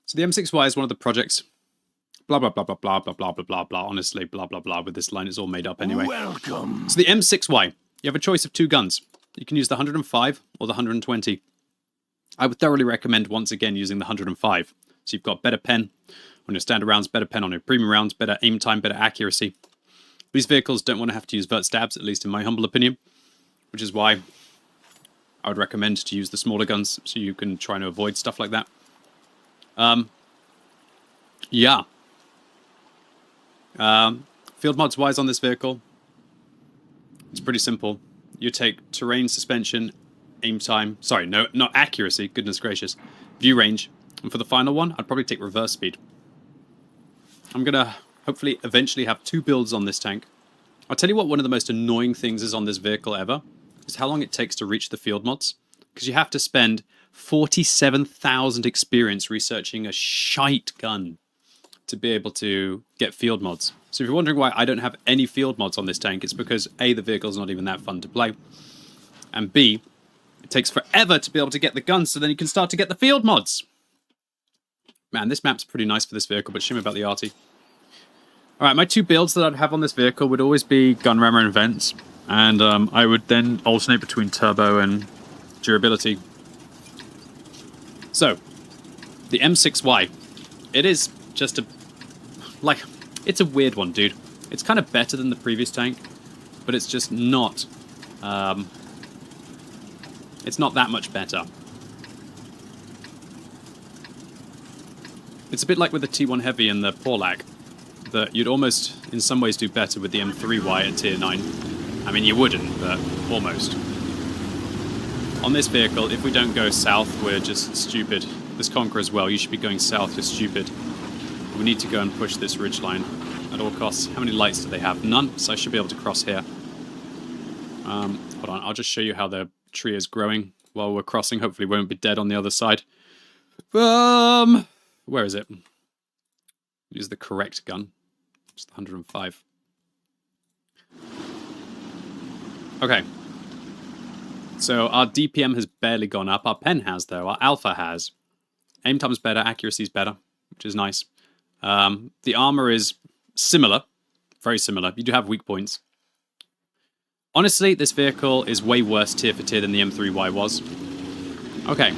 So the M6Y is one of the projects. Blah, blah, blah, blah, blah, blah, blah, blah, blah, blah. Honestly, blah, blah, blah. With this line, it's all made up anyway. Welcome. So the M6Y. You have a choice of 2 guns. You can use the 105 or the 120. I would thoroughly recommend, once again, using the 105. So you've got better pen on your standard rounds, better pen on your premium rounds, better aim time, better accuracy. These vehicles don't want to have to use vert stabs, at least in my humble opinion, which is why I would recommend to use the smaller guns so you can try and avoid stuff like that. Yeah. Field mods wise on this vehicle, it's pretty simple. You take terrain, suspension, aim time, sorry, no, not accuracy, goodness gracious, view range, and for the final one, I'd probably take reverse speed. I'm gonna hopefully eventually have 2 builds on this tank. I'll tell you what one of the most annoying things is on this vehicle ever, is how long it takes to reach the field mods, because you have to spend 47,000 experience researching a shite gun to be able to get field mods. So if you're wondering why I don't have any field mods on this tank, it's because A, the vehicle's not even that fun to play, and B, it takes forever to be able to get the guns so then you can start to get the field mods. Man, this map's pretty nice for this vehicle, but shame about the arty. Alright, my 2 builds that I'd have on this vehicle would always be gun rammer and vents, and I would then alternate between turbo and durability. So, the M6Y, it is just a, like, it's a weird one, dude. It's kind of better than the previous tank, but it's just not, it's not that much better. It's a bit like with the T1 Heavy and the Porlac, that you'd almost, in some ways, do better with the M3Y at tier 9. I mean, you wouldn't, but almost. On this vehicle, if we don't go south, we're just stupid. This Conqueror as well, you should be going south, you're stupid. We need to go and push this ridgeline at all costs. How many lights do they have? None, so I should be able to cross here. Hold on, I'll just show you how the tree is growing while we're crossing. Hopefully we won't be dead on the other side. Where is it? Use the correct gun. It's 105. Okay. So our DPM has barely gone up. Our pen has, though. Our alpha has. Aim time's better. Accuracy's better, which is nice. The armor is similar. Very similar. You do have weak points. Honestly, this vehicle is way worse tier for tier than the M3Y was. Okay.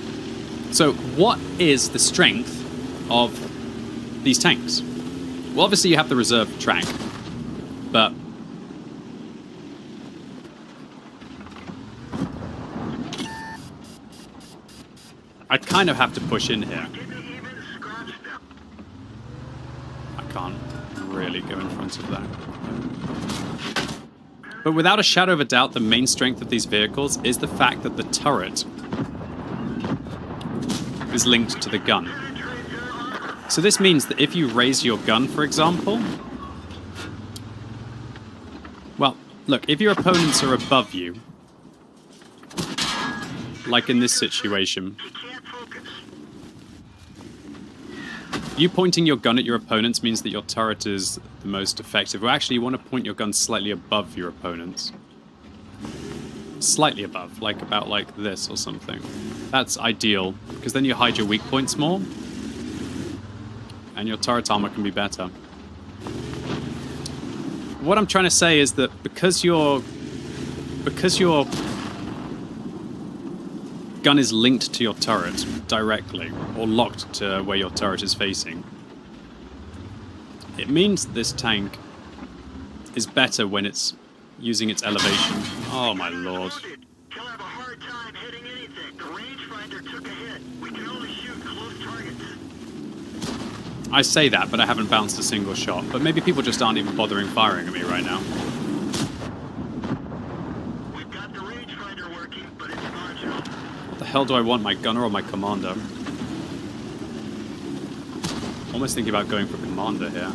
So what is the strength of these tanks? Well, obviously you have the reserve track, but I kind of have to push in here. I can't really go in front of that. But without a shadow of a doubt, the main strength of these vehicles is the fact that the turret is linked to the gun. So this means that if you raise your gun, for example... Well, look, if your opponents are above you, like in this situation, you pointing your gun at your opponents means that your turret is the most effective. Well, actually, you want to point your gun slightly above your opponents. Slightly above, like about like this or something. That's ideal, because then you hide your weak points more, and your turret armor can be better. What I'm trying to say is that because your gun is linked to your turret directly, or locked to where your turret is facing, It means this tank is better when it's using its elevation. Oh my lord. He'll have a hard time hitting anything. The rangefinder took a hit. We can only shoot close targets. I say that, but I haven't bounced a single shot. But maybe people just aren't even bothering firing at me right now. We've got the rangefinder working, but it's marginal. What the hell do I want, my gunner or my commander? Almost thinking about going for commander here.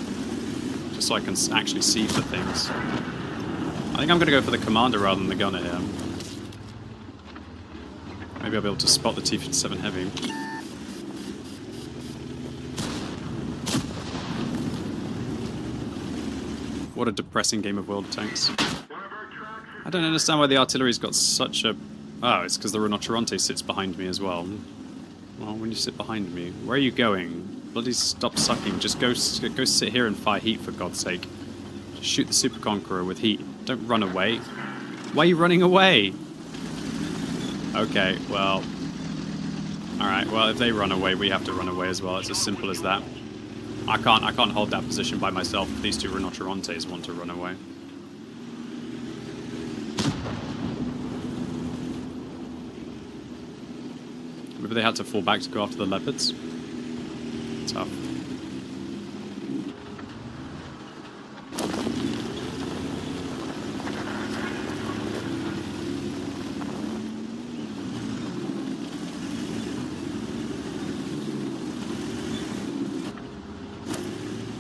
Just so I can actually see for things. I think I'm going to go for the commander rather than the gunner here. Maybe I'll be able to spot the T-57 Heavy. What a depressing game of World of Tanks. I don't understand why the artillery's got such a... Oh, it's because the Rinoceronte sits behind me as well. Well, when you sit behind me, where are you going? Bloody stop sucking. Just go sit here and fire heat, for God's sake. Just shoot the Super Conqueror with heat. Don't run away. Why are you running away? Okay, well... Alright, well, if they run away, we have to run away as well. It's as simple as that. I can't hold that position by myself if these two Rinocerontes want to run away. Maybe they had to fall back to go after the Leopards. Tough.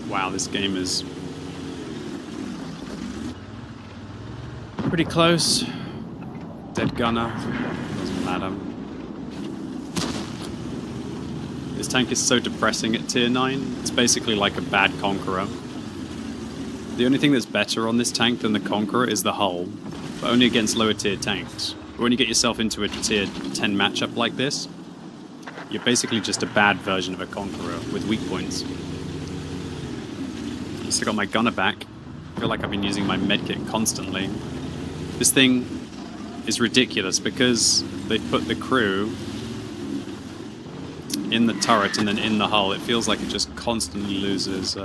Wow, this game is pretty close. Dead gunner. Doesn't matter. This tank is so depressing at tier 9. It's basically like a bad Conqueror. The only thing that's better on this tank than the Conqueror is the hull, but only against lower tier tanks. But when you get yourself into a tier 10 matchup like this, you're basically just a bad version of a Conqueror with weak points. Still got my gunner back. I feel like I've been using my medkit constantly. This thing is ridiculous because they've put the crew in the turret and then in the hull. It feels like it just constantly loses.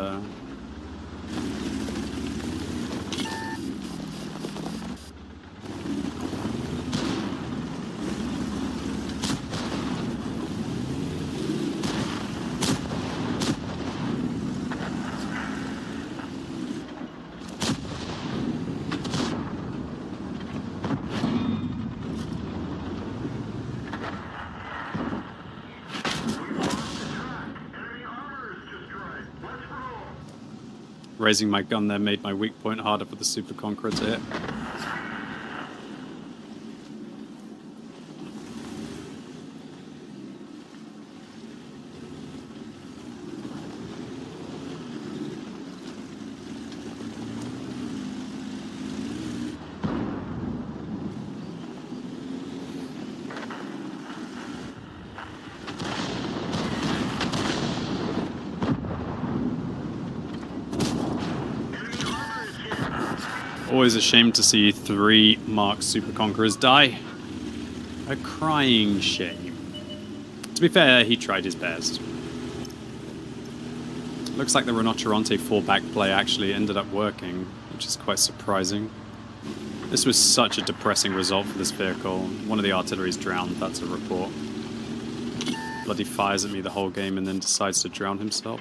Raising my gun there made my weak point harder for the Super Conqueror to hit. Always a shame to see 3 Mark Super Conquerors die. A crying shame. To be fair, he tried his best. Looks like the Rinoceronte fallback play actually ended up working, which is quite surprising. This was such a depressing result for this vehicle. One of the artillery's drowned, that's a report. Bloody fires at me the whole game and then decides to drown himself.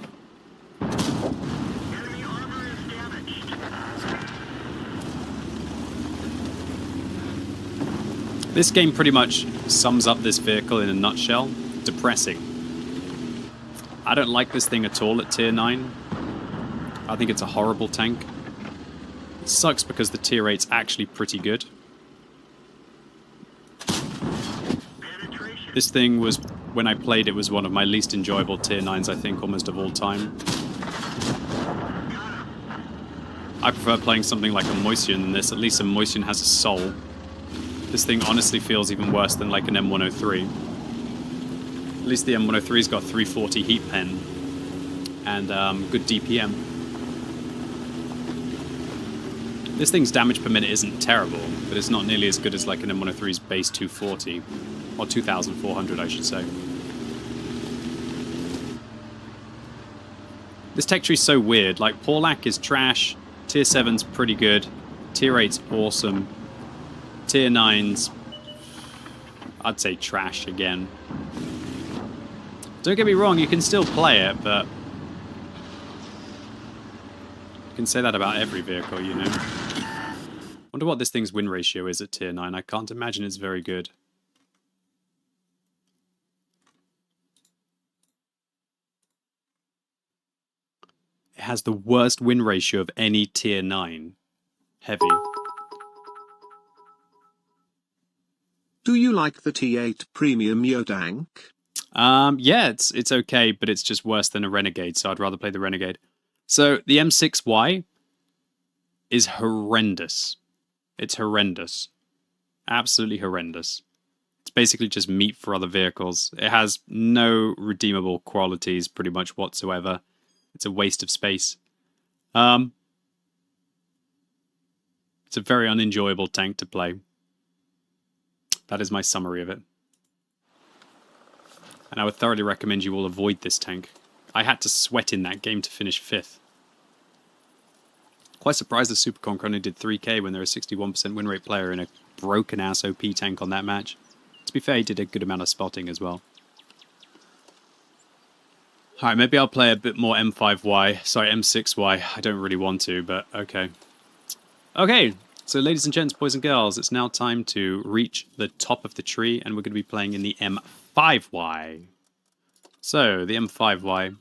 This game pretty much sums up this vehicle in a nutshell. Depressing. I don't like this thing at all at tier 9. I think it's a horrible tank. It sucks because the tier 8's actually pretty good. This thing was, when I played it, was one of my least enjoyable tier 9s, I think, almost of all time. I prefer playing something like a Moistion than this. At least a Moistion has a soul. This thing honestly feels even worse than like an M103. At least the M103's got 340 heat pen and good DPM. This thing's damage per minute isn't terrible, but it's not nearly as good as like an M103's base 240, or 2,400 I should say. This tech tree's so weird. Like, Porlac is trash. Tier 7's pretty good. Tier 8's awesome. Tier 9's... I'd say trash again. Don't get me wrong, you can still play it, but... You can say that about every vehicle, you know. Wonder what this thing's win ratio is at tier 9. I can't imagine it's very good. It has the worst win ratio of any tier 9. Heavy. Do you like the T8 Premium Yodank? Yeah, it's okay, but it's just worse than a Renegade, so I'd rather play the Renegade. So, the M6Y is horrendous. It's horrendous. Absolutely horrendous. It's basically just meat for other vehicles. It has no redeemable qualities pretty much whatsoever. It's a waste of space. It's a very unenjoyable tank to play. That is my summary of it. And I would thoroughly recommend you all avoid this tank. I had to sweat in that game to finish 5th. Quite surprised the Super Conqueror only did 3k when they're a 61% win rate player in a broken-ass OP tank on that match. To be fair, he did a good amount of spotting as well. Alright, maybe I'll play a bit more M5Y. Sorry, M6Y. I don't really want to, but okay. Okay, so ladies and gents, boys and girls, it's now time to reach the top of the tree, and we're going to be playing in the M5Y. So, the M5Y.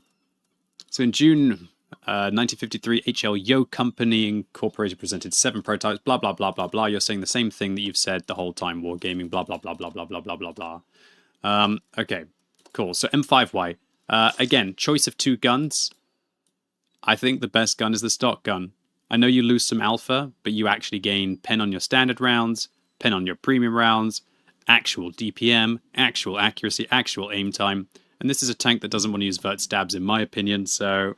So in June 1953, HL Yo Company Incorporated presented 7 prototypes, blah, blah, blah, blah, blah. You're saying the same thing that you've said the whole time, Wargaming, blah, blah, blah, blah, blah, blah, blah, blah, blah. Okay, cool. So M5Y. Again, choice of 2 guns. I think the best gun is the stock gun. I know you lose some alpha, but you actually gain pen on your standard rounds, pen on your premium rounds, actual DPM, actual accuracy, actual aim time. And this is a tank that doesn't want to use vert stabs in my opinion, so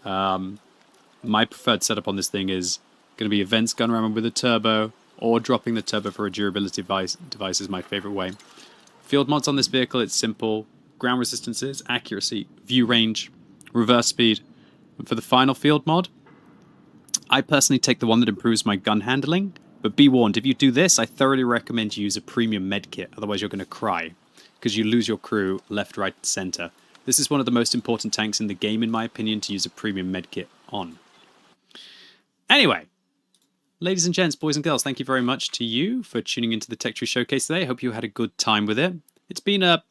my preferred setup on this thing is going to be events gun rammer with a turbo, or dropping the turbo for a durability device is my favorite way. Field mods on this vehicle, it's simple. Ground resistances, accuracy, view range, reverse speed. And for the final field mod, I personally take the one that improves my gun handling, but be warned, if you do this, I thoroughly recommend you use a premium med kit, otherwise you're going to cry, because you lose your crew left, right, and center. This is one of the most important tanks in the game, in my opinion, to use a premium med kit on. Anyway, ladies and gents, boys and girls, thank you very much to you for tuning into the Tech Tree Showcase today. I hope you had a good time with it. It's been a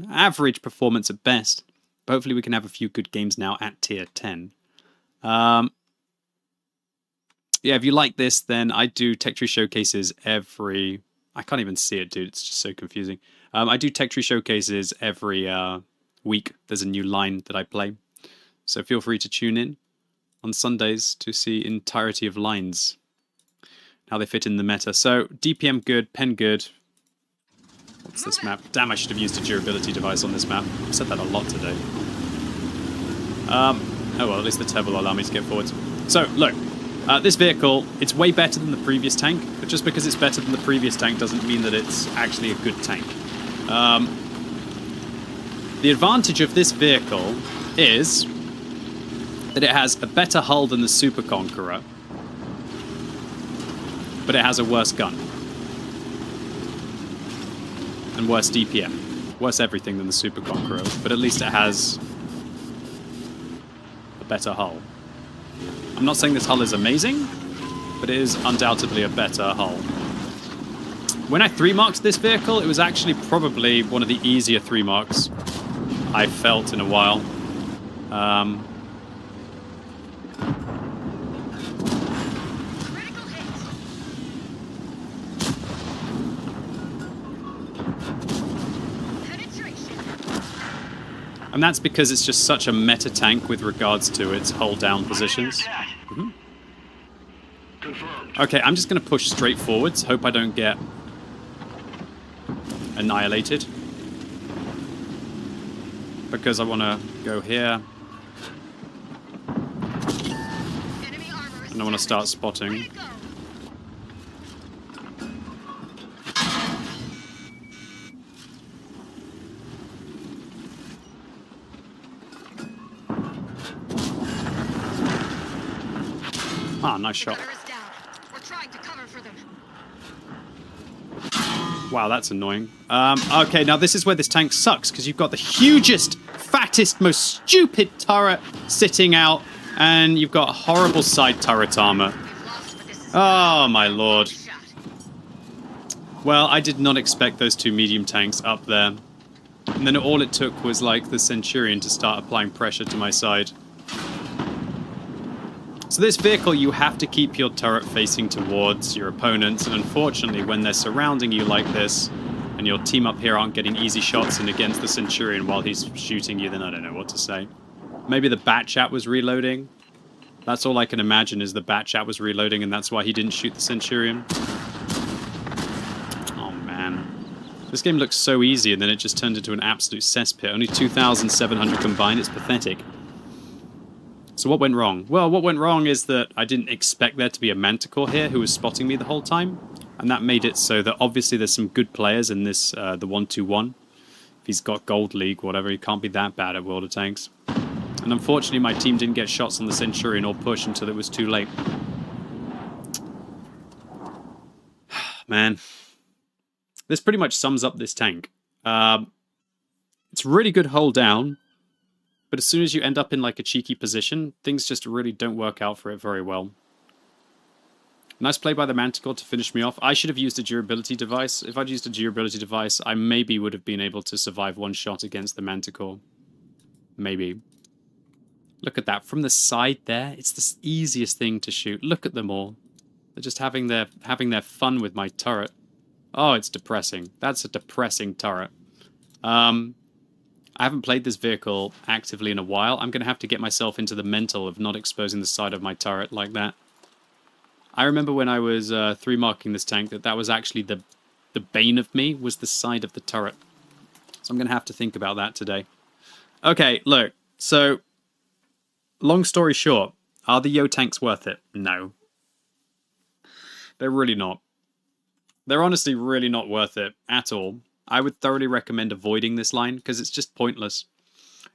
average performance at best, but hopefully we can have a few good games now at tier 10. Yeah, if you like this, then I do Tech Tree Showcases every... I can't even see it, dude. It's just so confusing. I do Tech Tree Showcases every week. There's a new line that I play. So feel free to tune in on Sundays to see entirety of lines, how they fit in the meta. So DPM good, pen good. What's this map? Damn, I should have used a durability device on this map. I've said that a lot today. Oh well, at least the turbo will allow me to get forwards. So, look. This vehicle, it's way better than the previous tank, but just because it's better than the previous tank doesn't mean that it's actually a good tank. The advantage of this vehicle is that it has a better hull than the Super Conqueror, but it has a worse gun. And worse DPM. Worse everything than the Super Conqueror, but at least it has a better hull. I'm not saying this hull is amazing, but it is undoubtedly a better hull. When I 3-marked this vehicle, it was actually probably one of the easier 3-marks I felt in a while. And that's because it's just such a meta tank with regards to its hull down positions. Okay, I'm just going to push straight forwards. Hope I don't get annihilated. Because I want to go here. And I want to start spotting. Ah, nice shot. Wow, that's annoying. Okay, now this is where this tank sucks, because you've got the hugest, fattest, most stupid turret sitting out, and you've got horrible side turret armor. Oh, my lord. Well, I did not expect those two medium tanks up there. And then all it took was, like, the Centurion to start applying pressure to my side. So this vehicle, you have to keep your turret facing towards your opponents, and unfortunately, when they're surrounding you like this, and your team up here aren't getting easy shots in against the Centurion while he's shooting you, then I don't know what to say. Maybe the Batchat was reloading. That's all I can imagine, is the Batchat was reloading, and that's why he didn't shoot the Centurion. Oh, man. This game looks so easy, and then it just turned into an absolute cesspit. Only 2,700 combined. It's pathetic. So what went wrong? Well, what went wrong is that I didn't expect there to be a Manticore here who was spotting me the whole time. And that made it so that obviously there's some good players in this, the 1-2-1. If he's got Gold League, whatever, he can't be that bad at World of Tanks. And unfortunately my team didn't get shots on the Centurion or push until it was too late. Man. This pretty much sums up this tank. It's really good hold down. But as soon as you end up in like a cheeky position, things just really don't work out for it very well. Nice play by the Manticore to finish me off. I should have used a durability device. If I'd used a durability device, I maybe would have been able to survive one shot against the Manticore. Maybe. Look at that. From the side there, it's the easiest thing to shoot. Look at them all. They're just having their fun with my turret. Oh, it's depressing. That's a depressing turret. I haven't played this vehicle actively in a while. I'm going to have to get myself into the mental of not exposing the side of my turret like that. I remember when I was 3-marking this tank that was actually the bane of me, was the side of the turret. So I'm going to have to think about that today. Okay, look. So, long story short, are the Yo tanks worth it? No. They're really not. They're honestly really not worth it at all. I would thoroughly recommend avoiding this line, because it's just pointless.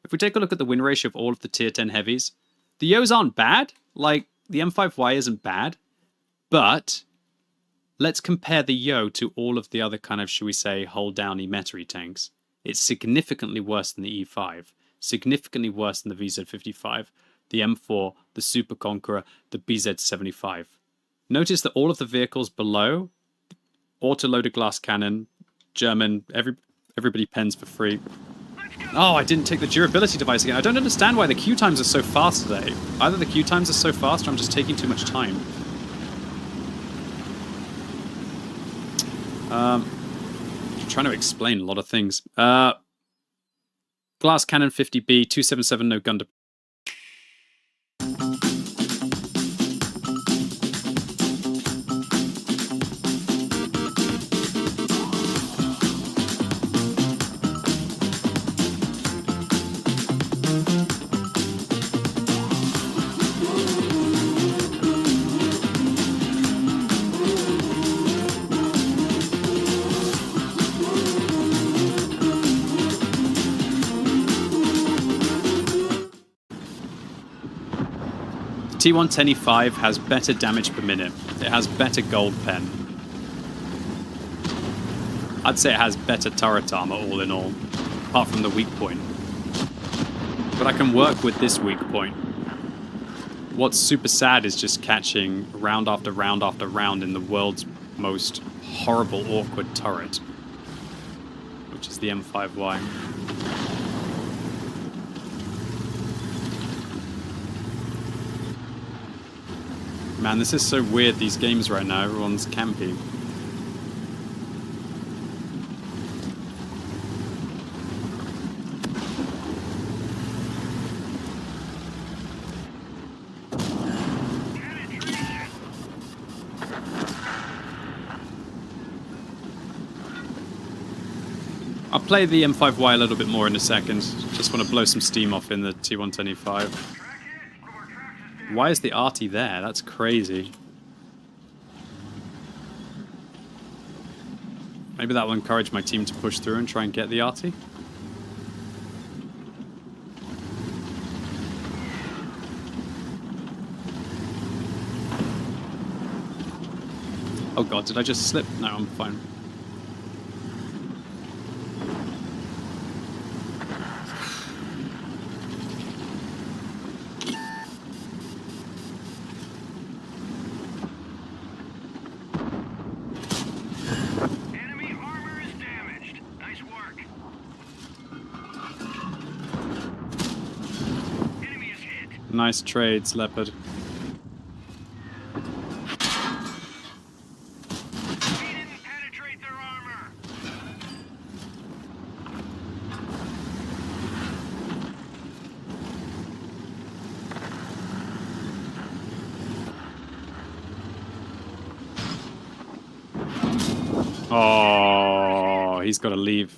If we take a look at the win ratio of all of the tier 10 heavies, the Yos aren't bad. Like, the M5Y isn't bad. But, let's compare the Yo to all of the other kind of, should we say, hold-down-y metery tanks. It's significantly worse than the E5. Significantly worse than the VZ55, the M4, the Super Conqueror, the BZ75. Notice that all of the vehicles below, auto-loaded glass cannon, German, everybody pens for free. Oh, I didn't take the durability device again. I don't understand why the queue times are so fast today. Either the queue times are so fast or I'm just taking too much time. I'm trying to explain a lot of things. Glass cannon 50B, 277 no gun. T110E5 has better damage per minute. It has better gold pen. I'd say it has better turret armor all in all, apart from the weak point. But I can work with this weak point. What's super sad is just catching round after round after round in the world's most horrible, awkward turret, which is the M5Y. Man, this is so weird, these games right now. Everyone's campy. I'll play the M5Y a little bit more in a second. Just want to blow some steam off in the T110E5. Why is the arty there? That's crazy. Maybe that will encourage my team to push through and try and get the arty. Oh god, did I just slip? No, I'm fine. Nice trades, Leopard. Oh, he's got to leave.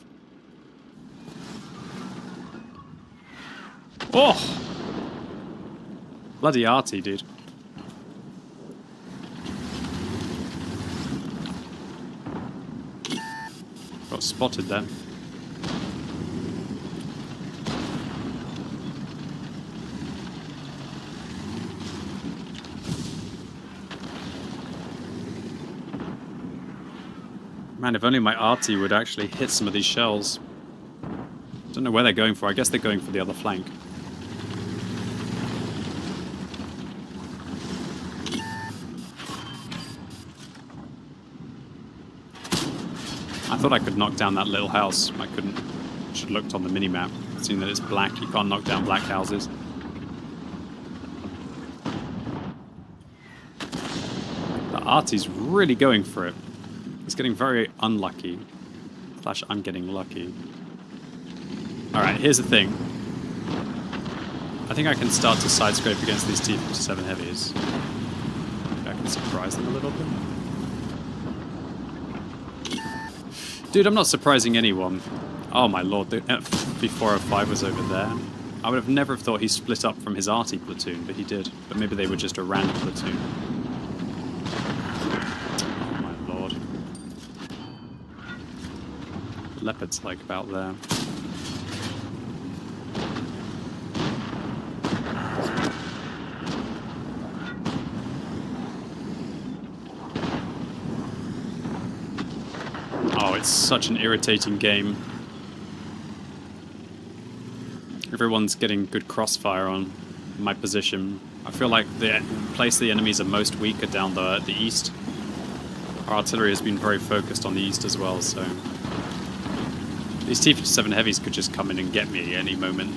Oh! Bloody arty, dude. Got spotted then. Man, if only my arty would actually hit some of these shells. Don't know where they're going for. I guess they're going for the other flank. I thought I could knock down that little house. I couldn't. Should have looked on the mini-map. Seeing that it's black, you can't knock down black houses. The arty's really going for it. He's getting very unlucky. Slash, I'm getting lucky. Alright, here's the thing. I think I can start to side scrape against these T-57 heavies. Maybe I can surprise them a little bit. Dude, I'm not surprising anyone. Oh my lord, the F-405 was over there. I would have never have thought he split up from his arty platoon, but he did. But maybe they were just a random platoon. Oh my lord. Leopard's like about there. Oh, it's such an irritating game. Everyone's getting good crossfire on my position. I feel like the place the enemies are most weak are down the east. Our artillery has been very focused on the east as well, so... These T-57 heavies could just come in and get me at any moment.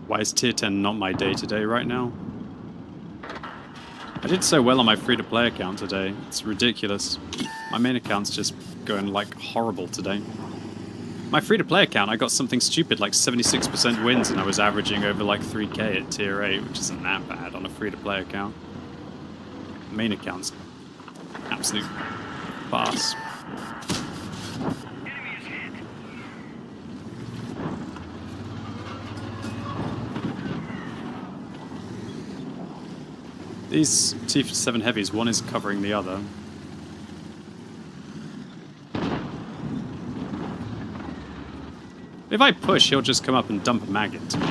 Why is tier 10 not my day today right now? I did so well on my free-to-play account today. It's ridiculous. My main account's just going like horrible today. My free-to-play account, I got something stupid like 76% wins and I was averaging over like 3k at tier 8, which isn't that bad on a free-to-play account. Main account's absolute farce. These T-57 heavies, one is covering the other. If I push, he'll just come up and dump a mag into me.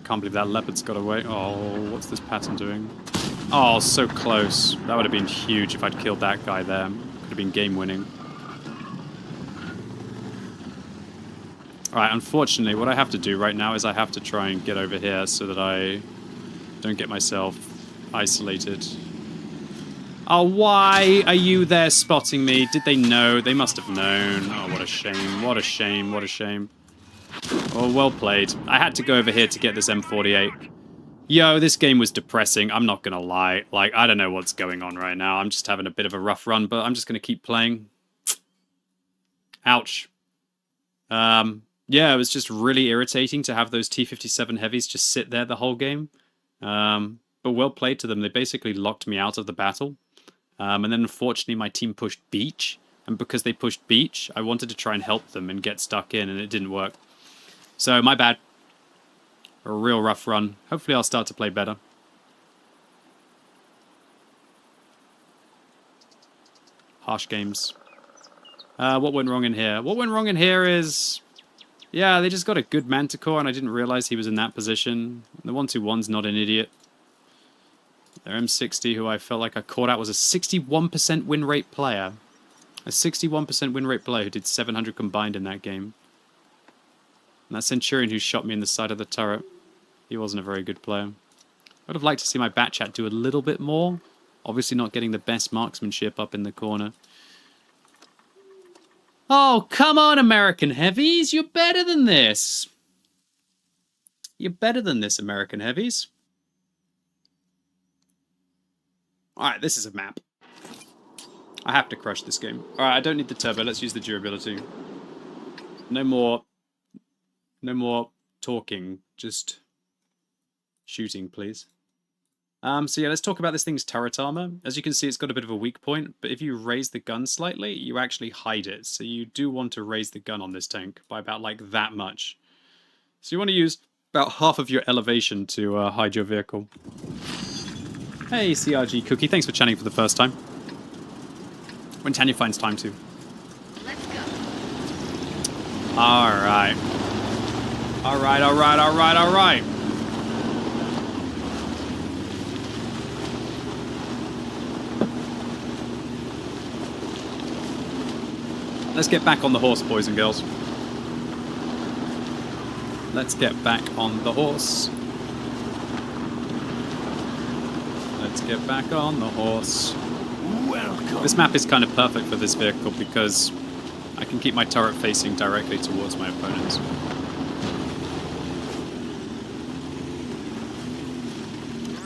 Can't believe that leopard's got away. Oh, what's this pattern doing? Oh, so close. That would have been huge if I'd killed that guy there. Could have been game winning. Alright, unfortunately, what I have to do right now is I have to try and get over here so that I don't get myself isolated. Oh, why are you there spotting me? Did they know? They must have known. Oh, what a shame. What a shame. What a shame. Oh, well played. I had to go over here to get this M48. Yo, this game was depressing. I'm not gonna lie. Like, I don't know what's going on right now. I'm just having a bit of a rough run, but I'm just gonna keep playing. Ouch. Yeah, it was just really irritating to have those T-57 heavies just sit there the whole game. But well played to them. They basically locked me out of the battle. And then unfortunately my team pushed beach. And because they pushed beach, I wanted to try and help them and get stuck in, and it didn't work. So, my bad. A real rough run. Hopefully I'll start to play better. Harsh games. What went wrong in here? What went wrong in here is... Yeah, they just got a good Manticore, and I didn't realize he was in that position. The 121's not an idiot. Their M60, who I felt like I caught out, was a 61% win rate player. A 61% win rate player who did 700 combined in that game. And that Centurion who shot me in the side of the turret, he wasn't a very good player. I would have liked to see my bat chat do a little bit more. Obviously not getting the best marksmanship up in the corner. Oh, come on, American Heavies. You're better than this. You're better than this, American Heavies. Alright, this is a map. I have to crush this game. Alright, I don't need the turbo. Let's use the durability. No more talking. Just shooting, please. So yeah, let's talk about this thing's turret armor. As you can see, it's got a bit of a weak point, but if you raise the gun slightly, you actually hide it. So you do want to raise the gun on this tank by about like that much. So you want to use about half of your elevation to hide your vehicle. Hey, CRG Cookie, thanks for chatting for the first time. When Tanya finds time to. Let's go. Alright. Alright. Let's get back on the horse, boys and girls. Let's get back on the horse. Let's get back on the horse. Welcome. This map is kind of perfect for this vehicle because I can keep my turret facing directly towards my opponents.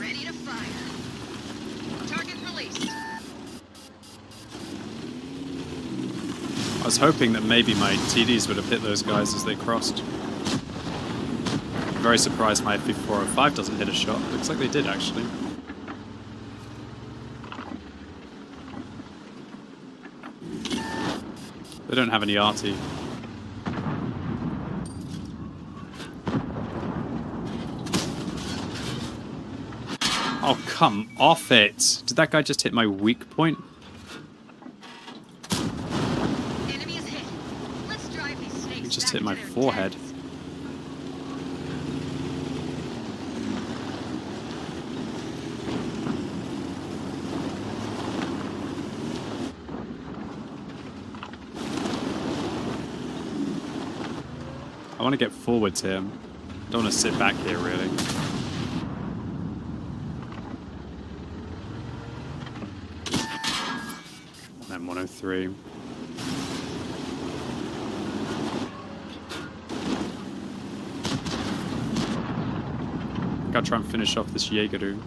Ready to fire. Target released. I was hoping that maybe my TDs would have hit those guys as they crossed. I'm very surprised my FP405 doesn't hit a shot. Looks like they did, actually. They don't have any RT. Oh, come off it! Did that guy just hit my weak point? Enemy is hit. Let's drive these snakes. He just hit my forehead. I want to get forwards here. Don't want to sit back here, really. And 103. Gotta try and finish off this Jaegeru.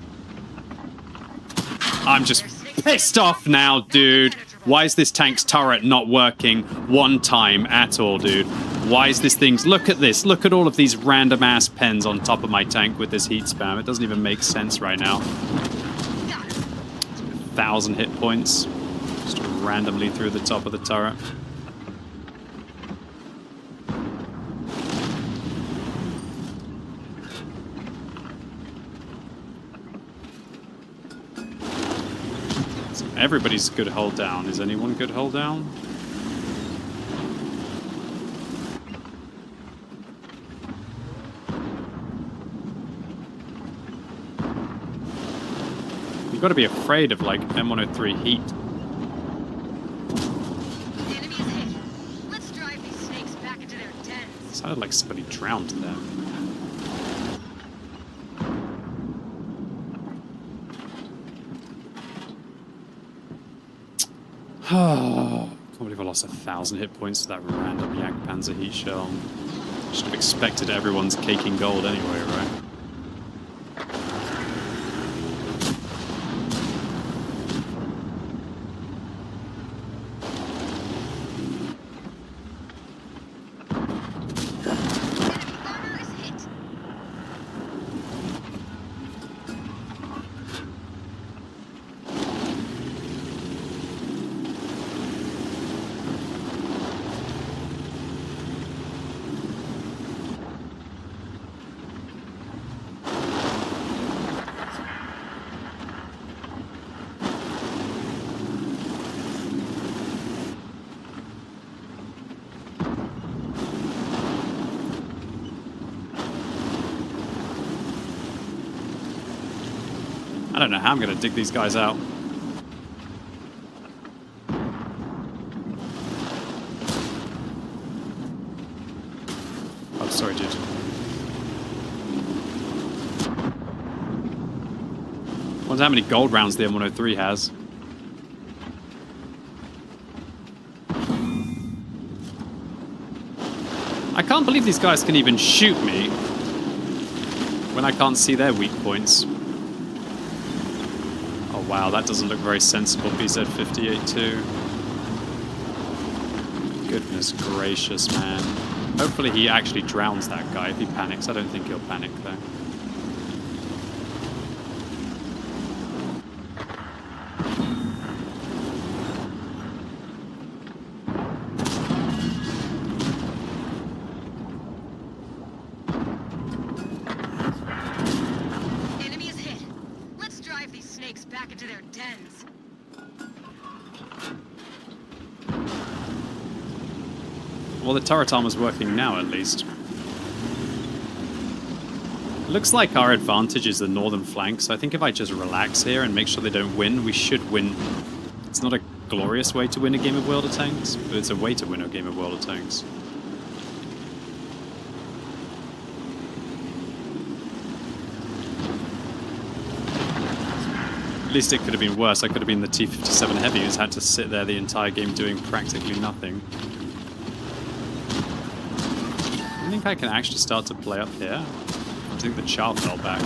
I'm just pissed off now, dude. Why is this tank's turret not working one time at all, dude? Why is this thing... Look at this. Look at all of these random-ass pens on top of my tank with this heat spam. It doesn't even make sense right now. 1,000 hit points. Just randomly through the top of the turret. So everybody's good hold down. Is anyone good hold down? You've got to be afraid of, like, M103 heat. The enemy is hit. Let's drive these snakes back into their dens. It sounded like somebody drowned there. I can't believe I lost 1,000 hit points to that random Yak Panzer heat shell. Should have expected everyone's caking gold anyway, right? I don't know how I'm going to dig these guys out. Oh, sorry, dude. Wonder how many gold rounds the M103 has. I can't believe these guys can even shoot me when I can't see their weak points. Oh wow, that doesn't look very sensible, BZ58 too. Goodness gracious, man. Hopefully he actually drowns that guy if he panics. I don't think he'll panic though. Well, the turret armor's working now, at least. Looks like our advantage is the northern flank, so I think if I just relax here and make sure they don't win, we should win. It's not a glorious way to win a game of World of Tanks, but it's a way to win a game of World of Tanks. At least it could have been worse. I could have been the T-57 Heavy who's had to sit there the entire game doing practically nothing. I think I can actually start to play up here. I think the char fell back.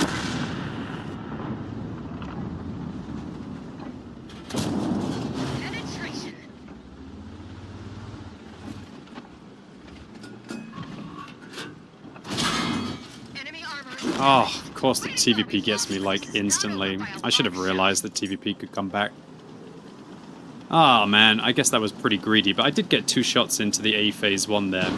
Oh, of course the TVP gets me like instantly. I should have realized that TVP could come back. Oh man, I guess that was pretty greedy, but I did get 2 shots into the A phase 1 there.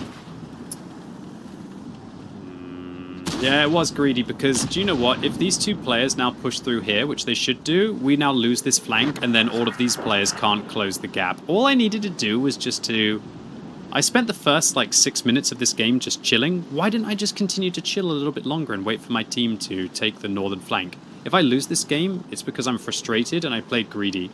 Yeah, it was greedy because, do you know what? If these 2 players now push through here, which they should do, we now lose this flank, and then all of these players can't close the gap. All I needed to do was just to... I spent the first, like, 6 minutes of this game just chilling. Why didn't I just continue to chill a little bit longer and wait for my team to take the northern flank? If I lose this game, it's because I'm frustrated and I played greedy.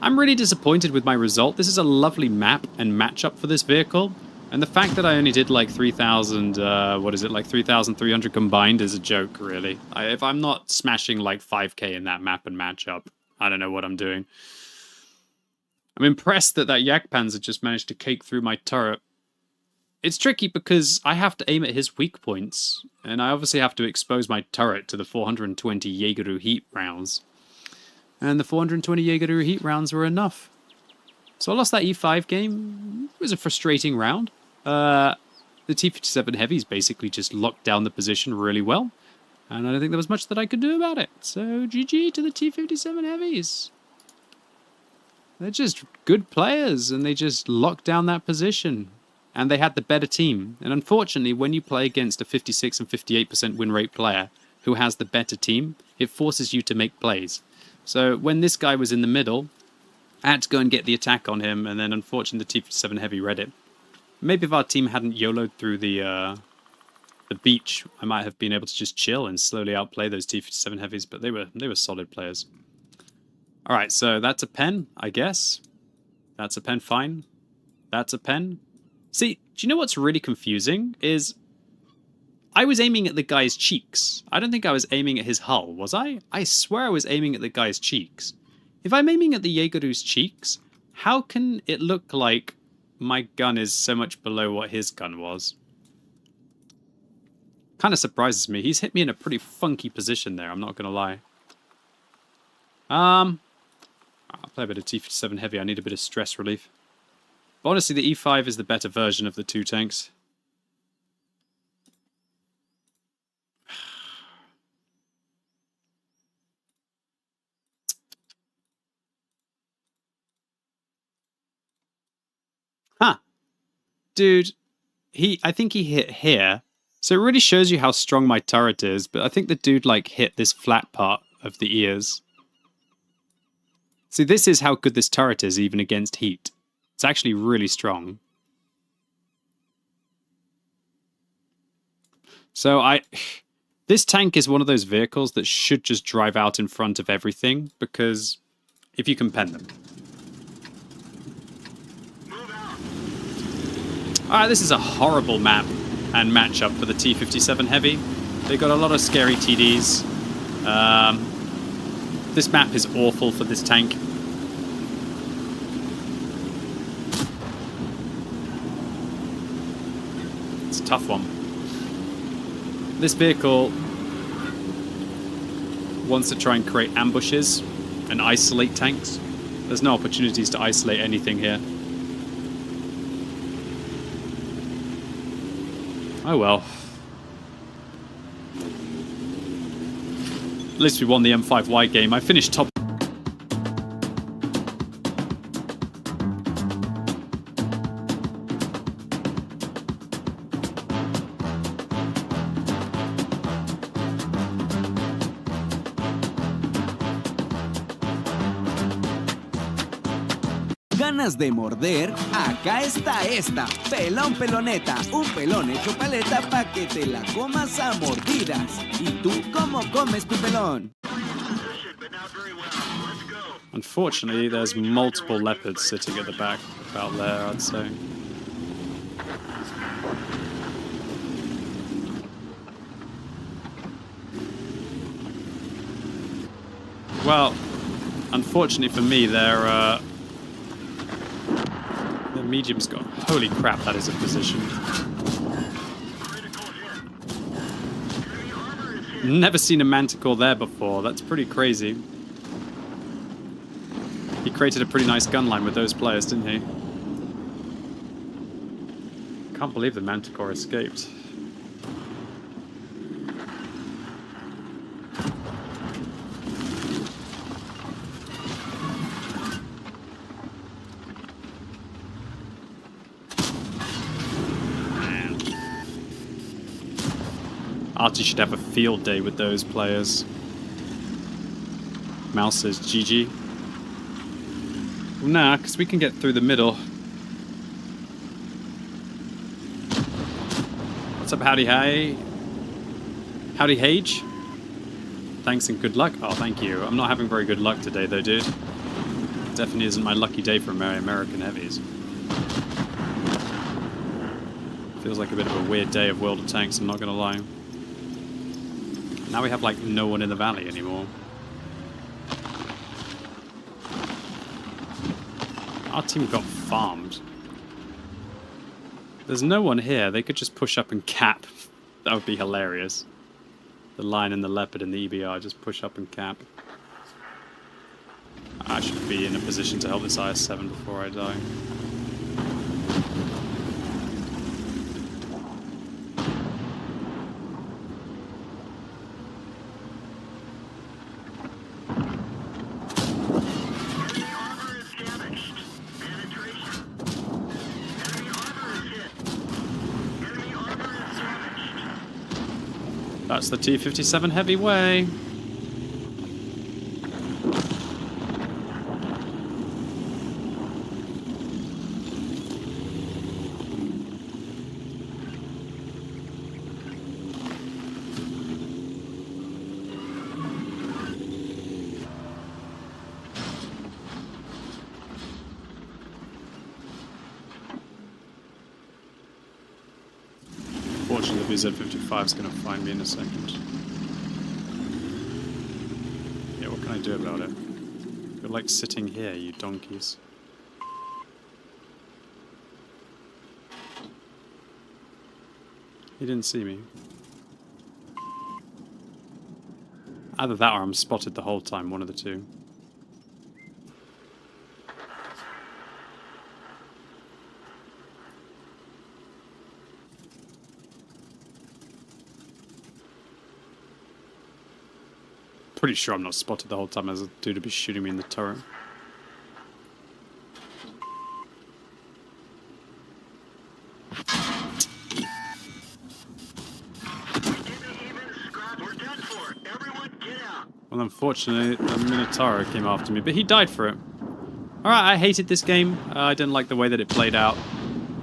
I'm really disappointed with my result. This is a lovely map and matchup for this vehicle. And the fact that I only did like 3,000, what is it, like 3,300 combined is a joke, really. If I'm not smashing like 5k in that map and matchup, I don't know what I'm doing. I'm impressed that that Yak Panzer just managed to cake through my turret. It's tricky because I have to aim at his weak points, and I obviously have to expose my turret to the 420 Jaegeru heat rounds. And the 420 Jaegeru heat rounds were enough. So I lost that E5 game. It was a frustrating round. The T-57 Heavies basically just locked down the position really well, and I don't think there was much that I could do about it. So GG to the T-57 Heavies. They're just good players, and they just locked down that position, and they had the better team. And unfortunately, when you play against a 56 and 58% win rate player who has the better team, it forces you to make plays. So when this guy was in the middle, I had to go and get the attack on him, and then unfortunately the T-57 Heavy read it. Maybe if our team hadn't YOLO'd through the beach, I might have been able to just chill and slowly outplay those T-57 Heavies, but they were solid players. Alright, so that's a pen, I guess. That's a pen, fine. That's a pen. See, do you know what's really confusing? Is I was aiming at the guy's cheeks. I don't think I was aiming at his hull, was I? I swear I was aiming at the guy's cheeks. If I'm aiming at the Jaegeru's cheeks, How can it look like my gun is so much below what his gun was? Kind of surprises me. He's hit me in a pretty funky position there, I'm not going to lie. I'll play a bit of T-57 Heavy. I need a bit of stress relief. But honestly, the E5 is the better version of the two tanks. Huh. Dude, I think he hit here. So it really shows you how strong my turret is, but I think the dude, like, hit this flat part of the ears. See, this is how good this turret is, even against heat. It's actually really strong. So this tank is one of those vehicles that should just drive out in front of everything, because if you can pen them. Alright, this is a horrible map and matchup for the T-57 Heavy. They got a lot of scary TDs. This map is awful for this tank. It's a tough one. This vehicle wants to try and create ambushes and isolate tanks. There's no opportunities to isolate anything here. Oh well. At least we won the M5Y game. I finished top. ¿Ganas de morder? Acá está esta. Pelón peloneta. Un pelón hecho paleta pa' que te la comas a mordidas. ¿Y tú cómo comes tu pelón? Unfortunately, there's multiple leopards sitting at the back, about there, I'd say. Well, unfortunately for me, their medium's got... Holy crap, that is a position. Never seen a manticore there before. That's pretty crazy. He created a pretty nice gun line with those players, didn't he? Can't believe the manticore escaped. Archie should have a field day with those players. Mouse says GG. Well, nah, because we can get through the middle. What's up, Howdy Hey? Howdy Hage? Thanks and good luck. Oh, thank you. I'm not having very good luck today, though, dude. Definitely isn't my lucky day for American heavies. Feels like a bit of a weird day of World of Tanks, I'm not gonna lie. Now we have, like, no one in the valley anymore. Our team got farmed. There's no one here. They could just push up and cap. That would be hilarious. The Lion and the Leopard and the EBR just push up and cap. I should be in a position to help this IS-7 before I die. That's the T-57 Heavy way. Fortunately, the BZ-55 is going to find me in a second. Yeah, what can I do about it? You're like sitting here, you donkeys. He didn't see me. Either that or I'm spotted the whole time, one of the two. Pretty sure I'm not spotted the whole time as a dude to be shooting me in the turret. Well, unfortunately, the Minotaur came after me, but he died for it. Alright, I hated this game. I didn't like the way that it played out.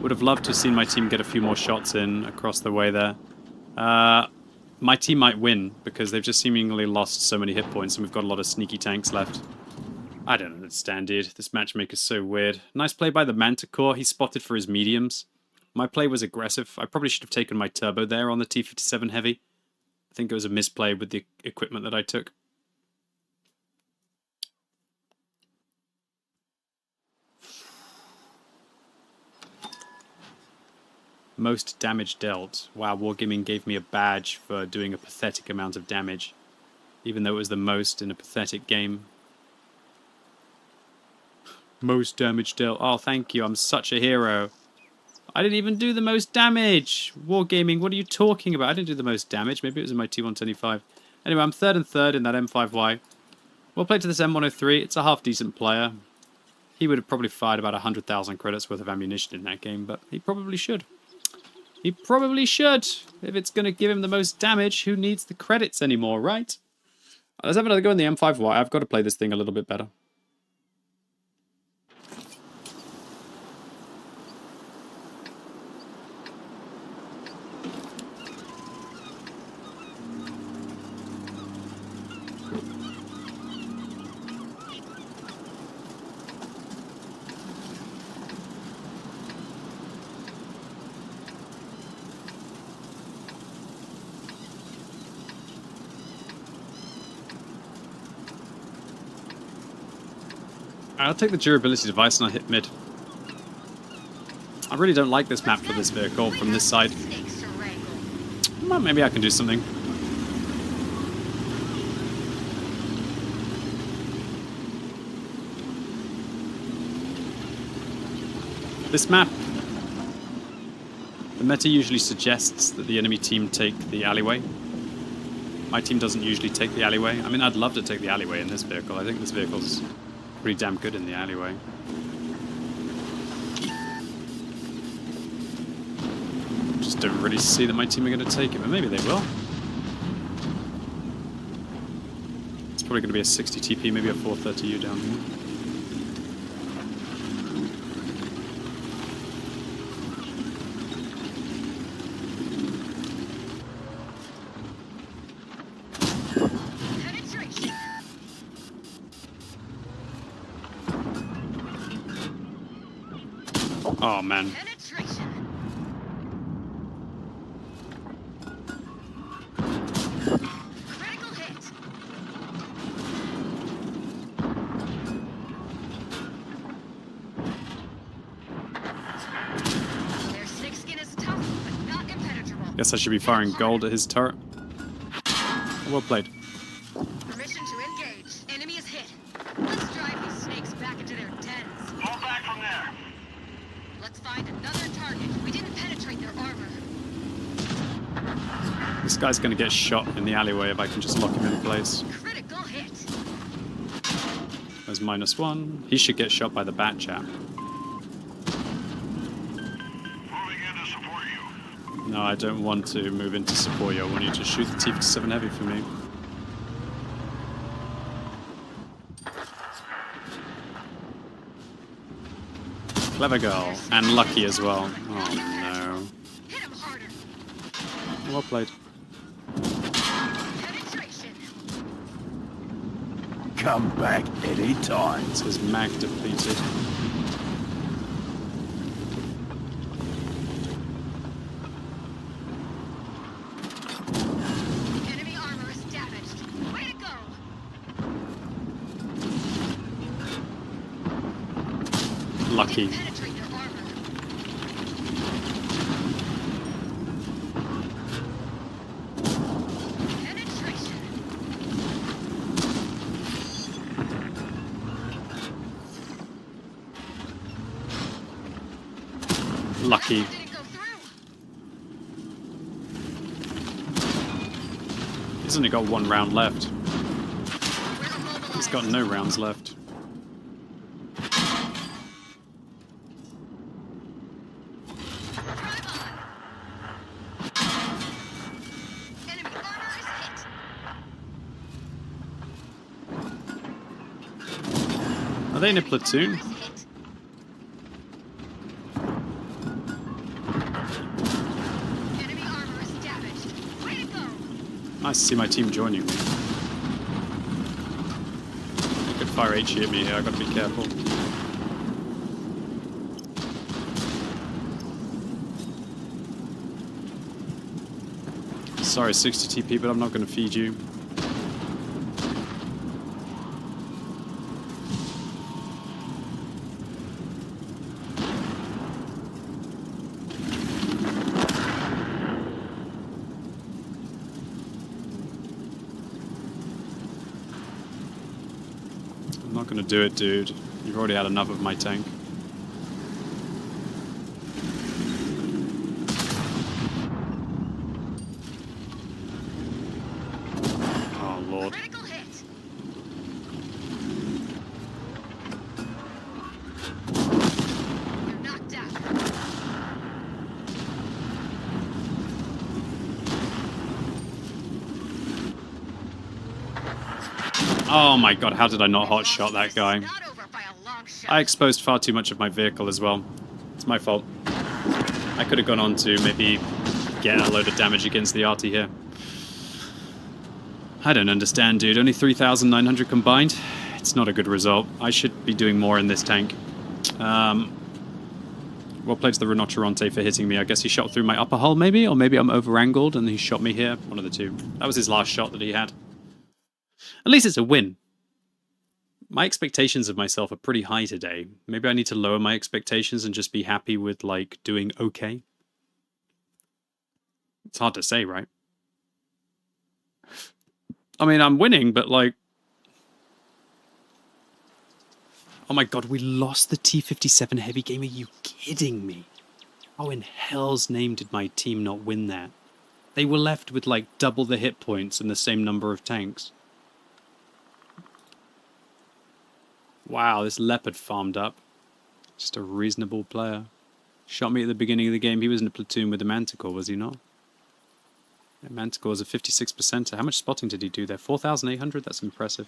Would have loved to have seen my team get a few more shots in across the way there. My team might win, because they've just seemingly lost so many hit points, and we've got a lot of sneaky tanks left. I don't understand, dude. This matchmaker's so weird. Nice play by the Manticore. He spotted for his mediums. My play was aggressive. I probably should have taken my turbo there on the T-57 Heavy. I think it was a misplay with the equipment that I took. Most damage dealt. Wow, Wargaming gave me a badge for doing a pathetic amount of damage, even though it was the most in a pathetic game. Most damage dealt. Oh, thank you. I'm such a hero. I didn't even do the most damage. Wargaming, what are you talking about? I didn't do the most damage. Maybe it was in my T125. Anyway, I'm third and third in that M5Y. Well played to this M103. It's a half-decent player. He would have probably fired about 100,000 credits worth of ammunition in that game, but he probably should. He probably should. If it's going to give him the most damage, who needs the credits anymore, right? Let's have another go in the M5Y. I've got to play this thing a little bit better. I'll take the durability device and I'll hit mid. I really don't like this map for this vehicle from this side. Well, maybe I can do something. This map, the meta usually suggests that the enemy team take the alleyway. My team doesn't usually take the alleyway. I mean, I'd love to take the alleyway in this vehicle. I think this vehicle's pretty damn good in the alleyway. Just don't really see that my team are going to take it, but maybe they will. It's probably going to be a 60 TP, maybe a 430U down here. Oh, man. Guess I should be firing gold at his turret. Well played. Permission to engage. Enemy is hit. Let's drive these snakes back into their dens. Fall back from there. Let's find another target. We didn't penetrate their armor. This guy's going to get shot in the alleyway if I can just lock him in place. Critical hit. There's -1. He should get shot by the bat chap. No, I don't want to move into support you. I want you to shoot the T-57 Heavy for me. Clever girl. And lucky as well. Oh, no. Well played. Come back anytime. It says mag depleted. Enemy armor is damaged. Way to go! Lucky. Penetrate their armor. Lucky. He's only got 1 round left. He's got no rounds left. Are they in a platoon? Nice to see my team joining me. They could fire HE at me here, I gotta be careful. Sorry, 60 TP, but I'm not gonna feed you. I'm not gonna do it, dude. You've already had enough of my tank. Oh, Lord. Oh my god, how did I not hotshot that guy? I exposed far too much of my vehicle as well. It's my fault. I could have gone on to maybe get a load of damage against the arty here. I don't understand, dude. Only 3,900 combined? It's not a good result. I should be doing more in this tank. Well played to the Rinoceronte for hitting me. I guess he shot through my upper hull, maybe? Or maybe I'm over-angled and he shot me here. One of the two. That was his last shot that he had. At least it's a win. My expectations of myself are pretty high today. Maybe I need to lower my expectations and just be happy with, like, doing okay. It's hard to say, right? I mean, I'm winning, but, like... Oh my god, we lost the T-57 heavy game. Are you kidding me? How in hell's name did my team not win that? They were left with, like, double the hit points and the same number of tanks. Wow, this Leopard farmed up. Just a reasonable player. Shot me at the beginning of the game. He was in a platoon with the Manticore, was he not? Yeah, Manticore's a 56%. How much spotting did he do there? 4,800? That's impressive.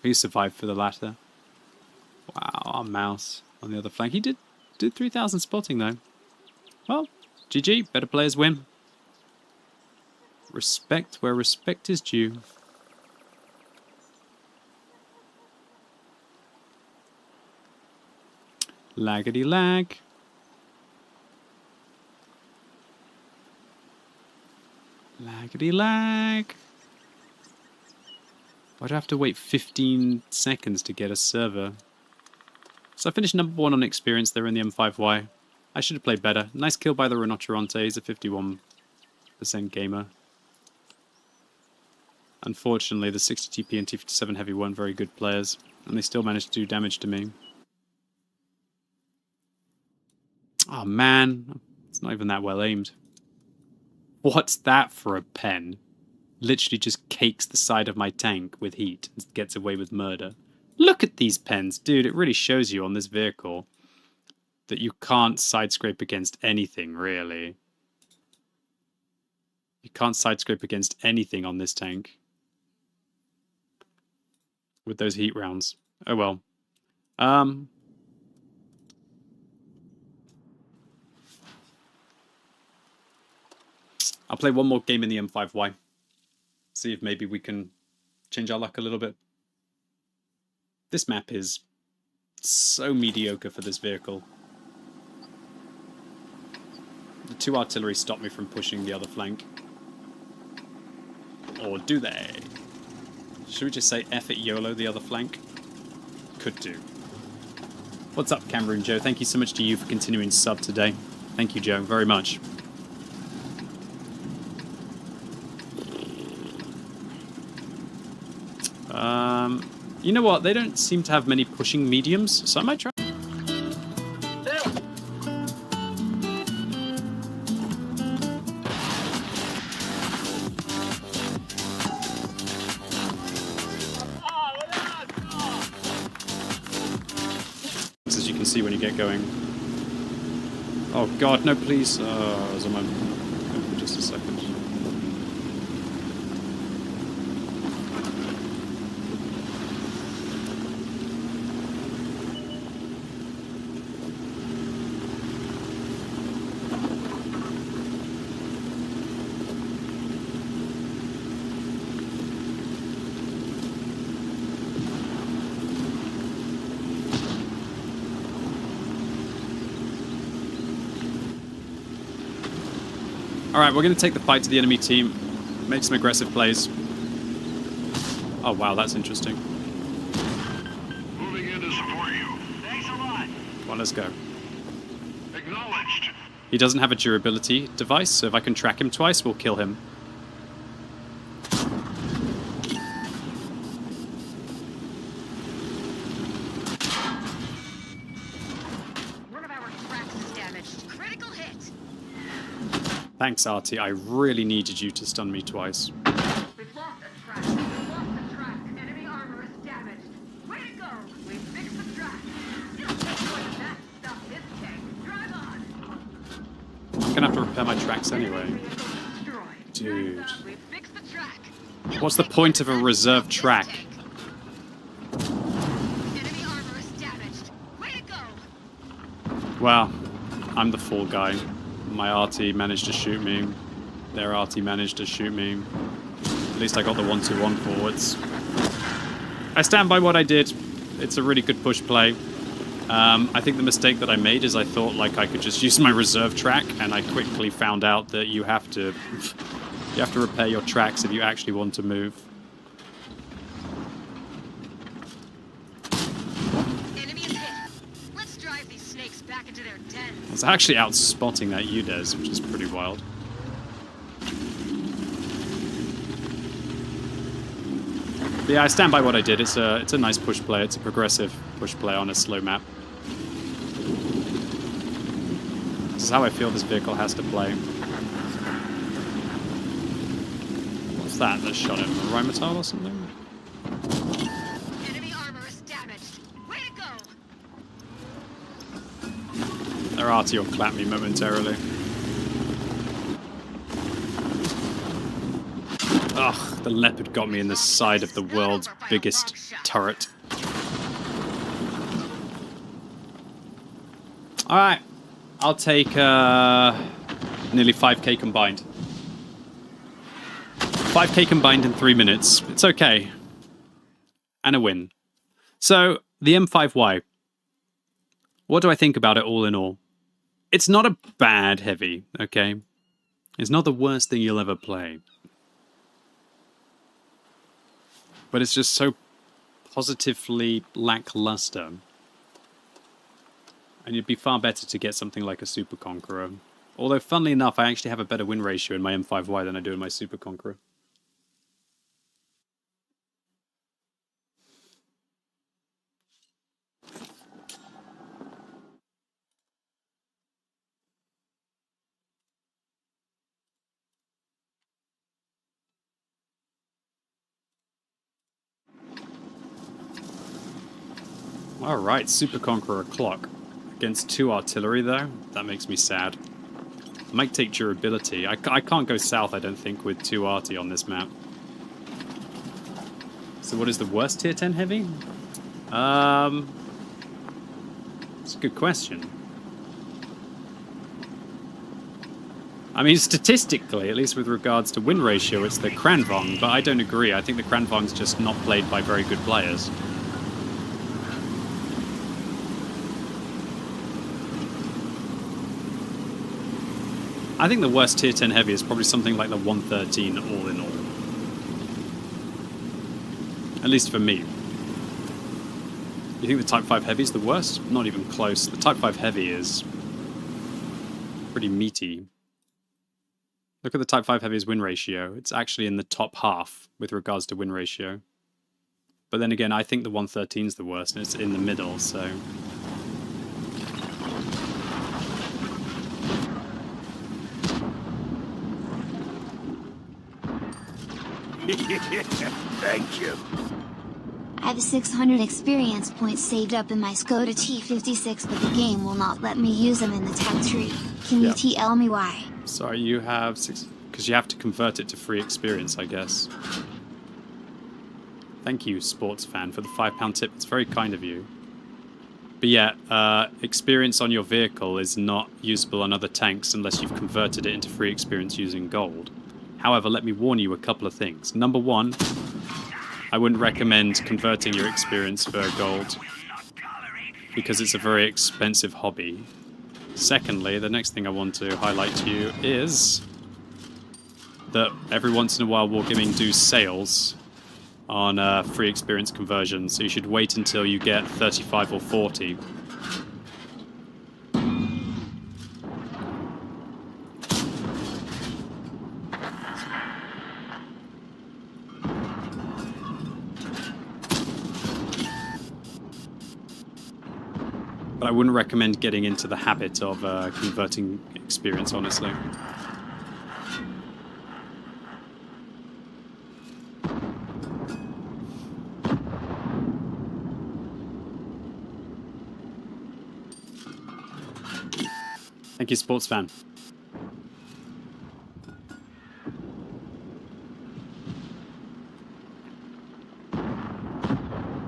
He survived for the latter. Wow, our mouse on the other flank. He did 3,000 spotting, though. Well, GG. Better players win. Respect where respect is due. Laggity lag. Laggity lag. Why'd I have to wait 15 seconds to get a server? So I finished number 1 on experience there in the M5Y. I should have played better. Nice kill by the Rinoceronte. He's a 51% gamer. Unfortunately, the 60 TP and T-57 Heavy weren't very good players, and they still managed to do damage to me. Oh man, it's not even that well aimed. What's that for a pen? Literally just cakes the side of my tank with heat and gets away with murder. Look at these pens, dude. It really shows you on this vehicle that you can't side scrape against anything, really. You can't side scrape against anything on this tank with those heat rounds. Oh well. I'll play one more game in the M5Y. See if maybe we can change our luck a little bit. This map is so mediocre for this vehicle. The 2 artillery stop me from pushing the other flank. Or do they? Should we just say F it YOLO the other flank? Could do. What's up, Cameron Joe? Thank you so much to you for continuing to sub today. Thank you, Joe, very much. You know what? They don't seem to have many pushing mediums, so I might try. as you can see when you get going. Oh god, no please. I was on my... for just a second. Alright, we're going to take the fight to the enemy team, make some aggressive plays. Oh wow, that's interesting. Moving in to support you. Thanks a lot. Well, let's go. Acknowledged. He doesn't have a durability device, so if I can track him twice, we'll kill him. One of our tracks is damaged. Critical hit. Thanks, Artie. I really needed you to stun me twice. We've lost a track. We've lost a track. Enemy armor is damaged. Way to go. We fixed the track. It'll take more than that to stop this tank. Drive on. I'm gonna have to repair my tracks anyway. Dude. We fixed the track. What's the point of a reserve track? Enemy armor is damaged. Way to go. Well, I'm the fall guy. My Artie managed to shoot me. Their Artie managed to shoot me. At least I got the 1-2-1 forwards. I stand by what I did. It's a really good push play. I think the mistake that I made is I thought like I could just use my reserve track, and I quickly found out that you have to repair your tracks if you actually want to move. Enemy is hit. Let's drive these snakes back into their den. I was actually out spotting that UDES, which is pretty wild. But yeah, I stand by what I did. It's a nice push play. It's a progressive push play on a slow map. This is how I feel this vehicle has to play. What's that? That shot him? A Rheinmetall or something? Enemy armor is damaged. Way to go. Their Artie will clap me momentarily. Ugh, the Leopard got me in the side of the world's biggest turret. Alright, I'll take nearly 5k combined. 5k combined in 3 minutes. It's okay. And a win. So, the M5Y. What do I think about it all in all? It's not a bad heavy, okay? It's not the worst thing you'll ever play. But it's just so positively lackluster. And it'd be far better to get something like a Super Conqueror. Although, funnily enough, I actually have a better win ratio in my M5Y than I do in my Super Conqueror. Alright, Super Conqueror clock. Against 2 artillery, though? That makes me sad. I might take durability. I can't go south, I don't think, with 2 arty on this map. So what is the worst tier 10 heavy? It's a good question. I mean, statistically, at least with regards to win ratio, it's the Kranvong, but I don't agree. I think the Kranvong's just not played by very good players. I think the worst tier 10 heavy is probably something like the 113 all in all. At least for me. You think the Type 5 heavy is the worst? Not even close. The Type 5 heavy is pretty meaty. Look at the Type 5 heavy's win ratio. It's actually in the top half with regards to win ratio. But then again, I think the 113 is the worst, and it's in the middle, so... Thank you. I have 600 experience points saved up in my Skoda T56, but the game will not let me use them in the tech tree. Can you tell me why? Sorry, you have 6... Because you have to convert it to free experience, I guess. Thank you, sports fan, for the £5 tip. It's very kind of you. But yeah, experience on your vehicle is not usable on other tanks unless you've converted it into free experience using gold. However, let me warn you a couple of things. Number one, I wouldn't recommend converting your experience for gold because it's a very expensive hobby. Secondly, the next thing I want to highlight to you is that every once in a while Wargaming do sales on free experience conversion, so you should wait until you get 35 or 40. But I wouldn't recommend getting into the habit of converting experience, honestly. Thank you, sports fan.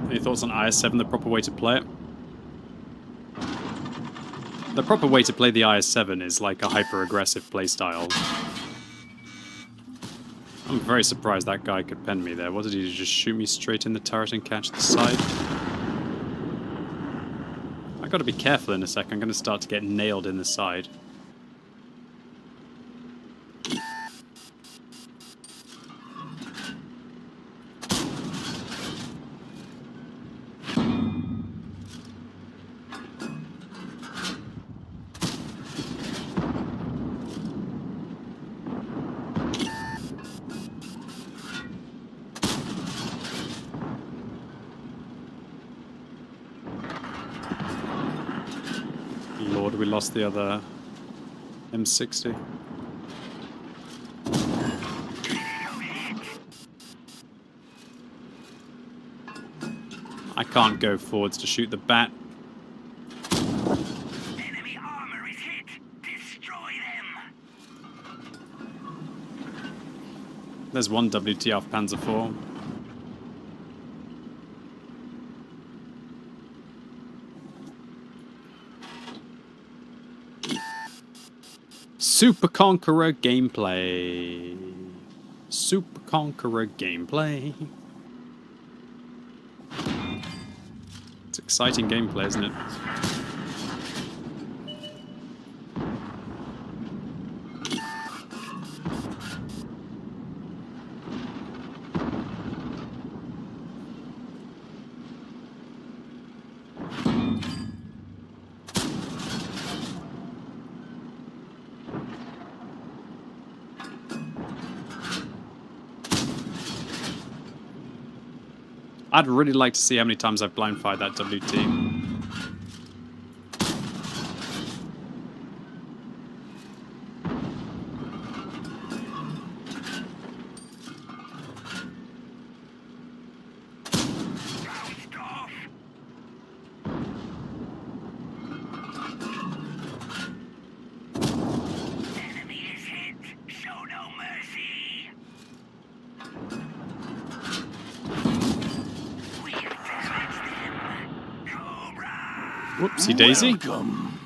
Any thoughts on IS-7, the proper way to play it? The proper way to play the IS-7 is like a hyper-aggressive playstyle. I'm very surprised that guy could pen me there. What did he do? Just shoot me straight in the turret and catch the side? I've got to be careful in a sec. I'm going to start to get nailed in the side. Lord, we lost the other M60. I can't go forwards to shoot the bat. Enemy armor is hit. Destroy them. There's one WTF Panzer IV. Super Conqueror gameplay. Super Conqueror gameplay. It's exciting gameplay, isn't it? I'd really like to see how many times I've blind fired that WT. Whoopsie daisy. Welcome.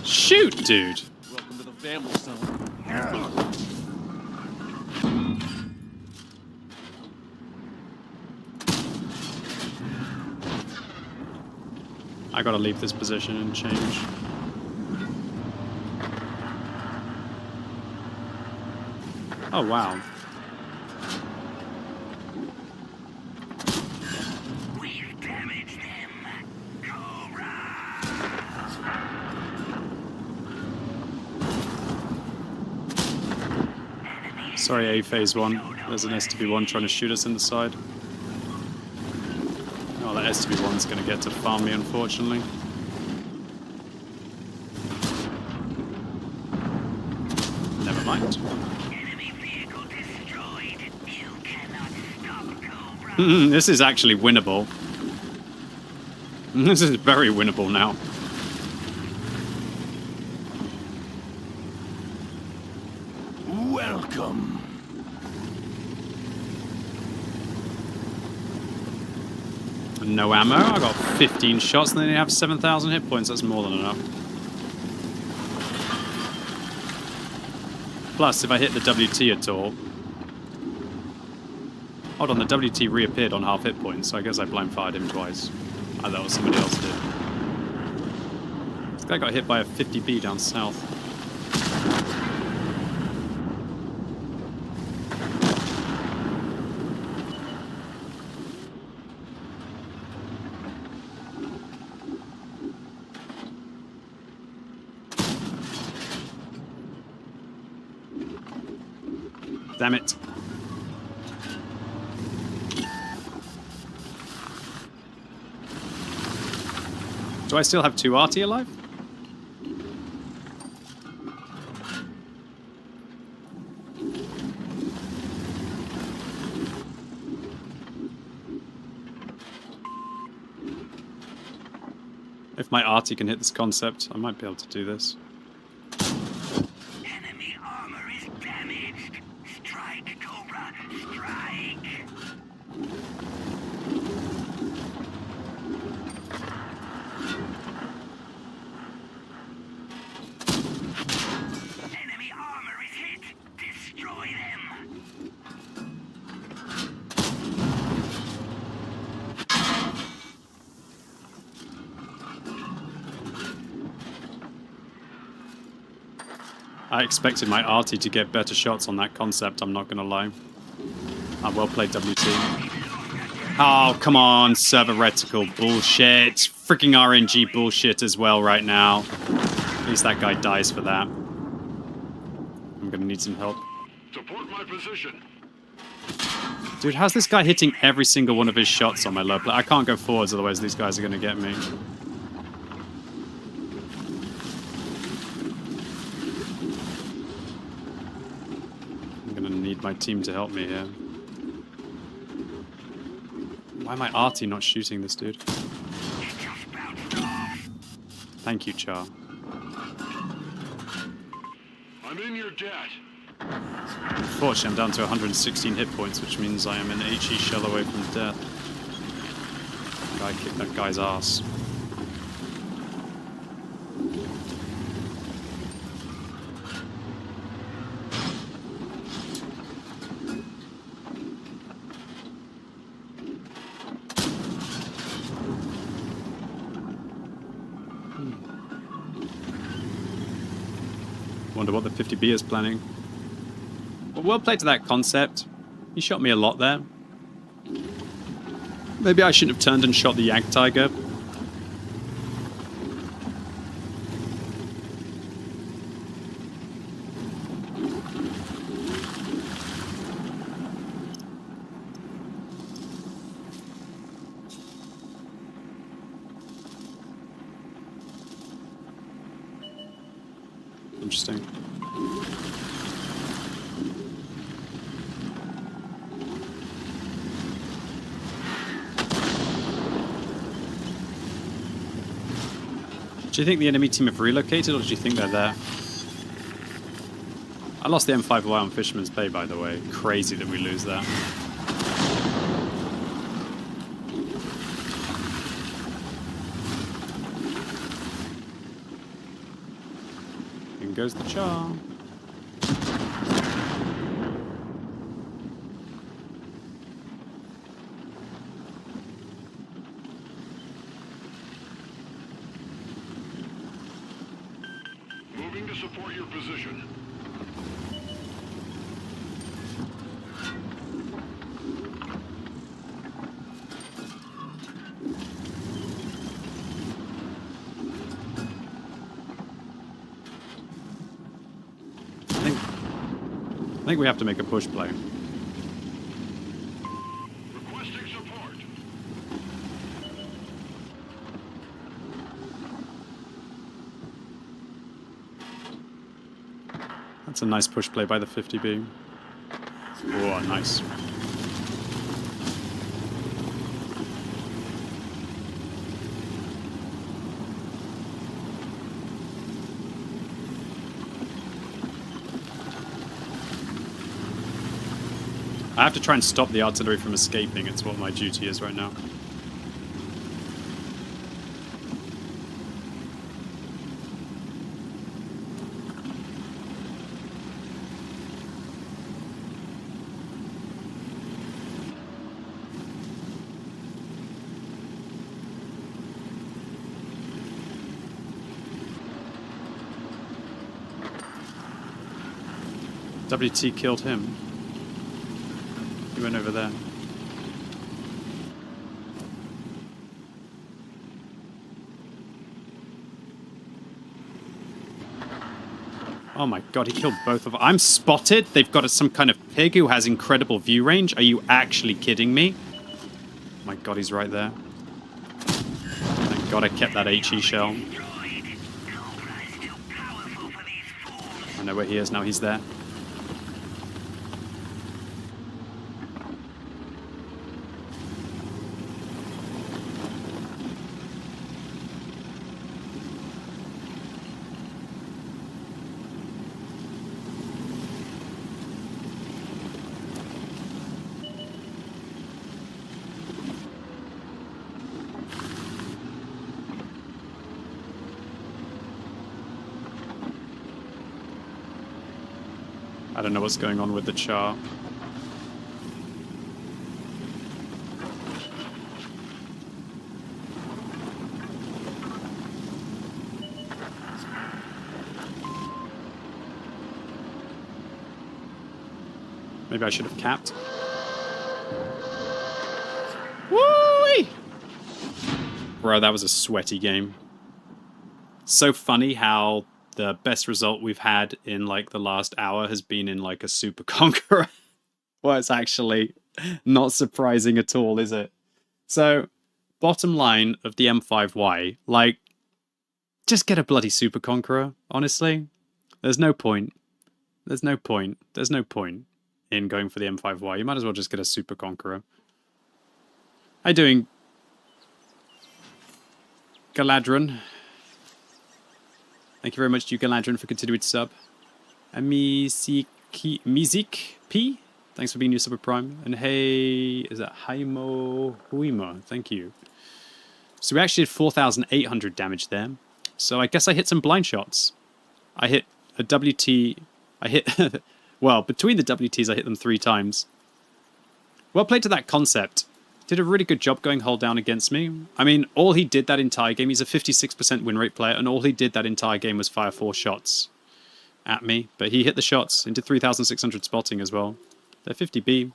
Shoot, dude. Welcome to the family, son. I gotta leave this position and change. Oh, wow. We've damaged them. Sorry, A phase 1. There's an STB-1 trying to shoot us in the side. Oh, that SW1's going to get to farm me, unfortunately. Never mind. This is actually winnable. This is very winnable now. Welcome. No ammo. I got 15 shots and then you have 7,000 hit points. That's more than enough. Plus, if I hit the WT at all... Hold on, the WT reappeared on half hit points, so I guess I blind fired him twice. I thought somebody else did. This guy got hit by a 50B down south. Damn it. Do I still have 2 RT alive? If my RT can hit this concept, I might be able to do this. Enemy armor is damaged. Strike, Cobra, strike. Enemy armor is hit. Destroy them. I expected my RT to get better shots on that concept, I'm not gonna lie. Well played, WT. Oh, come on, server reticle bullshit. Freaking RNG bullshit as well right now. At least that guy dies for that. I'm gonna need some help. Support my position. Dude, how's this guy hitting every single one of his shots on my low play? I can't go forwards, otherwise these guys are gonna get me. Need my team to help me here. Why am I RT not shooting this dude? Thank you, Char. I'm in your debt. Unfortunately, I'm down to 116 hit points, which means I am an HE shell away from death. Guy kicked that guy's ass. Wonder what the 50B is planning. Well played to that concept. He shot me a lot there. Maybe I shouldn't have turned and shot the Yak Tiger. Interesting. Do you think the enemy team have relocated, or do you think they're there? I lost the M5Y on Fisherman's Bay, by the way. Crazy that we lose that. In goes the Char. Moving to support your position. I think we have to make a push play. Requesting support. That's a nice push play by the 50B. Oh, nice. I have to try and stop the artillery from escaping. It's what my duty is right now. WT killed him. He went over there. Oh my god, he killed both of them. I'm spotted. They've got some kind of pig who has incredible view range. Are you actually kidding me? Oh my god, he's right there. Thank god I kept that HE shell. I know where he is now. He's there. I don't know what's going on with the char. Maybe I should have capped. Woo-wee! Bro, that was a sweaty game. So funny how the best result we've had in like the last hour has been in like a Super Conqueror. Well, it's actually not surprising at all, is it? So, bottom line of the M5Y, like, just get a bloody Super Conqueror, honestly. There's no point. There's no point. There's no point in going for the M5Y. You might as well just get a Super Conqueror. How you doing, Galadron? Thank you very much to you, Galadron, for continuing to sub. And Mizik P? Thanks for being your Super Prime. And hey, is that Haimo Huima? Thank you. So we actually did 4,800 damage there. So I guess I hit some blind shots. I hit a WT. I hit... well, between the WTs, I hit them 3 times. Well played to that concept. Did a really good job going hold down against me. I mean, all he did that entire game, he's a 56% win rate player, and all he did that entire game was fire 4 shots at me. But he hit the shots into 3,600 spotting as well. They're 50B.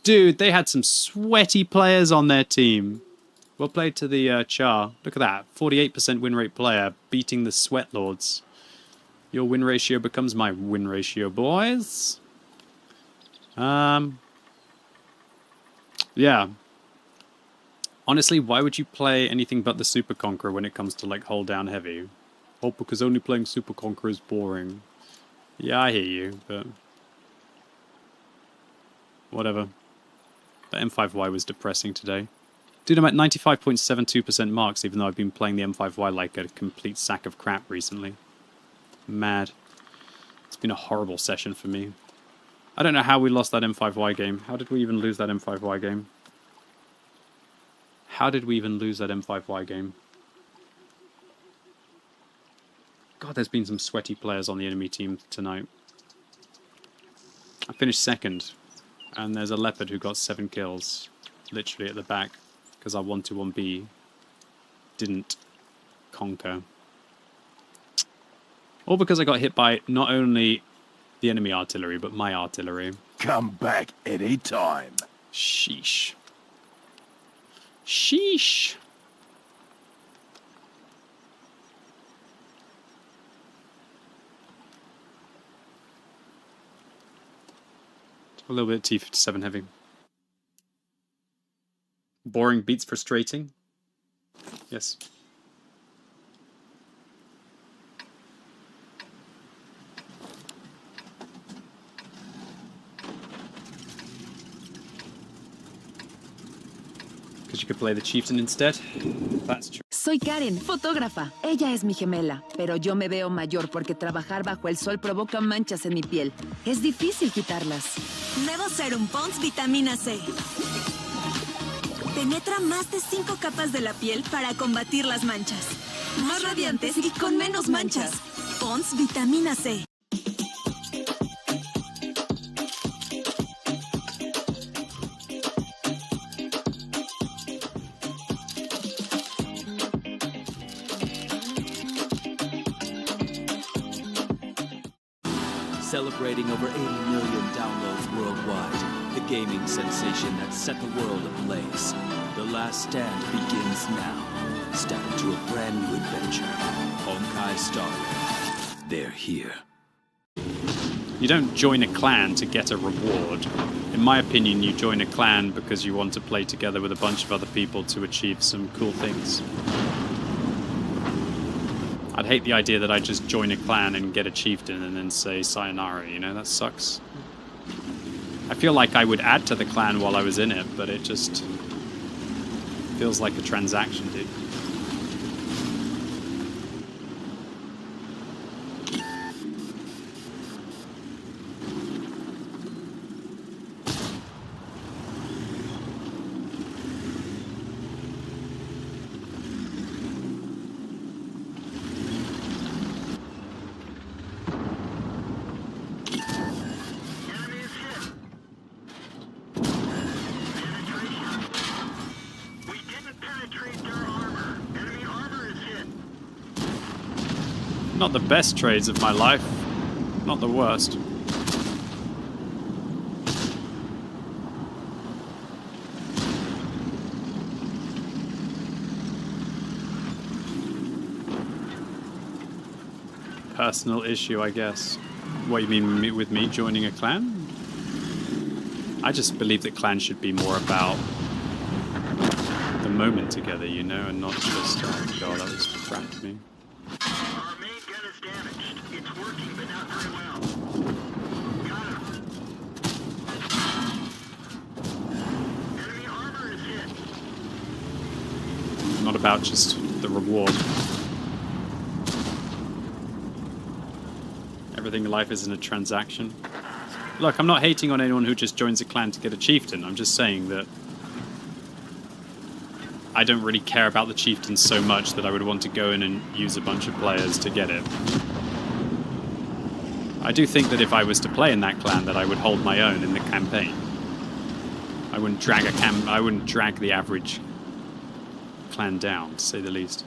Dude, they had some sweaty players on their team. Well played to the Char. Look at that. 48% win rate player beating the Sweat Lords. Your win ratio becomes my win ratio, boys. Yeah. Honestly, why would you play anything but the Super Conqueror when it comes to, like, hold down heavy? Oh, because only playing Super Conqueror is boring. Yeah, I hear you, but... whatever. The M5Y was depressing today. Dude, I'm at 95.72% marks, even though I've been playing the M5Y like a complete sack of crap recently. Mad. It's been a horrible session for me. I don't know how we lost that M5Y game. How did we even lose that M5Y game? How did we even lose that M5Y game? God, there's been some sweaty players on the enemy team tonight. I finished second, and there's a leopard who got 7 kills, literally at the back, because our 121B didn't conquer. All because I got hit by not only the enemy artillery, but my artillery. Come back anytime. Sheesh. Sheesh. A little bit T57 heavy. Boring beats frustrating. Yes. you could play the chieftain instead. That's true. Soy Karen, fotógrafa. Ella es mi gemela, pero yo me veo mayor porque trabajar bajo el sol provoca manchas en mi piel. Es difícil quitarlas. Nuevo Serum Pond's Vitamina C. Penetra más de 5 capas de la piel para combatir las manchas. Más radiantes y con menos manchas. Pond's Vitamina C. Celebrating over 80 million downloads worldwide, the gaming sensation that set the world ablaze. The last stand begins now. Step into a brand new adventure. Honkai Star Rail. They're here. You don't join a clan to get a reward. In my opinion, you join a clan because you want to play together with a bunch of other people to achieve some cool things. I'd hate the idea that I just join a clan and get a chieftain and then say sayonara, you know, that sucks. I feel like I would add to the clan while I was in it, but it just feels like a transaction, dude. Not the best trades of my life. Not the worst. Personal issue, I guess. What, you mean with me joining a clan? I just believe that clans should be more about the moment together, you know, and not just, oh god, that was crap to me. Our main gun is damaged. It's working, but not very well. Got him. Enemy armor is hit. Not about just the reward. Everything in life isn't a transaction. Look, I'm not hating on anyone who just joins a clan to get a chieftain. I'm just saying that I don't really care about the chieftain so much that I would want to go in and use a bunch of players to get it. I do think that if I was to play in that clan, that I would hold my own in the campaign. I wouldn't drag the average clan down, to say the least.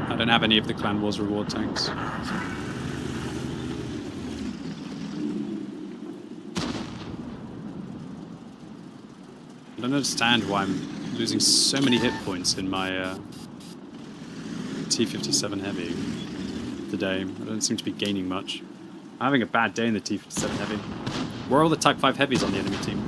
I don't have any of the Clan Wars reward tanks. I don't understand why I'm losing so many hit points in my T-57 Heavy today. I don't seem to be gaining much. I'm having a bad day in the T-57 Heavy. Where are all the Type 5 Heavies on the enemy team?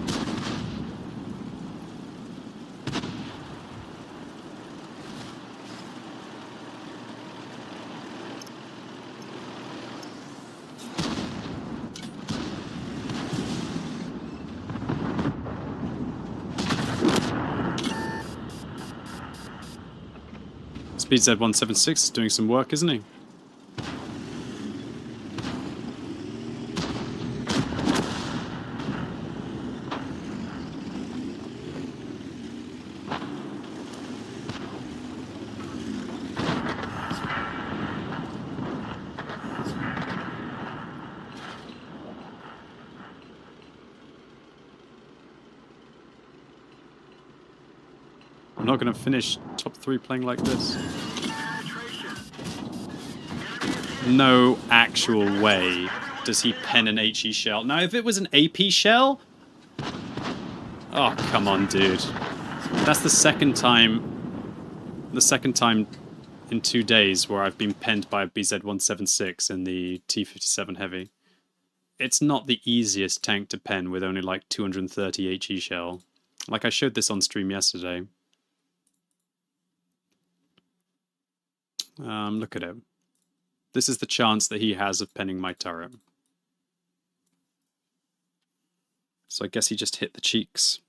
SpeedZ176 is doing some work, isn't he? I'm not going to finish top 3 playing like this. No actual way does he pen an HE shell. Now, if it was an AP shell... Oh, come on, dude. That's the second time in 2 days where I've been penned by a BZ-176 in the T-57 Heavy. It's not the easiest tank to pen with only like 230 HE shell. Like I showed this on stream yesterday. Look at him. This is the chance that he has of penning my turret. So I guess he just hit the cheeks.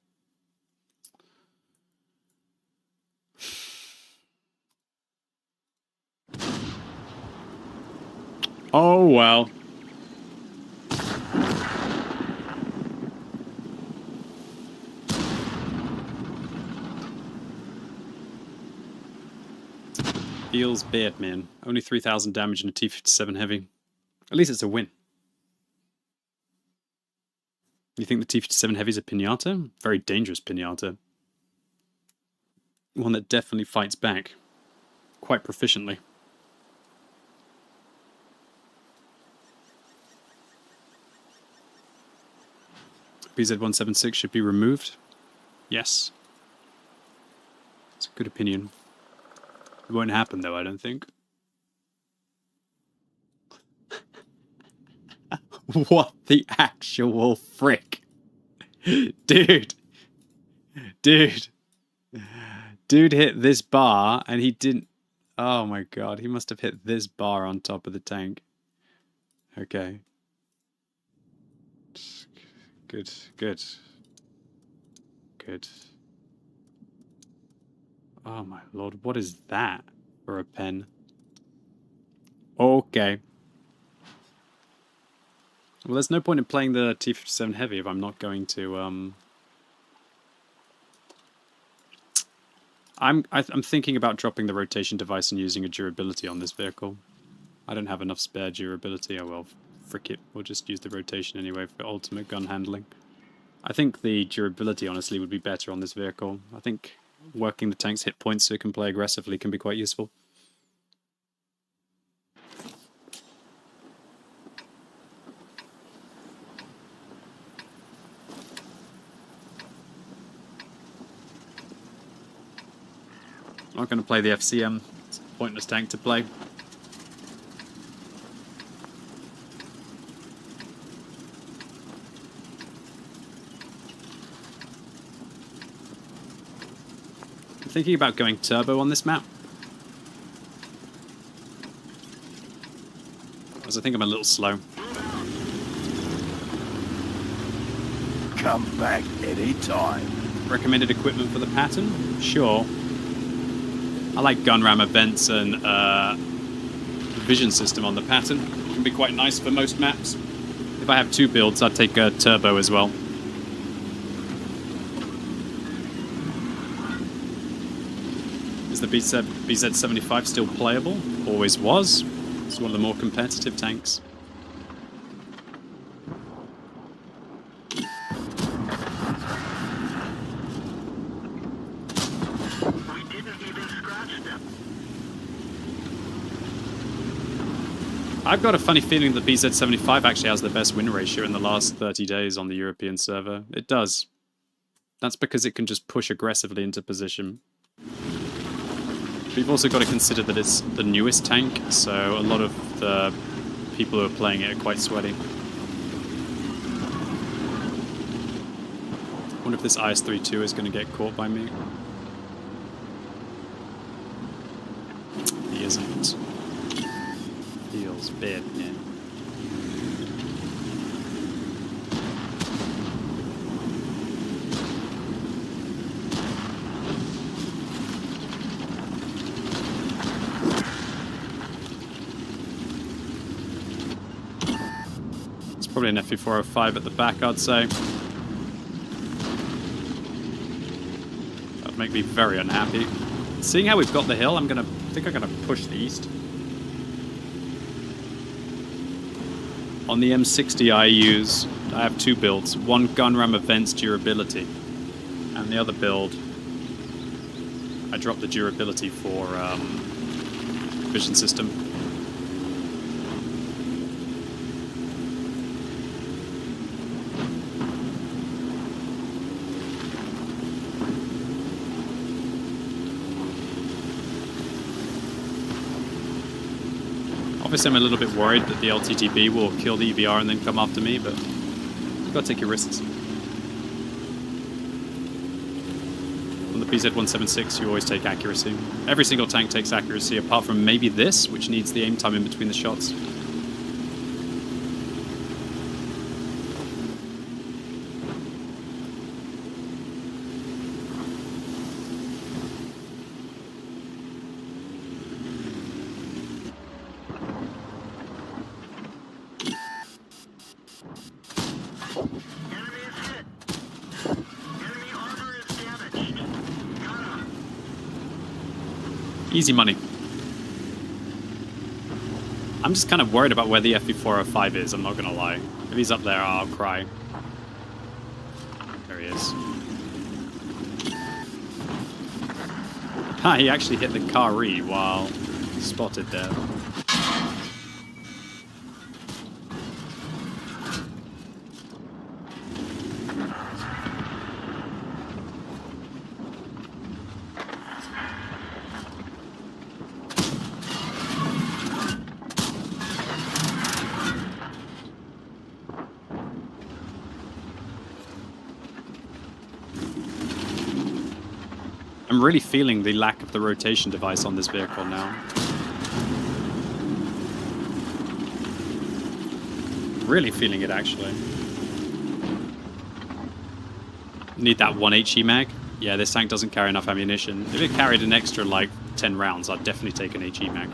Oh, well. Feels bad, man. Only 3,000 damage in a T-57 heavy. At least it's a win. You think the T-57 heavy is a pinata? Very dangerous pinata. One that definitely fights back. Quite proficiently. BZ-176 should be removed. Yes. It's a good opinion. It won't happen though, I don't think. What the actual frick? Dude. Dude hit this bar and he didn't... Oh my god, he must have hit this bar on top of the tank. Okay. Good. Oh my lord, what is that for a pen? Okay. Well, there's no point in playing the T-57 Heavy if I'm not going to, I'm thinking about dropping the rotation device and using a durability on this vehicle. I don't have enough spare durability. Oh well, frick it. We'll just use the rotation anyway for ultimate gun handling. I think the durability, honestly, would be better on this vehicle. I think working the tank's hit points so it can play aggressively can be quite useful. I'm not going to play the FCM. It's a pointless tank to play. I'm thinking about going turbo on this map. Because I think I'm a little slow. Come back anytime. Recommended equipment for the pattern? Sure. I like gun ram events and vision system on the pattern. It can be quite nice for most maps. If I have two builds, I'd take a turbo as well. Is the BZ-75 still playable? Always was. It's one of the more competitive tanks. I've got a funny feeling that BZ-75 actually has the best win ratio in the last 30 days on the European server. It does. That's because it can just push aggressively into position. But you've also got to consider that it's the newest tank, so a lot of the people who are playing it are quite sweaty. I wonder if this IS-32 is going to get caught by me. He isn't. Feels bad, man. It's probably an FE405 at the back, I'd say. That'd make me very unhappy. Seeing how we've got the hill, I think I'm gonna push the east. On the M60 I have two builds. One gun ram events durability, and the other build I drop the durability for vision system. Obviously, I'm a little bit worried that the LTTB will kill the EBR and then come after me, but you've got to take your risks. On the BZ-176, you always take accuracy. Every single tank takes accuracy, apart from maybe this, which needs the aim time in between the shots. Easy money. I'm just kind of worried about where the FV405 is, I'm not gonna lie. If he's up there, I'll cry. There he is. Ah, he actually hit the car-y while spotted there. I'm really feeling the lack of the rotation device on this vehicle now. Really feeling it, actually. Need that 1 HE mag? Yeah, this tank doesn't carry enough ammunition. If it carried an extra, like, 10 rounds, I'd definitely take an HE mag.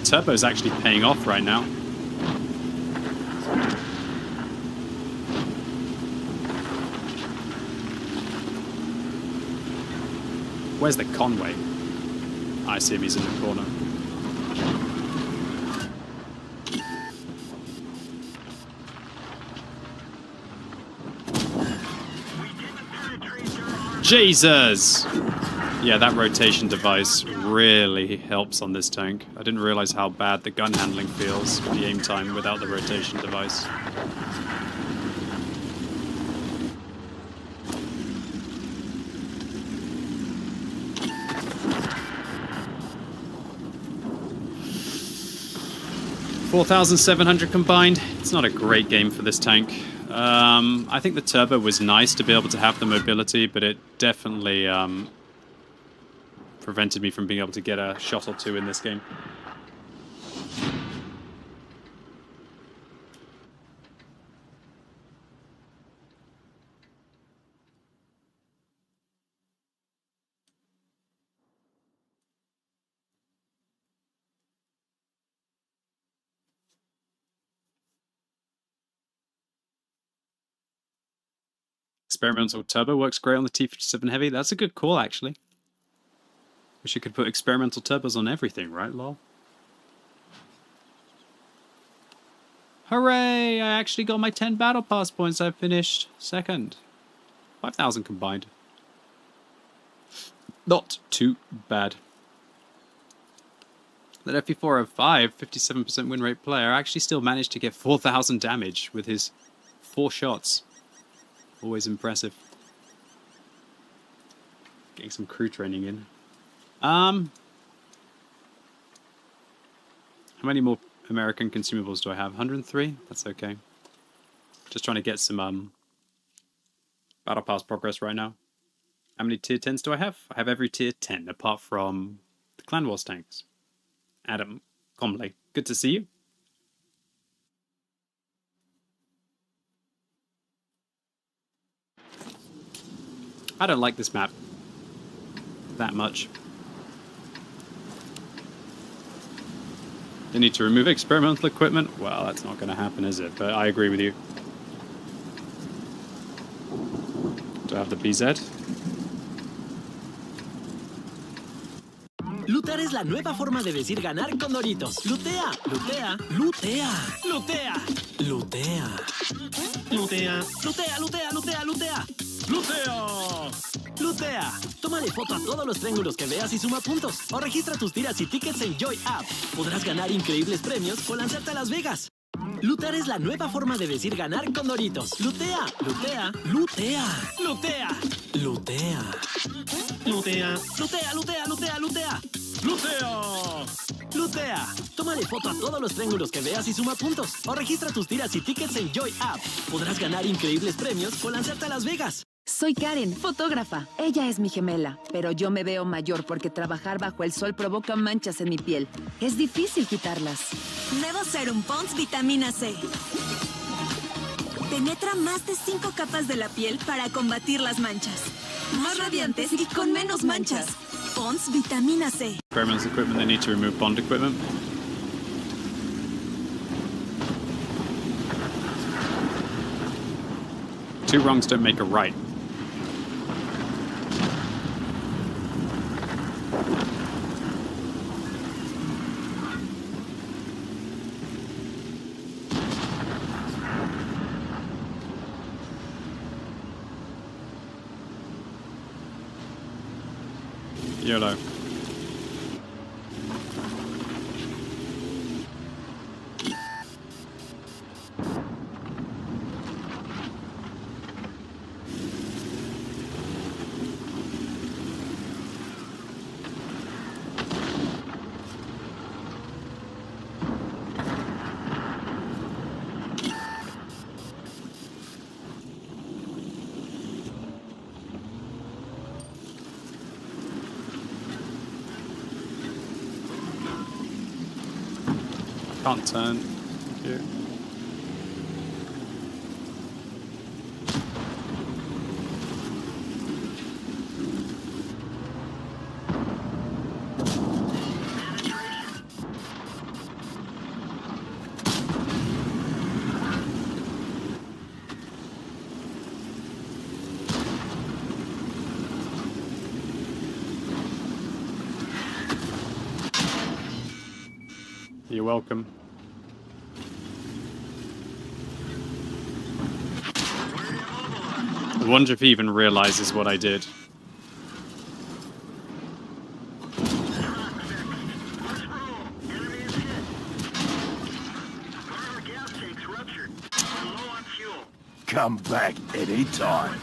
Turbo's actually paying off right now. Where's the Conway? I see him, he's in the corner. Jesus! Yeah, that rotation device really helps on this tank. I didn't realize how bad the gun handling feels, the aim time without the rotation device. $4,700 combined. It's not a great game for this tank. I think the turbo was nice to be able to have the mobility, but it definitely prevented me from being able to get a shot or two in this game. Experimental turbo works great on the T-57 Heavy. That's a good call, actually. Wish you could put experimental turbos on everything, right, lol? Hooray! I actually got my 10 battle pass points. I finished second. 5,000 combined. Not too bad. That FP405, 57% win rate player, actually still managed to get 4,000 damage with his 4 shots. Always impressive. Getting some crew training in. How many more American consumables do I have? 103? That's okay. Just trying to get some Battle Pass progress right now. How many tier 10s do I have? I have every tier 10 apart from the Clan Wars tanks. Adam Comley, good to see you. I don't like this map that much. They need to remove experimental equipment. Well, that's not going to happen, is it? But I agree with you. Do I have the BZ? Lootear es la nueva forma de decir ganar con Doritos. Lootea, lootea, lootea, lootea, lootea. Lootea, lootea, lootea, lootea, lootea. ¡Lutea! ¡Lutea! Tómale foto a todos los triángulos que veas y suma puntos. O registra tus tiras y tickets en Joy App. Podrás ganar increíbles premios o lanzarte a Las Vegas. Lootear es la nueva forma de decir ganar con Doritos. Lootea, lootea, lootea, lootea, lootea. Lootea, lootea, lootea, lootea, lootea. ¡Lootea! ¡Lootea! Tómale foto a todos los triángulos que veas y suma puntos. O registra tus tiras y tickets en Joy App. Podrás ganar increíbles premios con lanzarte a Las Vegas. Soy Karen, fotógrafa. Ella es mi gemela, pero yo me veo mayor porque trabajar bajo el sol provoca manchas en mi piel. Es difícil quitarlas. Nuevo Serum Pond's Vitamina C. Penetra más de 5 capas de la piel para combatir las manchas. Más radiantes y con menos manchas. Pond's Vitamina C. Experiments equipment, they need to remove bond equipment. Two wrongs don't make a right. YOLO. Can't turn. Thank you. You're welcome. I wonder if he even realizes what I did. Come back anytime.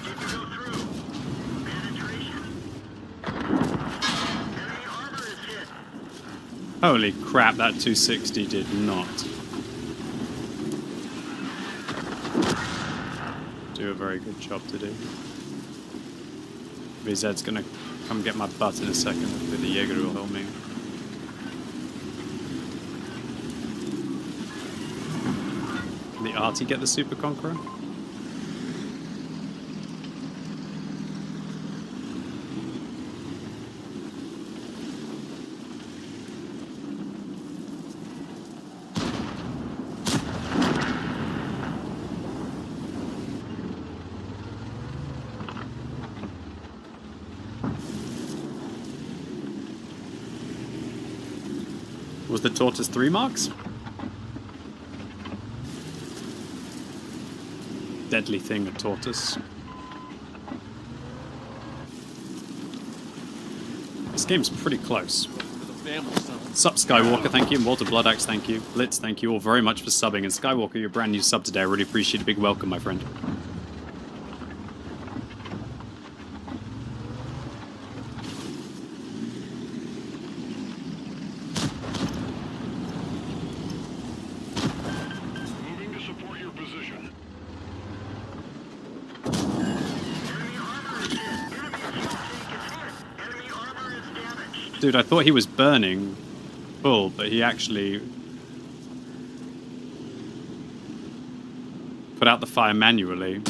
Holy crap, that 260 did not do a very good job today. VZ's gonna come get my butt in a second with the Jaeger will help me. Can the Artie get the Super Conqueror? Was the tortoise 3 marks? Deadly thing, a tortoise. This game's pretty close. Sup, Skywalker, thank you. And Walter Bloodaxe, thank you. Blitz, thank you all very much for subbing. And Skywalker, your brand new sub today. I really appreciate it. Big welcome, my friend. Dude, I thought he was burning full, but he actually put out the fire manually.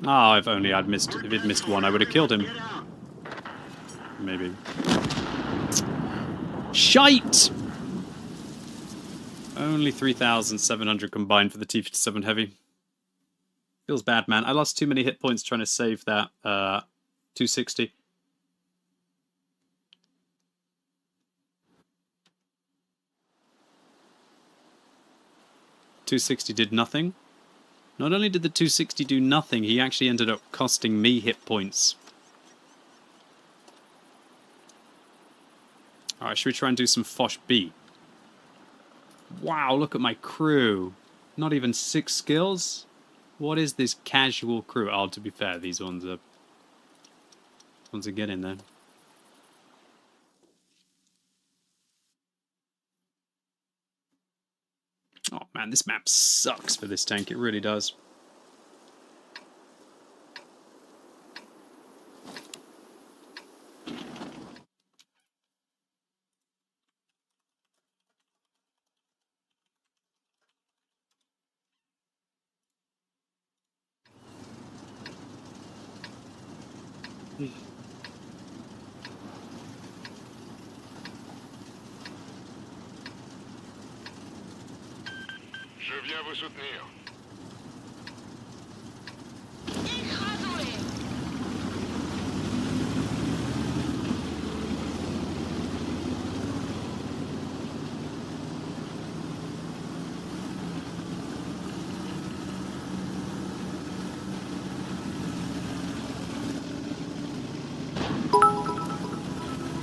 Ah, if only I'd missed. If he'd missed one, I would have killed him. Maybe. Shite! Only 3,700 combined for the T-57 Heavy. Feels bad, man. I lost too many hit points trying to save that 260. 260 did nothing. Not only did the 260 do nothing, he actually ended up costing me hit points. Alright, should we try and do some Foch B? Wow, look at my crew. Not even 6 skills? What is this casual crew? Oh, to be fair, these ones are getting there. Oh man, this map sucks for this tank. It really does. Je viens vous soutenir.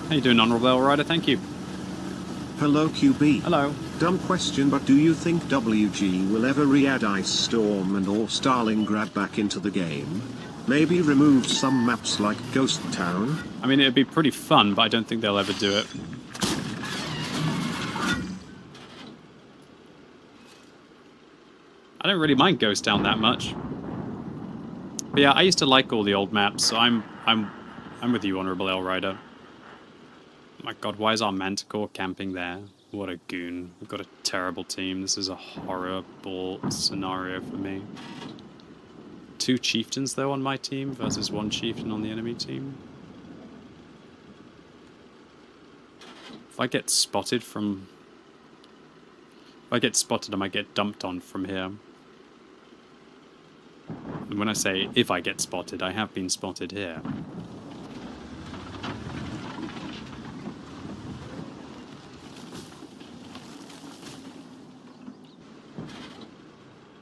How you doing, Honourable L Rider? Thank you. Hello QB. Hello. Dumb question, but do you think WG will ever re-add Ice Storm and or Stalingrad back into the game? Maybe remove some maps like Ghost Town? I mean, it'd be pretty fun, but I don't think they'll ever do it. I don't really mind Ghost Town that much. But yeah, I used to like all the old maps, so I'm with you, Honourable L Rider. My god, why is our Manticore camping there? What a goon. We've got a terrible team. This is a horrible scenario for me. 2 chieftains, though, on my team versus 1 chieftain on the enemy team. If I get spotted from... If I get spotted, I might get dumped on from here. And when I say if I get spotted, I have been spotted here.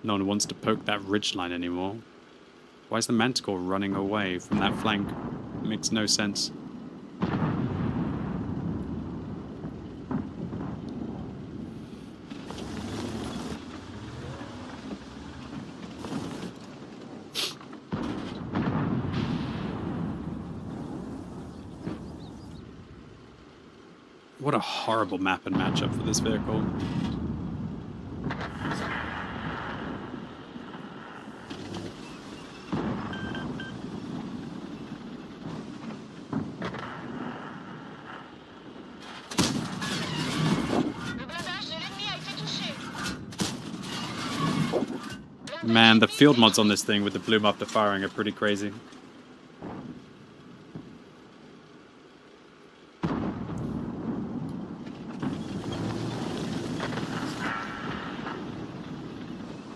No one wants to poke that ridgeline anymore. Why is the Manticore running away from that flank? It makes no sense. What a horrible map and matchup for this vehicle. Man, the field mods on this thing with the bloom after firing are pretty crazy.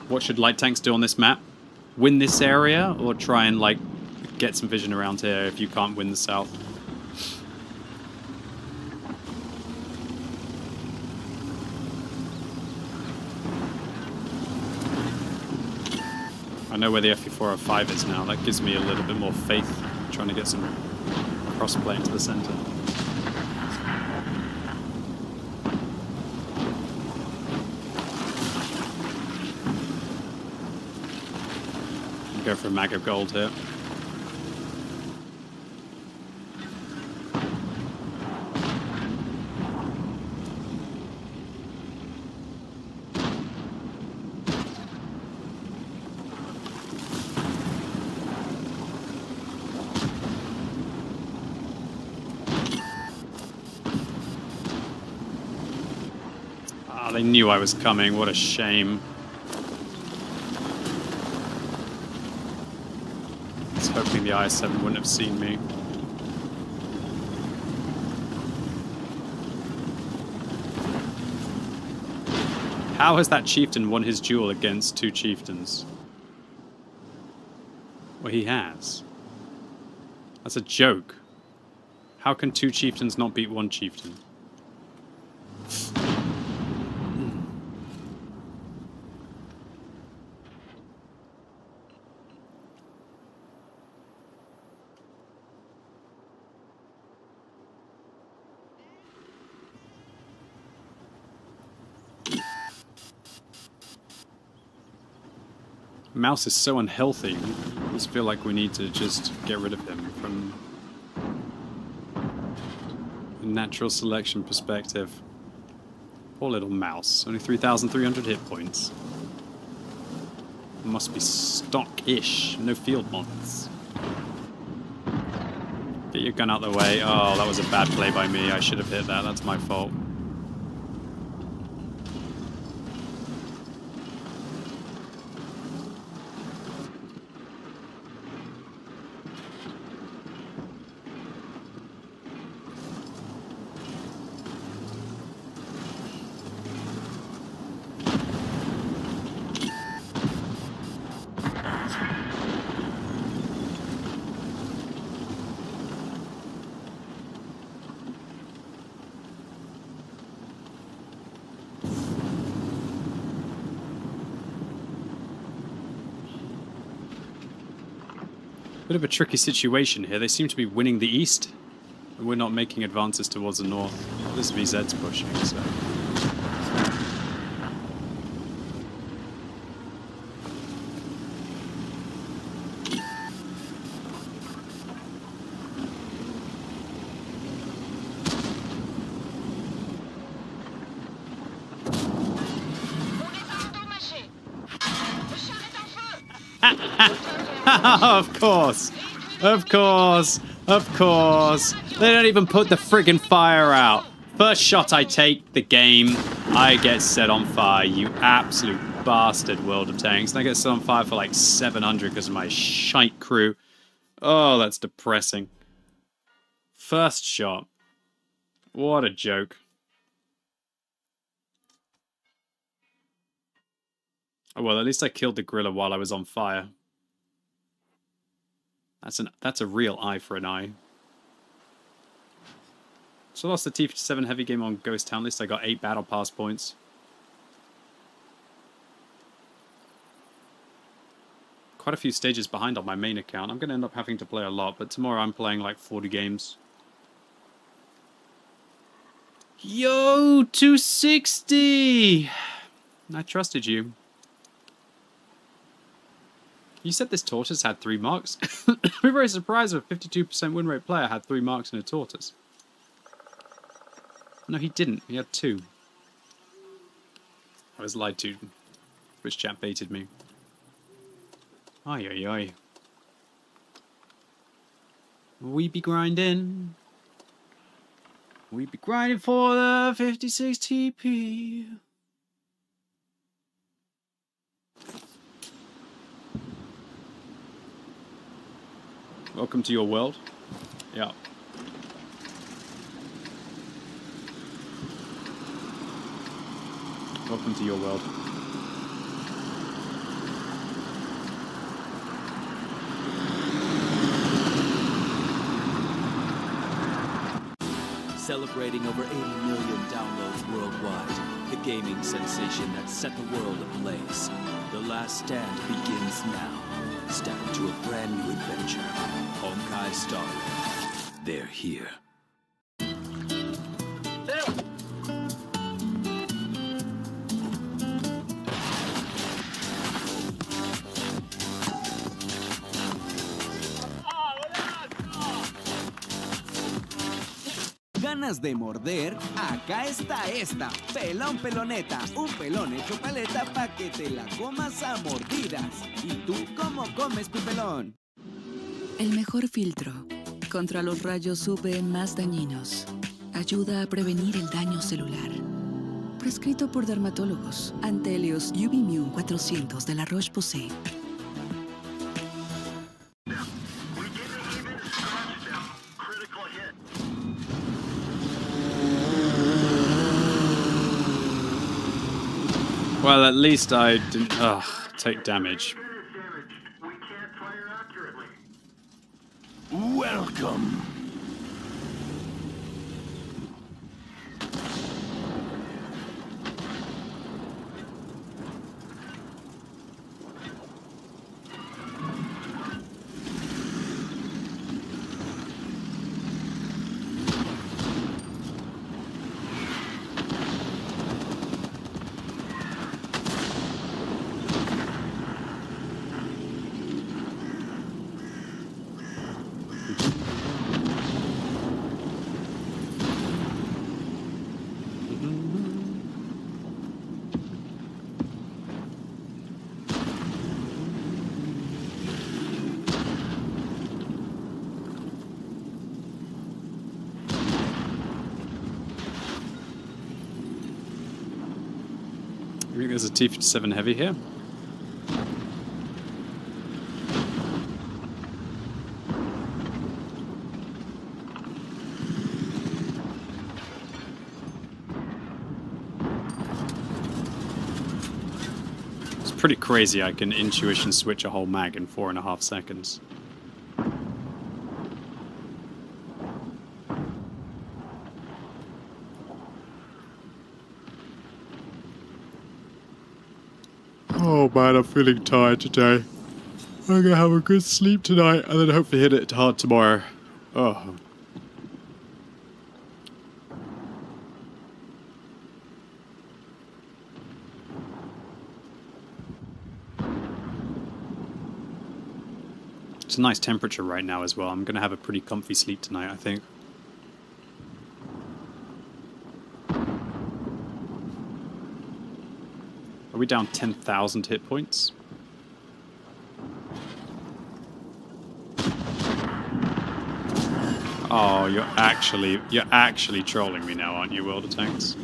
What should light tanks do on this map? Win this area, or try and like get some vision around here if you can't win the south? I know where the FE405 is now. That gives me a little bit more faith trying to get some crossplay into the center. Go for a mag of gold here. Ah, they knew I was coming. What a shame. Hoping the IS-7 wouldn't have seen me. How has that chieftain won his duel against 2 chieftains? Well, he has. That's a joke. How can 2 chieftains not beat 1 chieftain? Mouse is so unhealthy. I just feel like we need to just get rid of him from a natural selection perspective. Poor little mouse. Only 3,300 hit points. Must be stock-ish. No field mods. Get your gun out the way. Oh, that was a bad play by me. I should have hit that. That's my fault. Bit of a tricky situation here. They seem to be winning the east, and we're not making advances towards the north. This VZ's pushing, so... Of course! Of course! Of course! They don't even put the friggin' fire out! First shot I take, the game, I get set on fire, you absolute bastard, World of Tanks. And I get set on fire for like 700 because of my shite crew. Oh, that's depressing. First shot. What a joke. Oh well, at least I killed the gorilla while I was on fire. That's a real eye for an eye. So I lost the T-57 heavy game on Ghost Town. At least I got 8 battle pass points. Quite a few stages behind on my main account. I'm going to end up having to play a lot, but tomorrow I'm playing like 40 games. Yo, 260! I trusted you. You said this tortoise had 3 marks? I'm very surprised if a 52% win rate player had 3 marks in a tortoise. No, he didn't. He had 2. I was lied to. Which chap baited me. Ay, ay, ay. We be grinding. We be grinding for the 56 TP. Welcome to your world. Yeah. Welcome to your world. Celebrating over 80 million downloads worldwide, the gaming sensation that set the world ablaze. The last stand begins now. Step into a brand new adventure. Honkai Star Rail. They're here. ¿Ganas de morder? Acá está esta. Pelón peloneta. Un pelón hecho paleta pa' que te la comas a mordidas. ¿Y tú cómo comes tu pelón? El mejor filtro contra los rayos UV más dañinos. Ayuda a prevenir el daño celular. Prescrito por dermatólogos. Antelios UV-Mune 400 de la Roche-Posay. Well, at least I didn't take damage. Welcome. think there's a T-57 heavy here? It's pretty crazy I can intuition switch a whole mag in 4.5 seconds. Oh man, I'm feeling tired today. I'm gonna have a good sleep tonight and then hopefully hit it hard tomorrow. Oh. It's a nice temperature right now as well. I'm gonna have a pretty comfy sleep tonight, I think. Are we down 10,000 hit points? Oh, you're actually trolling me now, aren't you, WorldOfTanks?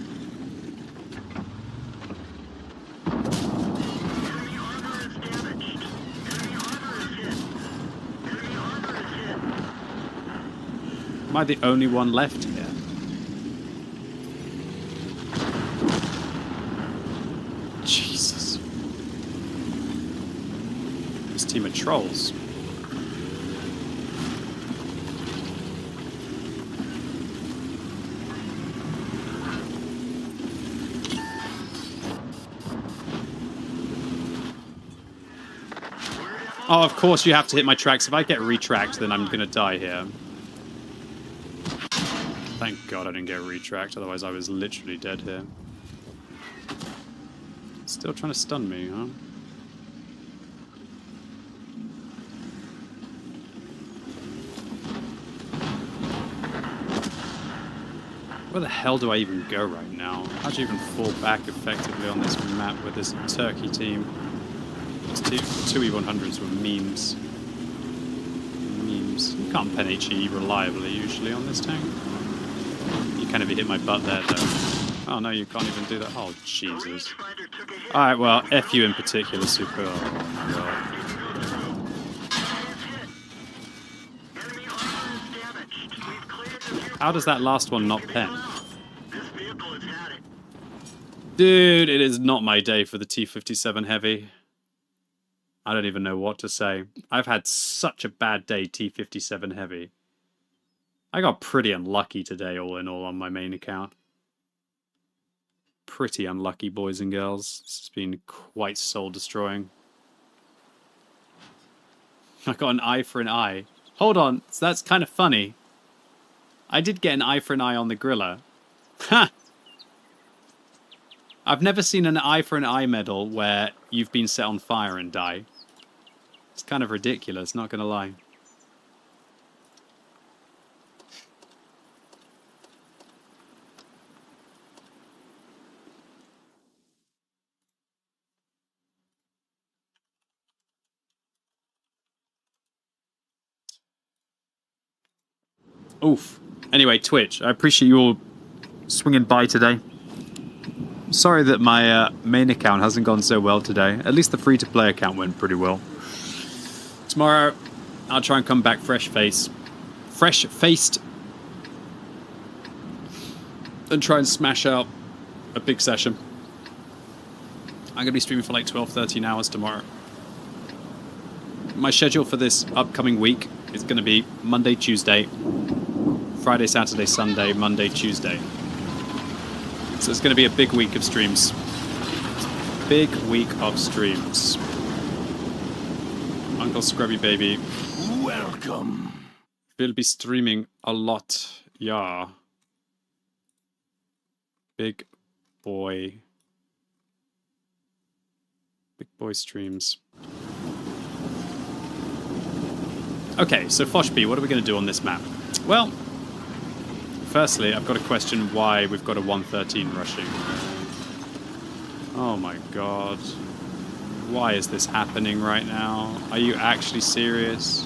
Am I the only one left here? Jesus. This team of trolls. Oh, of course you have to hit my tracks. If I get retracked, then I'm gonna die here. Thank God I didn't get retracked, otherwise I was literally dead here. Still trying to stun me, huh? Where the hell do I even go right now? How do you even fall back effectively on this map with this Turkey team? These two E100s were memes. Memes. You can't pen HE reliably usually on this tank. You can if you hit my butt there though. Oh no, you can't even do that. Oh Jesus. Alright, well, F you in particular, Super. Oh God. How does that last one not pen? Dude, it is not my day for the T-57 Heavy. I don't even know what to say. I've had such a bad day, T-57 Heavy. I got pretty unlucky today, all in all, on my main account. Pretty unlucky, boys and girls. This has been quite soul-destroying. I got an eye for an eye. Hold on, so that's kind of funny. I did get an eye for an eye on the Griller. Ha! I've never seen an eye for an eye medal where you've been set on fire and die. It's kind of ridiculous, not gonna lie. Oof. Anyway, Twitch, I appreciate you all swinging by today. Sorry that my main account hasn't gone so well today. At least the free-to-play account went pretty well. Tomorrow, I'll try and come back fresh-faced, and try and smash out a big session. I'm going to be streaming for like 12, 13 hours tomorrow. My schedule for this upcoming week is going to be Monday, Tuesday, Friday, Saturday, Sunday, Monday, Tuesday. So it's going to be a big week of streams. Big week of streams. Uncle Scrubby Baby. Welcome. We'll be streaming a lot, yeah. Big boy streams. Okay, so Foshby, what are we going to do on this map? Well, firstly, I've got to question why we've got a 113 rushing. Oh my god. Why is this happening right now? Are you actually serious?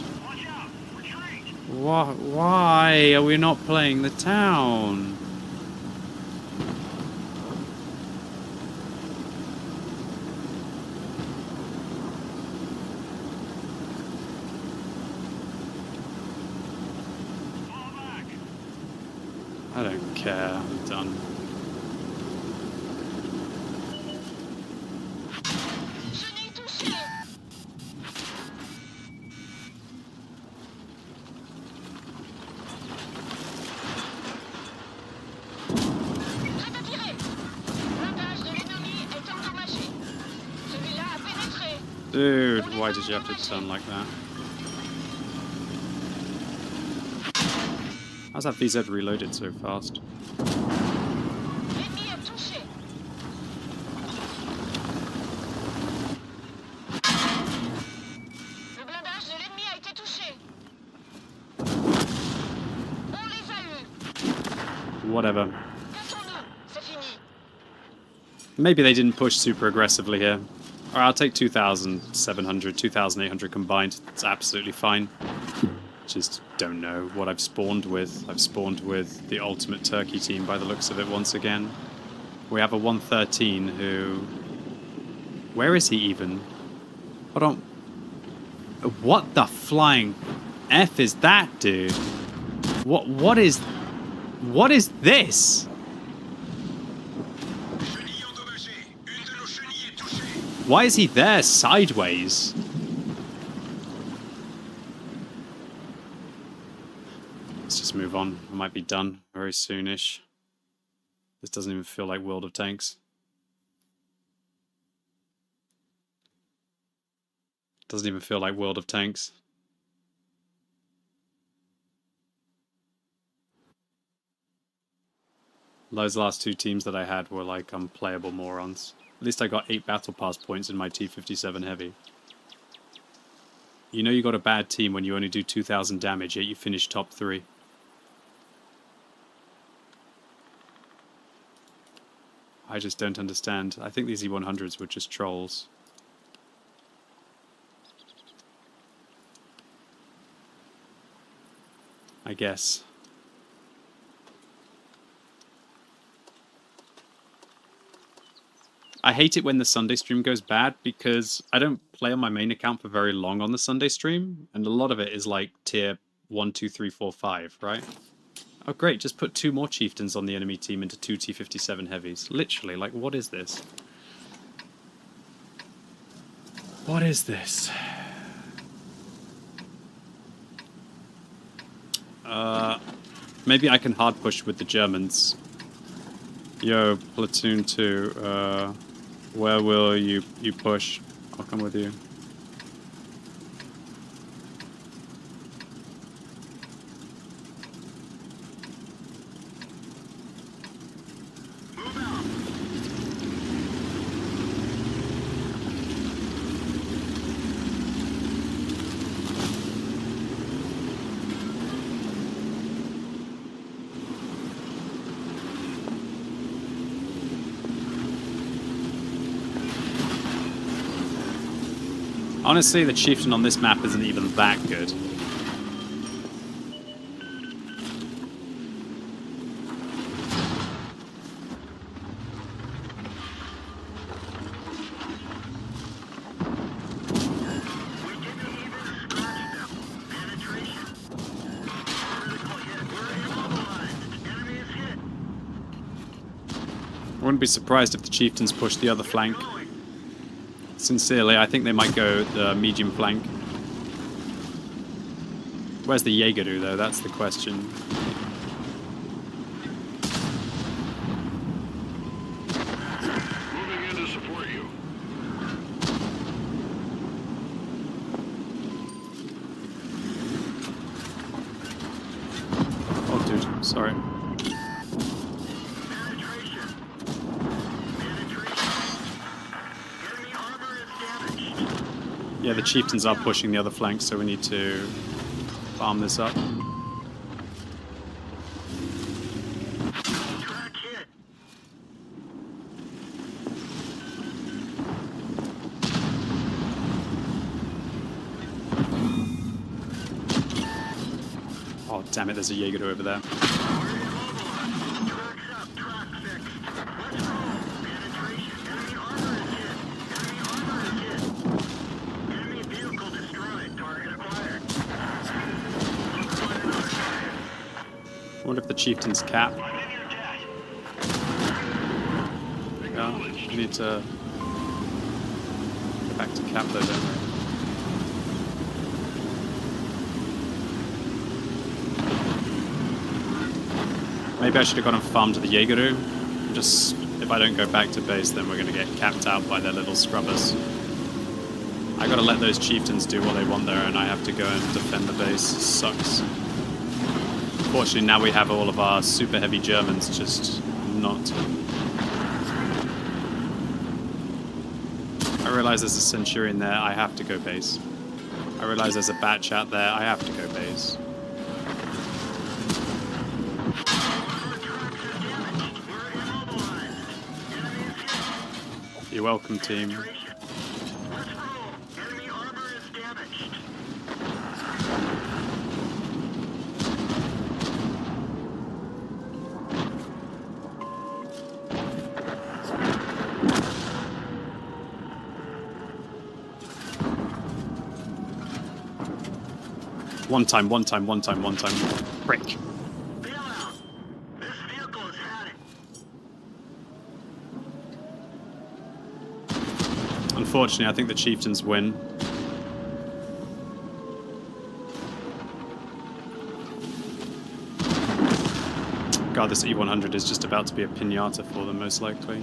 Why are we not playing the town? care. I'm done. Dude, why did you have to turn like that? How's that VZ reloaded so fast? Whatever. Maybe they didn't push super aggressively here. Alright, I'll take 2,700, 2,800 combined. It's absolutely fine. Just don't know what I've spawned with. I've spawned with the ultimate turkey team by the looks of it once again. We have a 113 who... Where is he even? Hold on. What the flying F is that, dude? What is this? Why is he there sideways? Let's just move on. I might be done very soonish. This doesn't even feel like World of Tanks. Doesn't even feel like World of Tanks. Those last two teams that I had were like unplayable morons. At least I got 8 battle pass points in my T-57 Heavy. You know you got a bad team when you only do 2,000 damage, yet you finish top 3. I just don't understand. I think these E100s were just trolls. I guess. I hate it when the Sunday stream goes bad because I don't play on my main account for very long on the Sunday stream, and a lot of it is like tier 1, 2, 3, 4, 5, right? Oh great, just put 2 more chieftains on the enemy team into 2 T-57 heavies. Literally, like, what is this? What is this? Maybe I can hard push with the Germans. Yo, Platoon 2, where will you push? I'll come with you. Honestly, the chieftain on this map isn't even that good. I wouldn't be surprised if the chieftains push the other flank. Sincerely, I think they might go the medium flank. Where's the Jaegeru, though? That's the question. Moving in to support you. Oh, dude, sorry. Yeah, the chieftains are pushing the other flank, so we need to farm this up. Oh, damn it, there's a Jaeger over there. I wonder if the chieftain's cap. need to go back to cap though, don't we? Maybe I should have gone and farmed to the Jaegeru. Just, if I don't go back to base, then we're going to get capped out by their little scrubbers. I got to let those chieftains do what they want there, and I have to go and defend the base. Sucks. Fortunately, now we have all of our super heavy Germans just not. I realize there's a Centurion there, I have to go base. I realize there's a batch out there, I have to go base. You're welcome, team. One time. Break. Unfortunately, I think the chieftains win. God, this E100 is just about to be a pinata for them, most likely.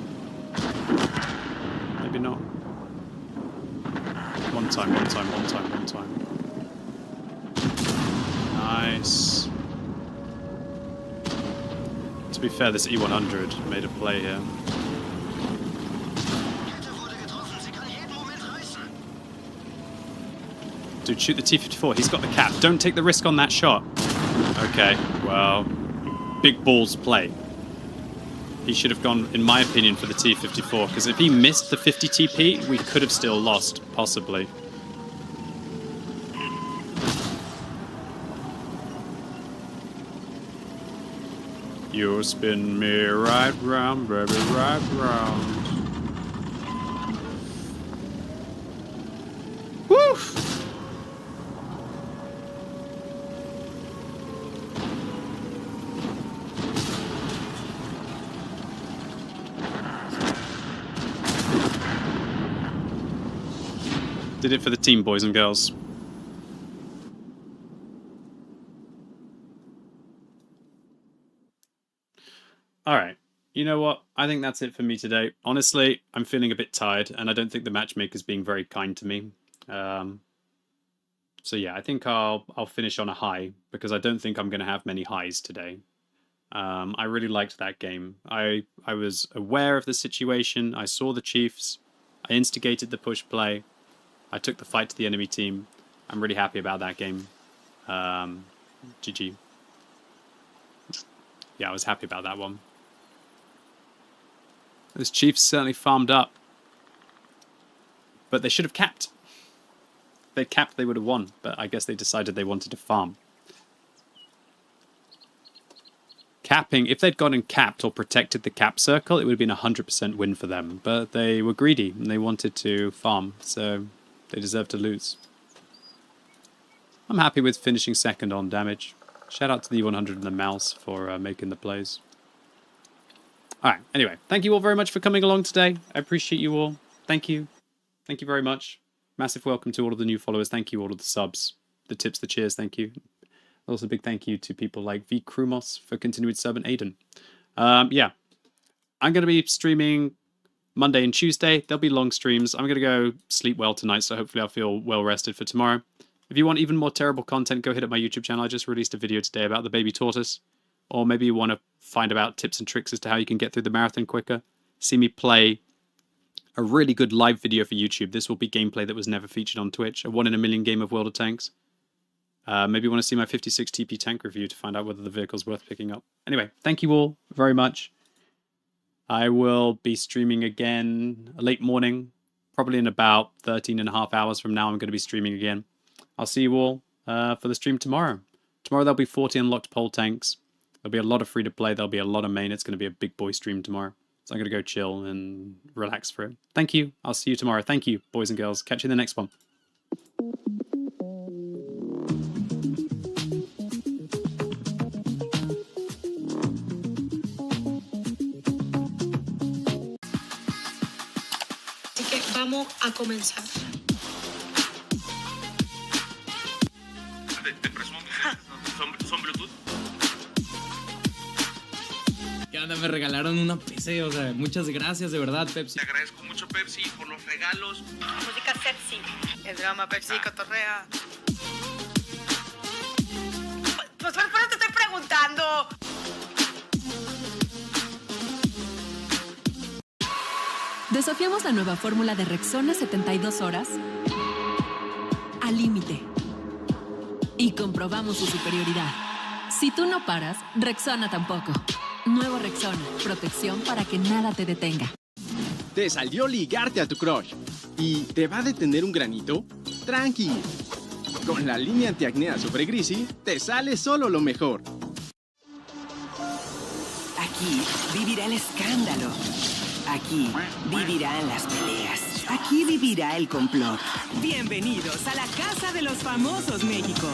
Maybe not. One time. Nice. To be fair, this E100 made a play here. Dude, shoot the T-54. He's got the cap. Don't take the risk on that shot. Okay, well, big balls play. He should have gone, in my opinion, for the T-54, because if he missed the 50 TP, we could have still lost, possibly. You spin me right round, baby, right round. Woo! Did it for the team, boys and girls. Alright, you know what? I think that's it for me today. Honestly, I'm feeling a bit tired, and I don't think the matchmaker's being very kind to me. So yeah, I think I'll finish on a high, because I don't think I'm going to have many highs today. I really liked that game. I was aware of the situation, I saw the Chiefs, I instigated the push play, I took the fight to the enemy team. I'm really happy about that game. GG. Yeah, I was happy about that one. Those Chiefs certainly farmed up. But they should have capped. If they'd capped, they would have won. But I guess they decided they wanted to farm. Capping, if they'd gone and capped or protected the cap circle, it would have been a 100% win for them. But they were greedy and they wanted to farm. So they deserve to lose. I'm happy with finishing second on damage. Shout out to the 100 and the mouse for making the plays. Alright, anyway, thank you all very much for coming along today. I appreciate you all. Thank you. Thank you very much. Massive welcome to all of the new followers. Thank you all of the subs, the tips, the cheers. Thank you. Also, a big thank you to people like V. Krumos for continued sub and Aiden. Yeah, I'm going to be streaming Monday and Tuesday. There'll be long streams. I'm going to go sleep well tonight, so hopefully I'll feel well rested for tomorrow. If you want even more terrible content, go hit up my YouTube channel. I just released a video today about the baby tortoise. Or maybe you want to find about tips and tricks as to how you can get through the marathon quicker. See me play a really good live video for YouTube. This will be gameplay that was never featured on Twitch. A 1 in a million game of World of Tanks. Maybe you want to see my 56 TP tank review to find out whether the vehicle's worth picking up. Anyway, thank you all very much. I will be streaming again late morning. Probably in about 13.5 hours from now I'm going to be streaming again. I'll see you all for the stream tomorrow. Tomorrow there'll be 40 unlocked pole tanks. There'll be a lot of free to play. There'll be a lot of main. It's going to be a big boy stream tomorrow. So I'm going to go chill and relax for it. Thank you. I'll see you tomorrow. Thank you, boys and girls. Catch you in the next one. que vamos a comenzar. Te presumo que son Bluetooth. ¿Qué onda? Me regalaron una PC, o sea, muchas gracias, de verdad, Pepsi. Te agradezco mucho, Pepsi, por los regalos. Música sexy. El drama, Pepsi, cotorrea. Pues por eso te estoy preguntando. Desafiamos la nueva fórmula de Rexona 72 horas al límite. Y comprobamos su superioridad. Si tú no paras, Rexona tampoco. Nuevo Rexona, protección para que nada te detenga. ¿Te salió ligarte a tu crush y te va a detener un granito? Tranqui. Con la línea antiacnea Super Greasy, te sale solo lo mejor. Aquí vivirá el escándalo. Aquí vivirán las peleas. Aquí vivirá el complot. Bienvenidos a la Casa de los Famosos, México.